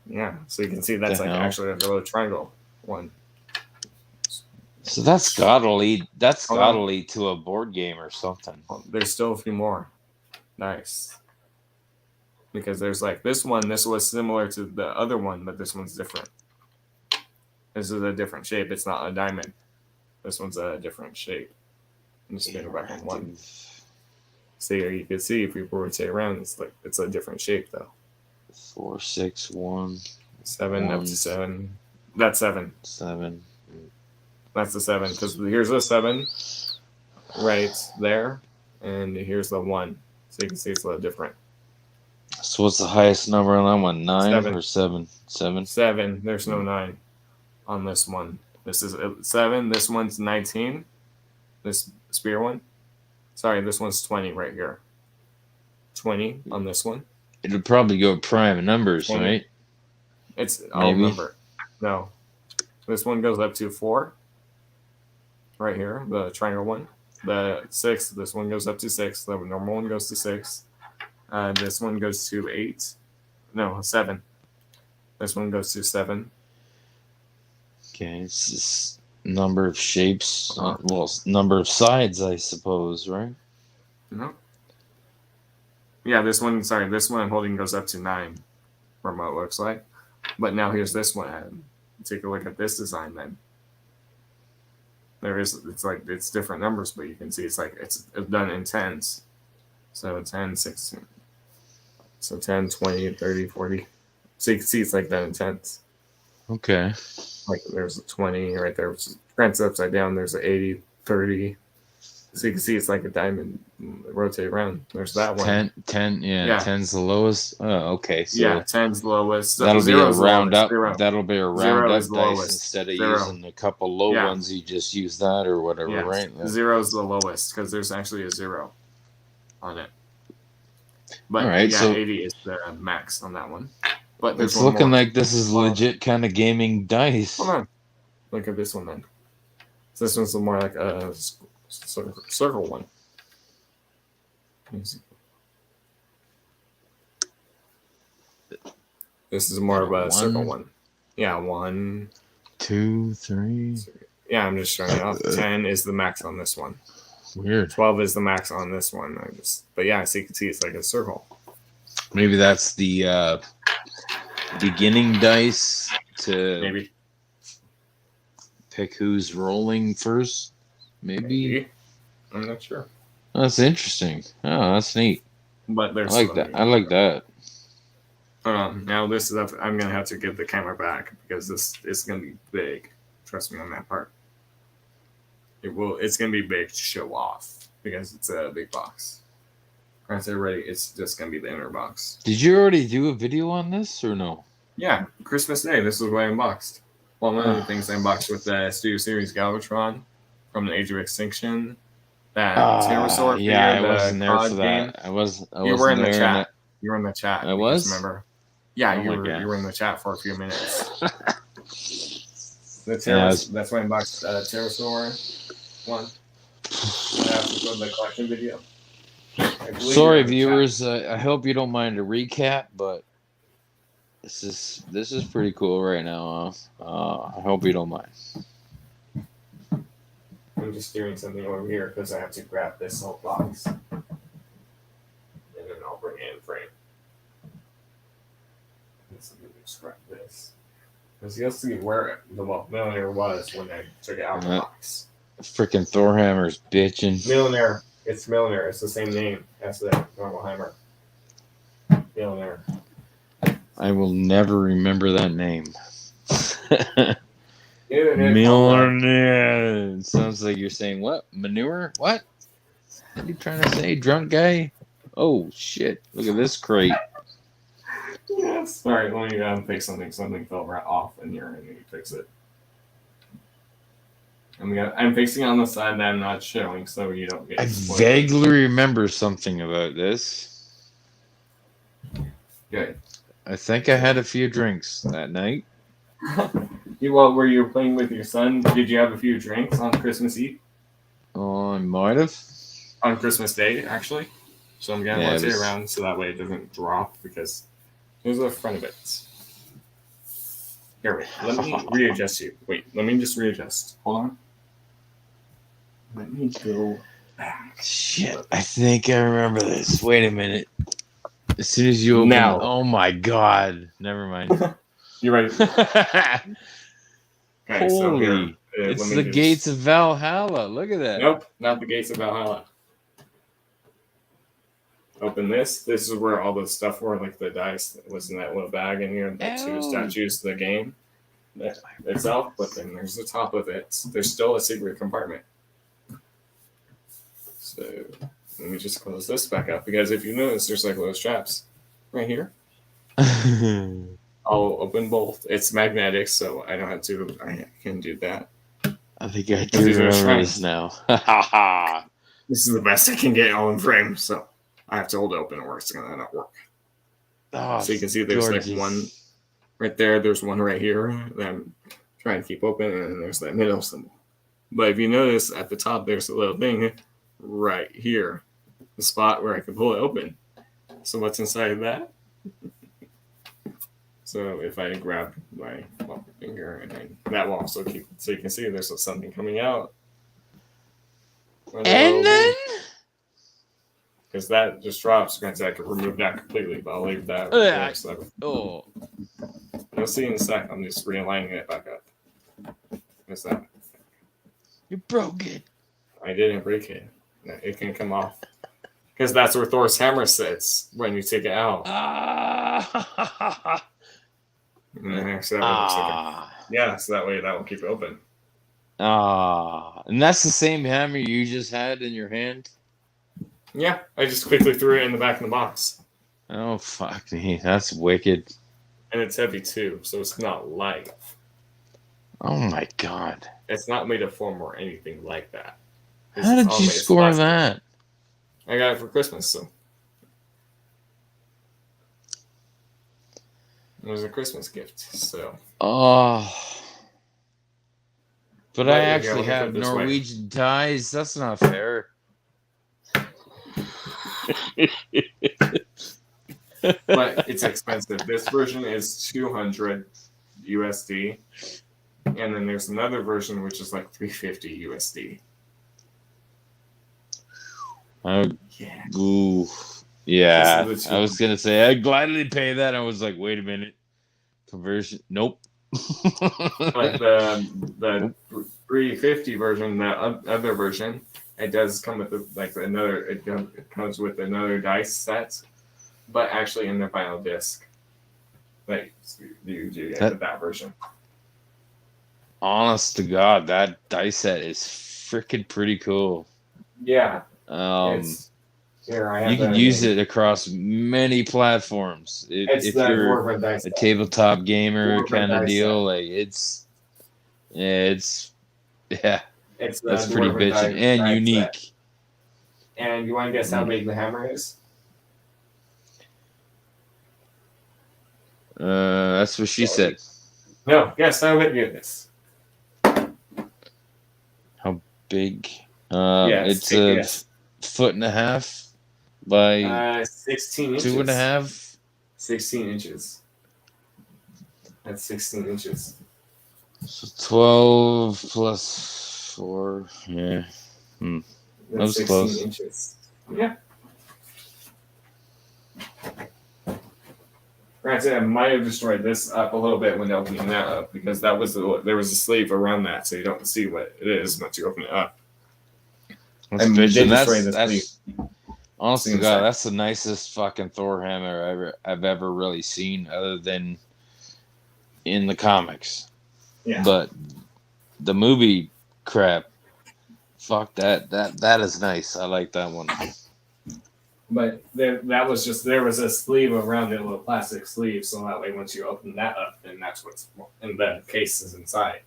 Yeah, so you can see that's The like hell? actually like a little triangle one. So that's gotta lead. That's Hold on. gotta lead to a board game or something. There's still a few more. Nice. Because there's like this one. This was similar to the other one, but this one's different. This is a different shape. It's not a diamond. This one's a different shape. I'm just gonna go back on one. So here you can see if we rotate around, it's a different shape though. 4, 6, 1, 7 up One. to 7. That's 7. 7. That's the 7 because here's a 7 right there, and here's the 1. So you can see it's a little different. So what's the highest number on that one? 9 7. or 7? 7. 7. There's no 9 on this one. This is 7. This one's 19. This spear one. Sorry, this one's 20 right here. 20 on this one. It'll probably go prime numbers, 20. right? It's I'll Maybe. remember. No. This one goes up to 4. Right here, the triangle one. The 6, this one goes up to 6. The normal one goes to 6. This one goes to 8. No, 7. This one goes to 7. Okay, it's just number of shapes. Well, number of sides, I suppose, right? No. Yeah, this one I'm holding goes up to 9 from what it looks like. But now here's this one. Take a look at this design then. It's different numbers, but you can see it's done in tens. So 10, 16. So 10, 20, 30, 40. So you can see it's like done in tens. Okay. Like there's a 20 right there, which is grants upside down. There's an 80, 30. So you can see it's like a diamond rotate around. There's that one. 10, yeah. 10's the lowest. Oh, okay. So yeah, 10's the lowest. That'll be a round up. Zero. That'll be a round Zero up is the dice lowest. instead of Zero. using a couple low ones. You just use that or whatever, Yeah. right? 0 is the lowest because there's actually a 0 on it. But All right, yeah, so 80 is the max on that one. But there's It's one looking more. like this is legit kind of gaming dice. Hold on. Look at this one then. So this one's more like a circle one. This is more of a circle one. Yeah, 1, 2, 3. Yeah, I'm just showing you off. 10 is the max on this one. Weird. 12 is the max on this one. But yeah, so you can see it's like a circle. Maybe that's the beginning dice to Maybe. pick who's rolling first. Maybe. I'm not sure. That's interesting. Oh, that's neat. But I there's like that. I like that. Now this is up. I'm gonna have to give the camera back because this is gonna be big. Trust me on that part. It's gonna be big to show off because it's a big box. Once they're ready, it's just gonna be the inner box. Did you already do a video on this or no? Yeah, Christmas Day. This is what I unboxed. Well, one of the things I unboxed with the Studio Series Galvatron from the Age of Extinction. That Pterosaur yeah, figure, I wasn't there COD for game. that. I was. You were in the there chat. You were in the chat. I was? Remember? Yeah, Oh you my were. God. You were in the chat for a few minutes. That's why I unboxed Pterosaur one. After doing the collection video. Sorry, viewers. I hope you don't mind a recap, but this is pretty cool right now. I hope you don't mind. I'm just doing something over here because I have to grab this whole box, and then I'll bring it in frame. Let's just grab this because you'll see where the Millionaire was when I took it out of the box. Freaking Thorhammer's bitching. Millionaire. It's Millionaire. It's the same name as the normal hammer. Millionaire. I will never remember that name. Millionaire. It sounds like you're saying what? Manure? What? What are you trying to say, drunk guy? Oh shit! Look at this crate. Yes. Sorry, let me fix something. Something fell right off in here, and you fix it. I'm fixing on the side that I'm not showing, so you don't get. I spoiled. vaguely remember something about this. Good. I think I had a few drinks that night. Were you playing with your son? Did you have a few drinks on Christmas Eve? Oh, I might have. On Christmas Day, actually. So I'm gonna Yeah, rotate it was- around so that way it doesn't drop because here's the front of it. Here, wait. Let me readjust you. Wait, let me just readjust. Hold on. Let me go back. Shit, I think I remember this. Wait a minute. As soon as you open Now. oh my god. Never mind. You ready? Okay, so Holy. here, It's let me the just- gates of Valhalla. Look at that. Nope, not the gates of Valhalla. Open this. This is where all the stuff were, like the dice that was in that little bag in here. The two Ew. statues, the game itself, but then there's the top of it. There's still a secret compartment. So let me just close this back up because if you notice, there's like little straps right here. I'll open both. It's magnetic, so I don't have to. I can do that. I think I These do are remember shrines. this now. This is the best I can get all in frame, so I have to hold it open or it's gonna not work. Oh, So you can see there's gorgeous. like one right there. There's one right here. Then trying to keep open, and then there's that middle symbol. But if you notice at the top, there's a little thing right here, the spot where I can pull it open. So what's inside of that? So if I grab my finger, and then that will also keep, so you can see there's something coming out. And then because that just drops, granted I could remove that completely, but I'll leave that. Yeah. There, so oh, you'll see in a sec. I'm just realigning it back up. What's that? you broke it. I didn't break it. No, it can come off. Because that's where Thor's hammer sits when you take it out. Ah. And then, so that way it looks like yeah, so that way that will keep it open. And that's the same hammer you just had in your hand? Yeah, I just quickly threw it in the back of the box. Oh, fuck me. That's wicked. And it's heavy too, so it's not light. Oh, my God. It's not made of foam or anything like that. How did you score that? I got it for Christmas, so. It was a Christmas gift, so. Oh. But I Right, actually yeah, have Norwegian ties. That's not fair. But it's expensive. This version is 200 USD. And then there's another version which is like 350 USD. Oh, Yeah. ooh. Yeah. This is the I was going to say, I'd gladly pay that. I was like, wait a minute. Conversion? Nope. But the 350 version, the other version, it does come with it comes with another dice set, but actually in the final disc. Like you do get with that version. Honest to God, that dice set is freaking pretty cool. Yeah. Here, I have you can use it across many platforms. If you're a tabletop gamer kind of deal, like it's that's pretty bitchin' and unique. Set. And you want to guess how big the hammer is? That's what she said. No, guess how big it is. How big? It's a foot and a half by 16 inches. 2.5. 16 inches. That's 16 inches. So 12 plus 4. Yeah. That was 16 close. Inches. Yeah. Granted, I might have destroyed this up a little bit when opening that up because there was a sleeve around that, so you don't see what it is once you open it up. That's honestly, God, that's the nicest fucking Thor hammer I've ever really seen, other than in the comics. Yeah. But the movie crap, fuck that. That is nice. I like that one. But there was a sleeve around it, a little plastic sleeve, so that way once you open that up, then that's what's in the case is inside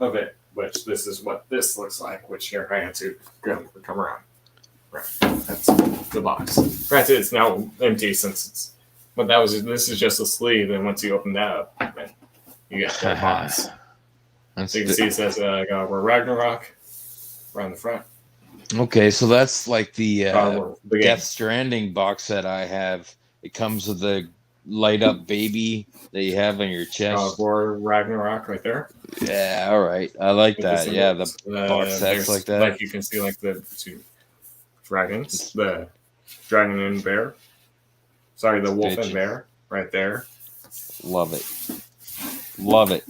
of it. Which this is what this looks like. Which here I had to come around. Right, that's the box. Granted, it's now empty since it's. But this is just a sleeve, and once you open that up, then you get the box. So you can see it says God of War Ragnarok around the front. Okay, so that's like the Death Stranding box set I have. It comes with the light up baby that you have on your chest. God of War Ragnarok right there. Yeah, all right. I like that. Yeah, the box sets like that. Like you can see like the two dragons, the dragon and bear. Sorry, the wolf and bear right there. Love it. Love it.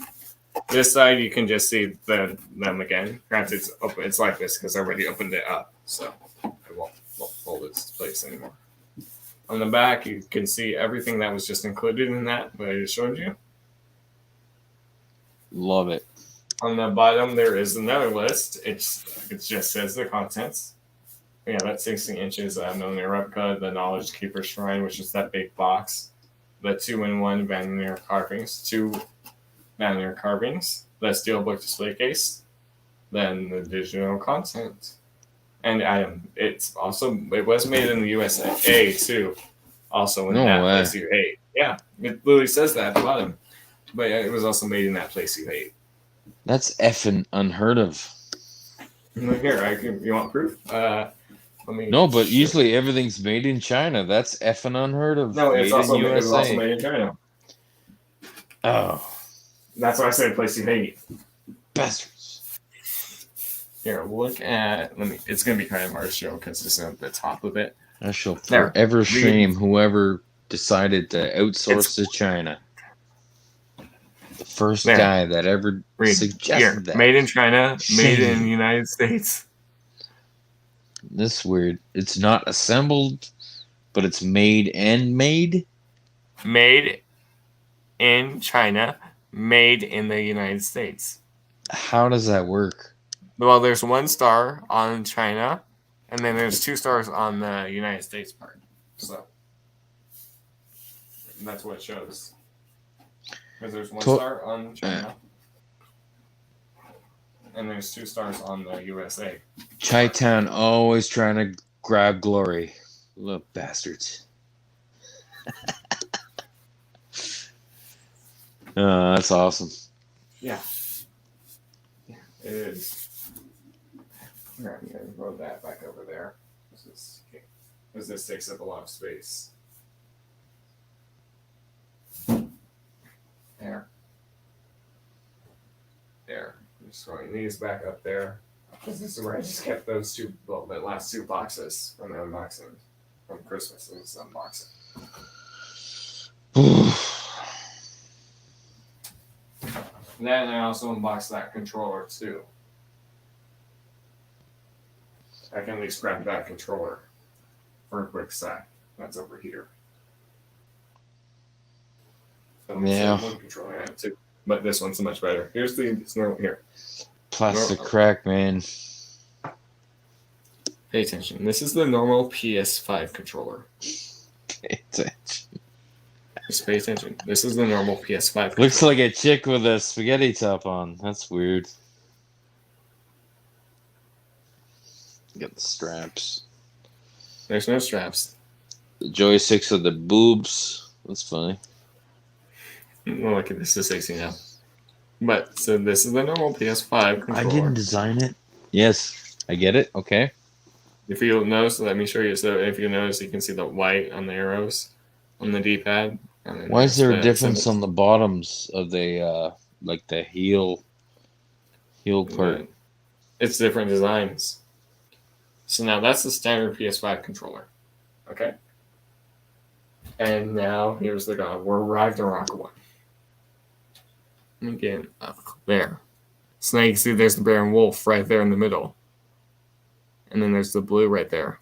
This side you can just see them again. Granted, it's open. It's like this because I already opened it up, so it won't hold its place anymore. On the back, you can see everything that was just included in that I just showed you. Love it. On the bottom, there is another list. It just says the contents. Yeah, that's 16 inches. Mjolnir replica, the Knowledge Keeper Shrine, which is that big box. The 2-in-1 Vanir carvings. 2 Vanir carvings. The Steelbook display case. Then the digital content. And it was made in the USA too. Also in that place you hate. Yeah, it literally says that at the bottom. But it was also made in that place you hate. That's effing unheard of. Here, you want proof? Let me. No, but show- usually everything's made in China. That's effing unheard of. No, made in it's also USA. made in China. Oh, That's why I said a place you hate. bastards. Here, look at. Let me. It's gonna be kind of hard to show because it's at the top of it. I shall There. forever shame whoever decided to outsource to China. The first There. guy that ever Read. suggested Here, that. made in China, made Shame. in the United States. This weird. It's not assembled, but it's made and made. Made in China, made in the United States. How does that work? Well, there's 1 star on China, and then there's 2 stars on the United States part. So that's what it shows. Because there's 1 star on China, and there's 2 stars on the USA. Chi-Town always trying to grab glory. Little bastards. That's awesome. Yeah. Yeah, it is. Here, I'm going to throw that back over there. Because this takes up a lot of space. There. There. I'm just throwing these back up there. Because this is where I just kept those two, well, the last 2 boxes from the unboxing. From Christmas's unboxing. Then I also unboxed that controller too. I can at least grab that controller for a quick sec. That's over here. So Yeah. one controller I have too. But this one's much better. Here's this normal here. Plastic crack, man. Pay attention. This is the normal PS5 controller. Pay attention. Just pay attention. This is the normal PS5 controller. Looks like a chick with a spaghetti top on. That's weird. Got the straps. There's no straps. The joysticks of the boobs. That's funny. Well, look at this. This is 16 now. But so this is the normal PS5 controller. I didn't design it. Yes, I get it. Okay. If you notice, let me show you. So if you notice, you can see the white on the arrows on the D-pad. And then Why is there a the difference symbol. on the bottoms of the like the heel part? It's different designs. So now that's the standard PS5 controller. Okay. And now here's the God of War Ragnarok one. Again, there. So now you can see there's the bear and wolf right there in the middle. And then there's the blue right there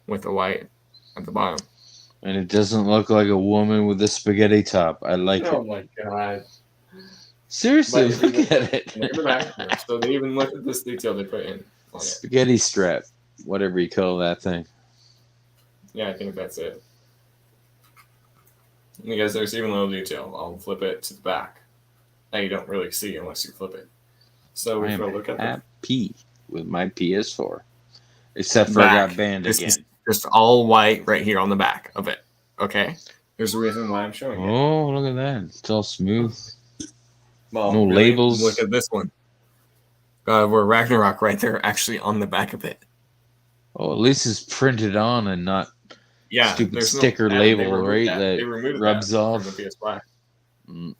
with the white at the bottom. And it doesn't look like a woman with a spaghetti top. I like Oh it. my God. Seriously, But look at it. Look at the back here. So they even look at this detail they put in on it. Spaghetti strap, whatever you call that thing. Yeah, I think that's it. Because there's even a little detail. I'll flip it to the back. That you don't really see unless you flip it. So I we am go look at the happy with my PS4. Except for I back. got banned This again. is just all white right here on the back of it. Okay? There's a reason why I'm showing it. Oh, look at that. It's all smooth. Well, no labels. Look at this one. God of War Ragnarok right there actually on the back of it. Oh, at least it's printed on and not Yeah. stupid there's no- sticker they label, removed right? That. That They removed rubs that off. from the PS5. Mm.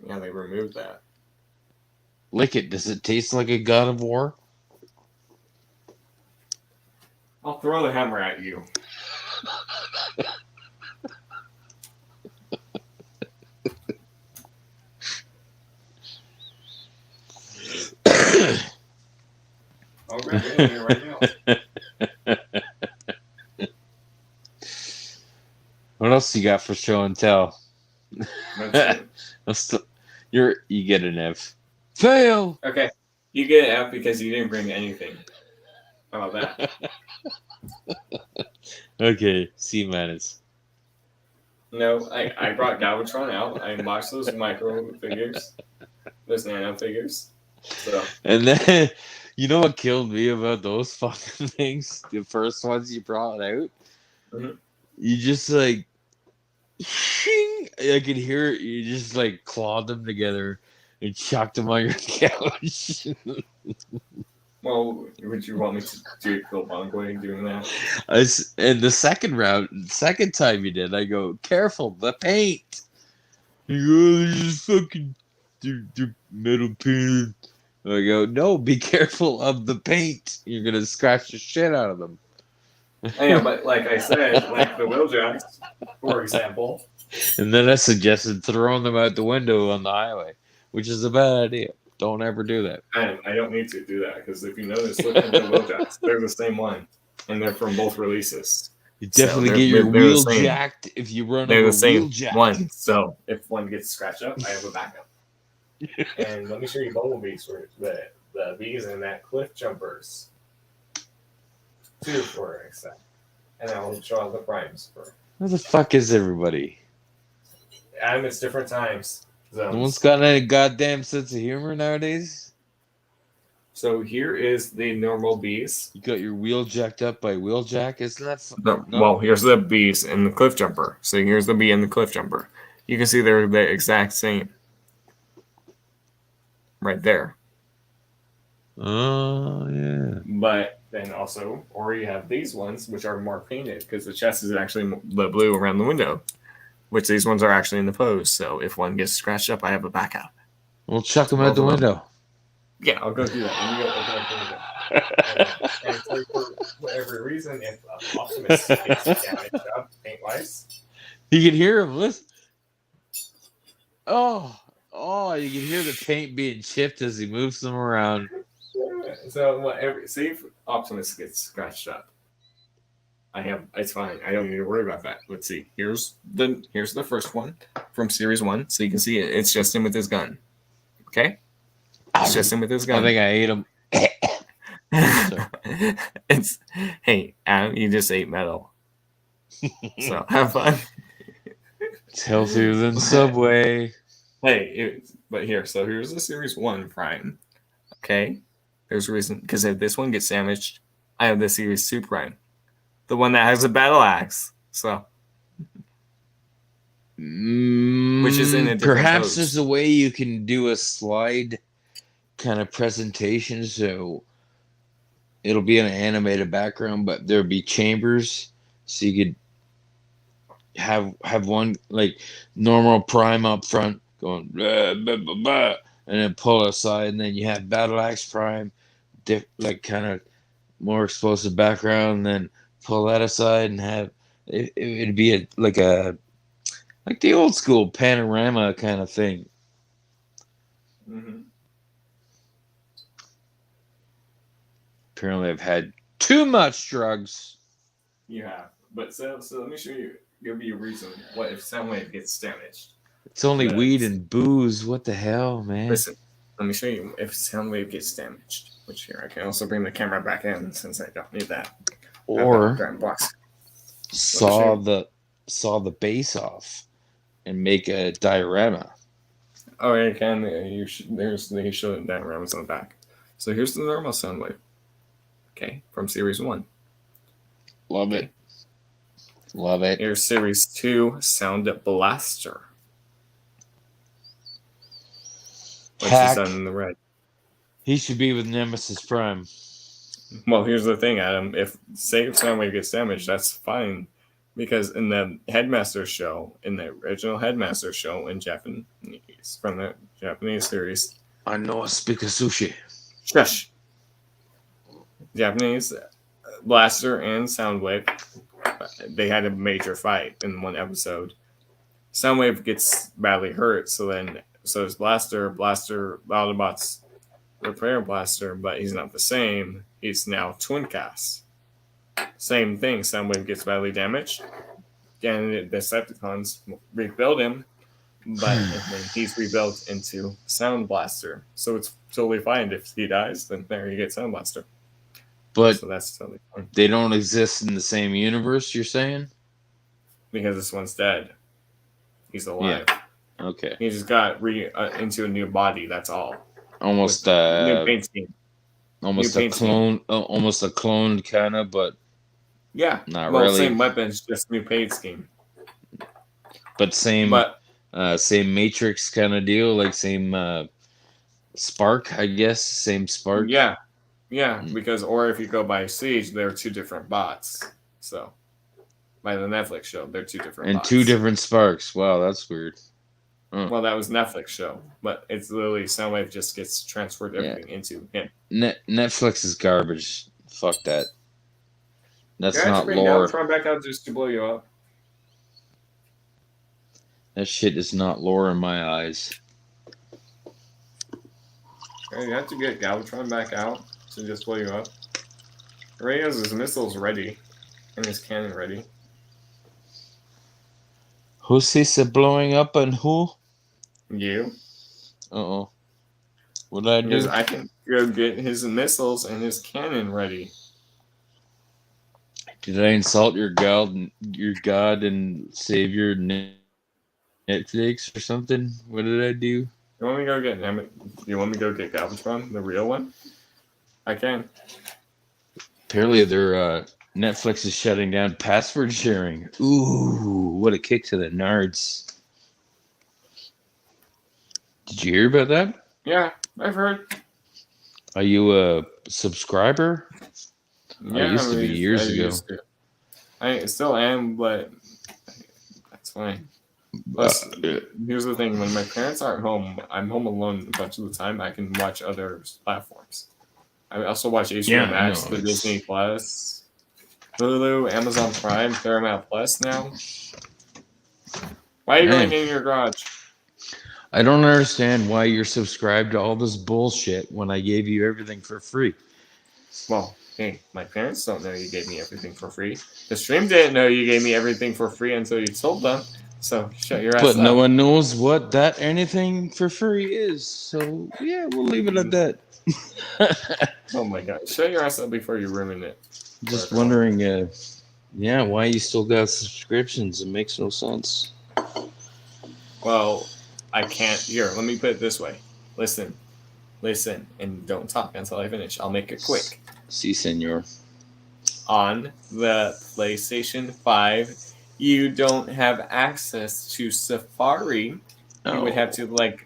Yeah, they removed that. Lick it. Does it taste like a God of War? I'll throw the hammer at you. I'll grab it in here right now. What else you got for show and tell? That's it. You get an F. Fail. Okay, you get an F because you didn't bring anything. How about that? Okay, C minus. No, I brought Galvatron out. I unboxed those micro figures, those nano figures. So And then, you know what killed me about those fucking things? The first ones you brought out? Mhm. You just like, shing, I could hear it. You just like clawed them together. and chucked him on your couch. Well, would you want me to do Phil Bongway doing that? And the second time you did, I go, careful, the paint. You go, they're just fucking, they're metal painted. I go, no, be careful of the paint. You're gonna scratch the shit out of them. Yeah, but like I said, like the Wheeljacks, for example. And then I suggested throwing them out the window on the highway, which is a bad idea. Don't ever do that. I don't need to do that because if you notice, look at the Wheeljacks. They're the same one, and they're from both releases. You definitely So get your they're wheel the same. jacked if you run They're over the same Wheeljack. one. So if one gets scratched up, I have a backup. And let me show you Bumblebees for the bees and that cliff jumpers. 2 for example. And I will draw the primes for Where the fuck is everybody? Adam. It's different times. No one's got any goddamn sense of humor nowadays. So here is the normal bees. You got your wheel jacked up by Wheeljack, isn't that? No. Well, here's the bees and the cliff jumper. So here's the bee and the cliff jumper. You can see they're the exact same. Right there. Oh yeah. But then also, or you have these ones, which are more painted because the chest is actually the blue around the window, which these ones are actually in the pose. So if one gets scratched up, I have a backup. We'll chuck them out the window. Yeah, I'll go do that. You go open up the window. And so for whatever reason, if Optimus gets damaged up paint-wise, You can hear him. Listen. Oh, you can hear the paint being chipped as he moves them around. so whatever. See if Optimus gets scratched up. It's fine. I don't need to worry about that. Let's see. Here's the first one from Series 1. So you can see it. It's just him with his gun. Okay? It's just him with his I gun. think I ate him. It's hey, Adam, you just ate metal. So have fun. It's healthier than Subway. Hey, but here's the Series 1 Prime. Okay? There's a reason. Because if this one gets damaged, I have the Series 2 Prime. The one that has a battle axe. So. Which is in a different perhaps pose. there's a way you can do a slide kind of presentation, so it'll be an animated background, but there'll be chambers, so you could have one like normal Prime up front going blah, blah, blah, blah, and then pull aside, and then you have Battle Axe Prime, like kind of more explosive background, and then pull that aside and have it'd be like the old school panorama kind of thing. Mm-hmm. Apparently, I've had too much drugs. You have. But so let me give you a reason. What if Soundwave gets damaged? It's only Yes. weed and booze. What the hell, man? Listen, let me show you if Soundwave gets damaged. Which here, I can also bring the camera back in since I don't need that. Or Grand box. saw the base off and make a diorama. Oh, yeah, you can. You show the diagrams on the back. So here's the normal Soundwave. Okay, from Series 1. Love it. Love it. Here's Series 2 Sound Blaster. Which Hack. is done in the red. He should be with Nemesis Prime. Well, here's the thing, Adam. If Soundwave gets damaged, that's fine. Because in the Headmaster show, in the original Headmaster show in Japanese, from the Japanese series, I know I speak of sushi. shush. Japanese Blaster and Soundwave, they had a major fight in one episode. Soundwave gets badly hurt, so is Blaster. Autobots repair Blaster, but he's not the same. He's now Twin Cast. Same thing. Soundwave gets badly damaged, and the Decepticons rebuild him, but then he's rebuilt into Sound Blaster. So it's totally fine if he dies. Then there you get Sound Blaster. But So that's totally fine they don't exist in the same universe, you're saying? because this one's dead. He's alive. Okay. He just got into a new body. That's all. Almost New paint scheme. almost new a paint scheme. clone, almost a cloned kind of, but Yeah. Not well, really. Same weapons, just new paint scheme. same But same Matrix kind of deal, like same Spark, I guess, same Spark. Yeah, yeah, Mm. because or if you go by Siege, they're two different bots. So by the Netflix show, they're two different And bots. two different Sparks. Wow, that's weird. Well, that was Netflix show, but it's literally Soundwave just gets transferred Yeah. everything into him. Netflix is garbage. Fuck that. That's You have to not bring lore. Galvatron back out just to blow you up. That shit is not lore in my eyes. Yeah, you have to get Galvatron back out to just blow you up. He already has his missiles ready and his cannon ready. Who sees it blowing up and who? You, Uh-oh. What did I because do? I can go get his missiles and his cannon ready. Did I insult your God and Savior Netflix or something? What did I do? You want me to go get You want me to go get Galvatron, the real one? I can. Apparently, their Netflix is shutting down password sharing. Ooh, what a kick to the nards! Did you hear about that? Yeah, I've heard. Are you a subscriber? Yeah, used to be years ago. I still am, but that's fine. Plus, here's the thing: when my parents aren't home, I'm home alone a bunch of the time. I can watch other platforms. I also watch HBO Yeah, I Max, know, the it's- Disney Plus, Hulu, Amazon Prime, Paramount Plus now. Why are you Man. going in your garage? I don't understand why you're subscribed to all this bullshit when I gave you everything for free. Well, hey, my parents don't know you gave me everything for free. The stream didn't know you gave me everything for free until you told them. So shut your ass But up. no one knows what that anything for free is. So yeah, we'll leave it at that. Oh my god, shut your ass up before you ruin it. Just wondering, why you still got subscriptions? It makes no sense. Well, I can't. Here, let me put it this way. Listen, and don't talk until I finish. I'll make it quick. Si, senor. On the PlayStation 5, you don't have access to Safari. You would have to,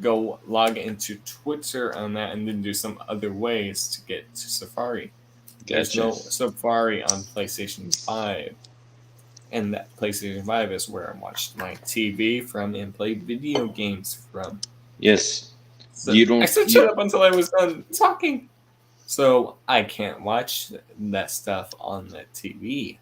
go log into Twitter on that and then do some other ways to get to Safari. There's no Safari on PlayStation 5. And that PlayStation 5 is where I watch my TV from and play video games from. Yes. So You don't- I said shut up until I was done talking. So I can't watch that stuff on the TV.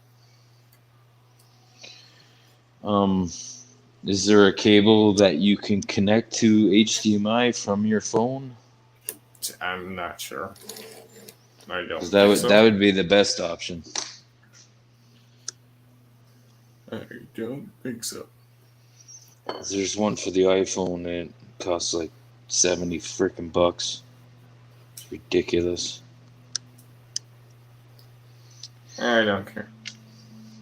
Is there a cable that you can connect to HDMI from your phone? I'm not sure. I don't. 'Cause think so. that would be the best option. I don't think so. There's one for the iPhone and it costs like $70 freaking bucks. It's ridiculous. I don't care.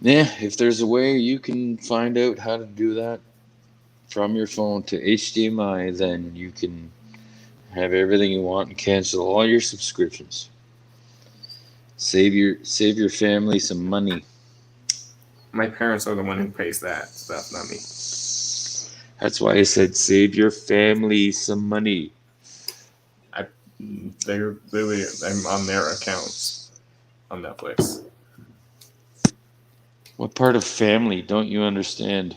Yeah, if there's a way you can find out how to do that from your phone to HDMI, then you can have everything you want and cancel all your subscriptions. Save your family some money. My parents are the one who pays that stuff, not me. That's why I said save your family some money. I'm on their accounts on Netflix. What part of family don't you understand?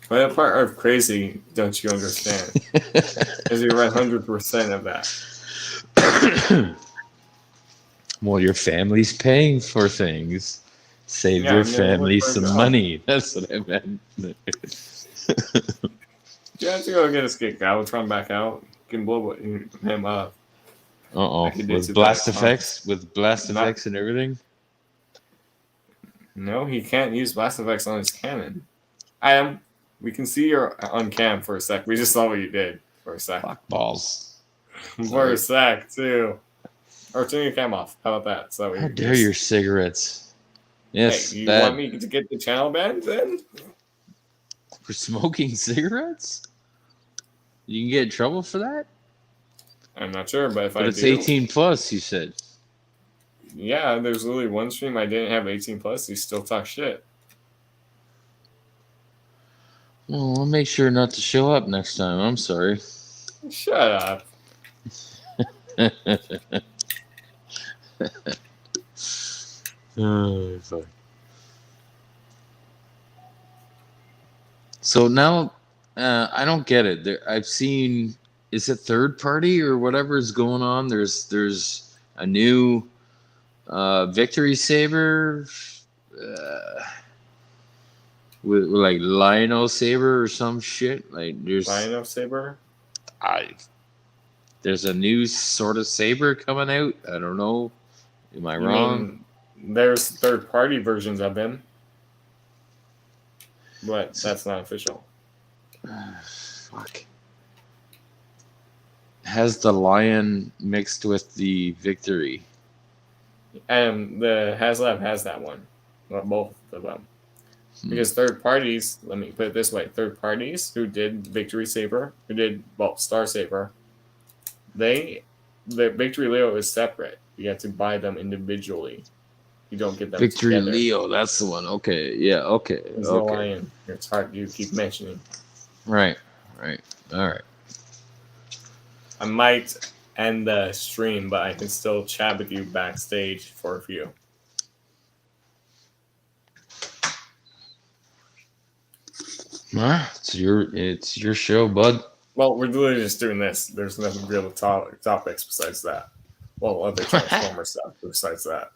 What part of crazy don't you understand? Because you're 100% of that. Well, your family's paying for things. Save Yeah, your I'm gonna family look for a some job. money. That's what I meant. You have to go get Galvatron back out. You can blow him up. Uh-oh. Like you did With to blast that effects? With blast Not- effects and everything? No, he can't use blast effects on his cannon. We can see you're on cam for a sec. We just saw what you did for a sec. Fuck balls. For a sec, too. Or turn your cam off. How about that? So How dare your cigarettes? Yes, Hey, you that want me to get the channel banned then? for smoking cigarettes? You can get in trouble for that? I'm not sure, but if But I it's do, 18 plus, you said. yeah, there's literally one stream I didn't have 18 plus. You still talk shit. Well, I'll make sure not to show up next time. I'm sorry. Shut up. Oh, fuck. So now, I don't get it. I've seen, is it third party or whatever is going on? There's a new victory saber uh, with like Lionel saber or some shit. Like Lion of Saber? there's a new sort of saber coming out. I don't know. Am I You wrong? mean there's third party versions of him, but that's not official. Fuck. Has the lion mixed with the victory? And the HasLab has that one, well, both of them. Because third parties, let me put it this way: third parties who did Victory Saber, who did Star Saber, the Victory Leo is separate. You have to buy them individually. You don't get them Victory together. Leo, that's the one. Okay, yeah, okay, He's the okay. lion. It's hard you keep mentioning. Right, all right. I might end the stream, but I can still chat with you backstage for a few. It's your show, bud. Well, we're literally just doing this. There's nothing real topics besides that. Well, other Transformer stuff besides that.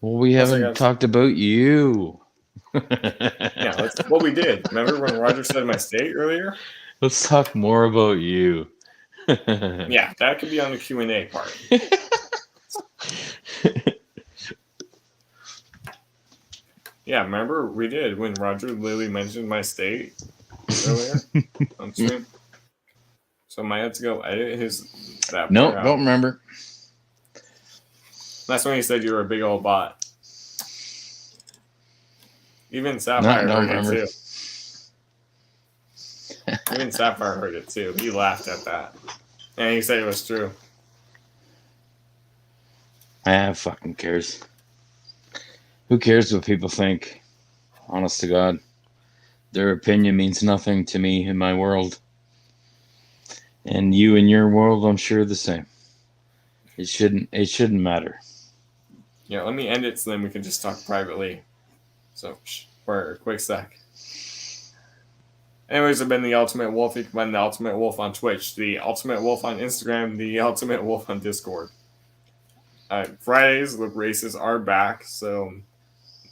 Well, we Plus, I haven't got- talked about you. Yeah, that's what we did. Remember when Roger said my state earlier? Let's talk more about you. Yeah, that could be on the Q&A part. Yeah, remember we did when Roger literally mentioned my state earlier on stream. So I might have to go edit that Nope, part out. don't remember. That's when he said you were a big old bot. Even Sapphire Don't heard remember. it too. Even Sapphire heard it too. He laughed at that. And he said it was true. Fucking cares. Who cares what people think? Honest to God. Their opinion means nothing to me in my world. And you in your world, I'm sure the same. It shouldn't matter. Yeah, let me end it so then we can just talk privately. So, for a quick sec. Anyways, I've been the Ultimate Wolf. You can find the Ultimate Wolf on Twitch, the Ultimate Wolf on Instagram, the Ultimate Wolf on Discord. Fridays, the races are back, so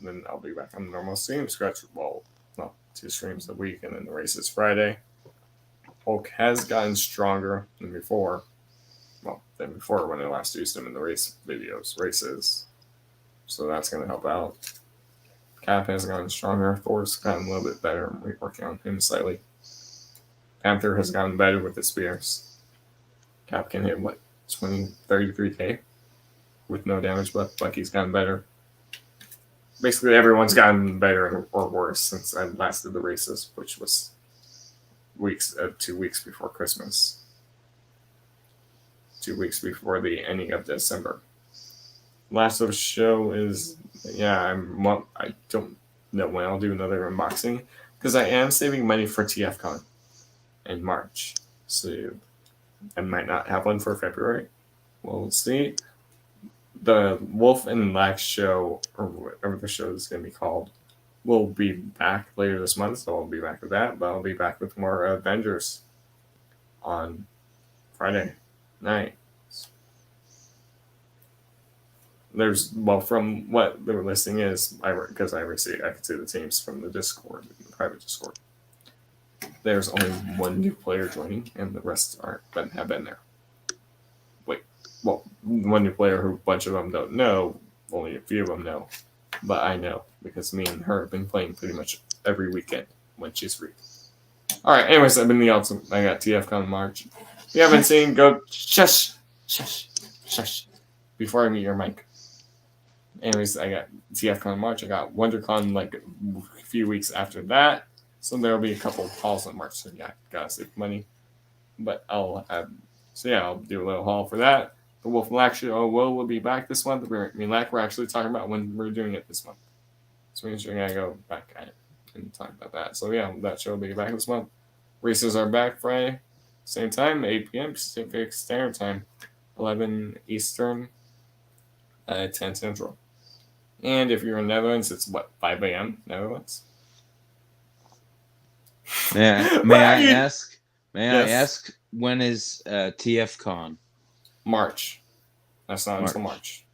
then I'll be back on the normal stream. Well, 2 streams a week, and then the race is Friday. Hulk has gotten stronger than before. Well, than before when I last used him in the races. So that's going to help out. Cap has gotten stronger. Thor's gotten a little bit better. I'm working on him slightly. Panther has gotten better with his spears. Cap can hit, 33k? With no damage, but Bucky's gotten better. Basically, everyone's gotten better or worse since I last did the races, which was 2 weeks before Christmas. 2 weeks before the ending of December. Last of the show is, I don't know when I'll do another unboxing because I am saving money for TFCon in March. So I might not have one for February. We'll see. The Wolf and Lax show, or whatever the show is going to be called, will be back later this month, so I'll be back with that, but I'll be back with more Avengers on Friday night. From what the listing is, because I can see the teams from the Discord, the private Discord. There's only one new player joining, and the rest have been there. One new player who a bunch of them don't know, only a few of them know, but I know because me and her have been playing pretty much every weekend when she's free. All right, anyways, I've been the Ultimate. I got TFCon in March. If you haven't seen, go shush before I mute your mic. Anyways, I got TFCon in March. I got WonderCon like a few weeks after that, so there will be a couple of hauls in March. So yeah, gotta save money, but I'll do a little haul for that. The Wolf and Lack show will be back this month. We're actually talking about when we're doing it this month. So we're going to go back at it and talk about that. So yeah, that show will be back this month. Races are back Friday, same time, 8 p.m. Pacific Standard Time, 11 Eastern, 10 Central. And if you're in Netherlands, it's what, 5 a.m. Netherlands? May I ask? May I Yes. ask when is TFCon? March. That's not until March.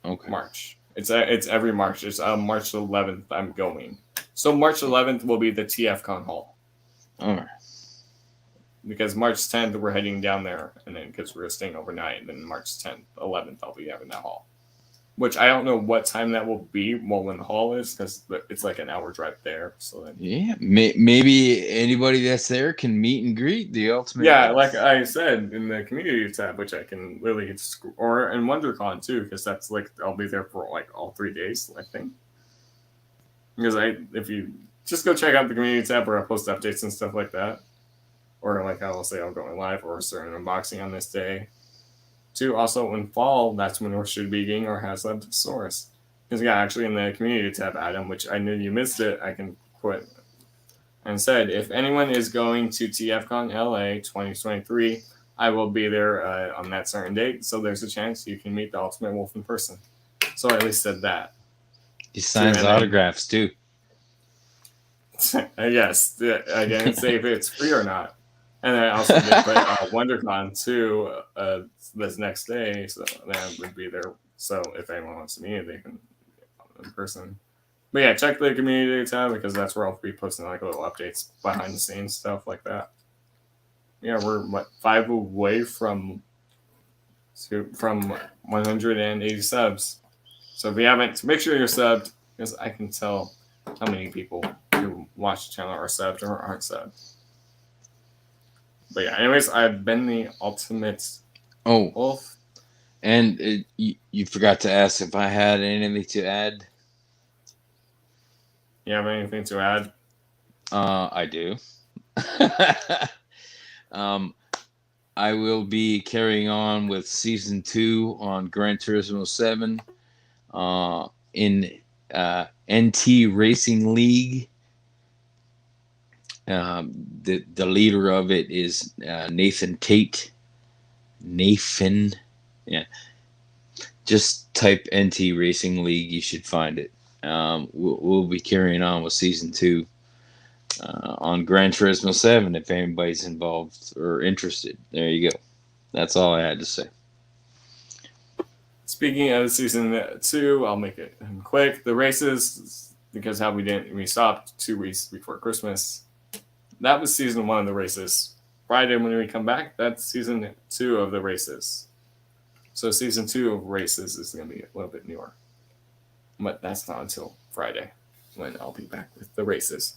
Okay. March. It's every March. It's March 11th. I'm going. So March 11th will be the TFCon Hall. All right. Because March 10th we're heading down there, and then because we're staying overnight, and then March 10th, 11th I'll be having that hall. Which I don't know what time that will be. Well, when the hall is, because it's like an hour drive there. So then, Yeah, maybe anybody that's there can meet and greet the ultimate. yeah, Wolf. like I said in the community tab, which I can really or in WonderCon too, because that's like I'll be there for like all 3 days, I think. Because if you just go check out the community tab where I post updates and stuff like that, or like I'll say I'm going live or a certain unboxing on this day. Too, also in fall, that's when we should be getting our HasLab source. Because yeah, actually in the community tab, Adam, which I knew you missed it, I can quit. And said, if anyone is going to TFCon LA 2023, I will be there on that certain date. So there's a chance you can meet the Ultimate Wolf in person. So I at least said that. He signs autographs too. Yes, I didn't say if it's free or not. And then I also did put WonderCon too this next day, so that would be there. So if anyone wants to meet it, they can in person. But yeah, check the community tab because that's where I'll be posting like little updates, behind the scenes stuff like that. Yeah, we're 5 away from 180 subs. So if you haven't, make sure you're subbed because I can tell how many people who watch the channel are subbed or aren't subbed. But yeah, anyways, I've been the Ultimate Wolf. And you forgot to ask if I had anything to add. You have anything to add? I do. I will be carrying on with Season 2 on Gran Turismo 7 in NT Racing League. The leader of it is Nathan Tate. Nathan, yeah. Just type NT Racing League, you should find it. We'll be carrying on with Season 2 on Gran Turismo 7 if anybody's involved or interested. There you go. That's all I had to say. Speaking of Season 2, I'll make it quick. The races, because how we stopped 2 weeks before Christmas. That was Season 1 of the races. Friday when we come back, that's Season 2 of the races. So Season 2 of races is going to be a little bit newer. But that's not until Friday when I'll be back with the races.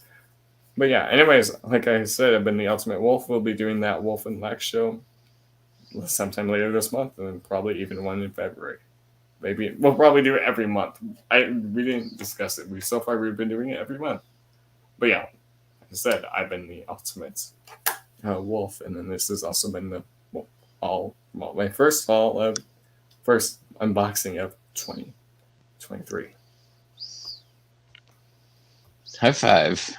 But yeah, anyways, like I said, I've been the Ultimate Wolf. We'll be doing that Wolf and Lex show sometime later this month, and then probably even one in February. Maybe we'll probably do it every month. We didn't discuss it. So far we've been doing it every month. But yeah, like I said, I've been the Ultimate Wolf, and then this has also been my first unboxing of 2023. High five.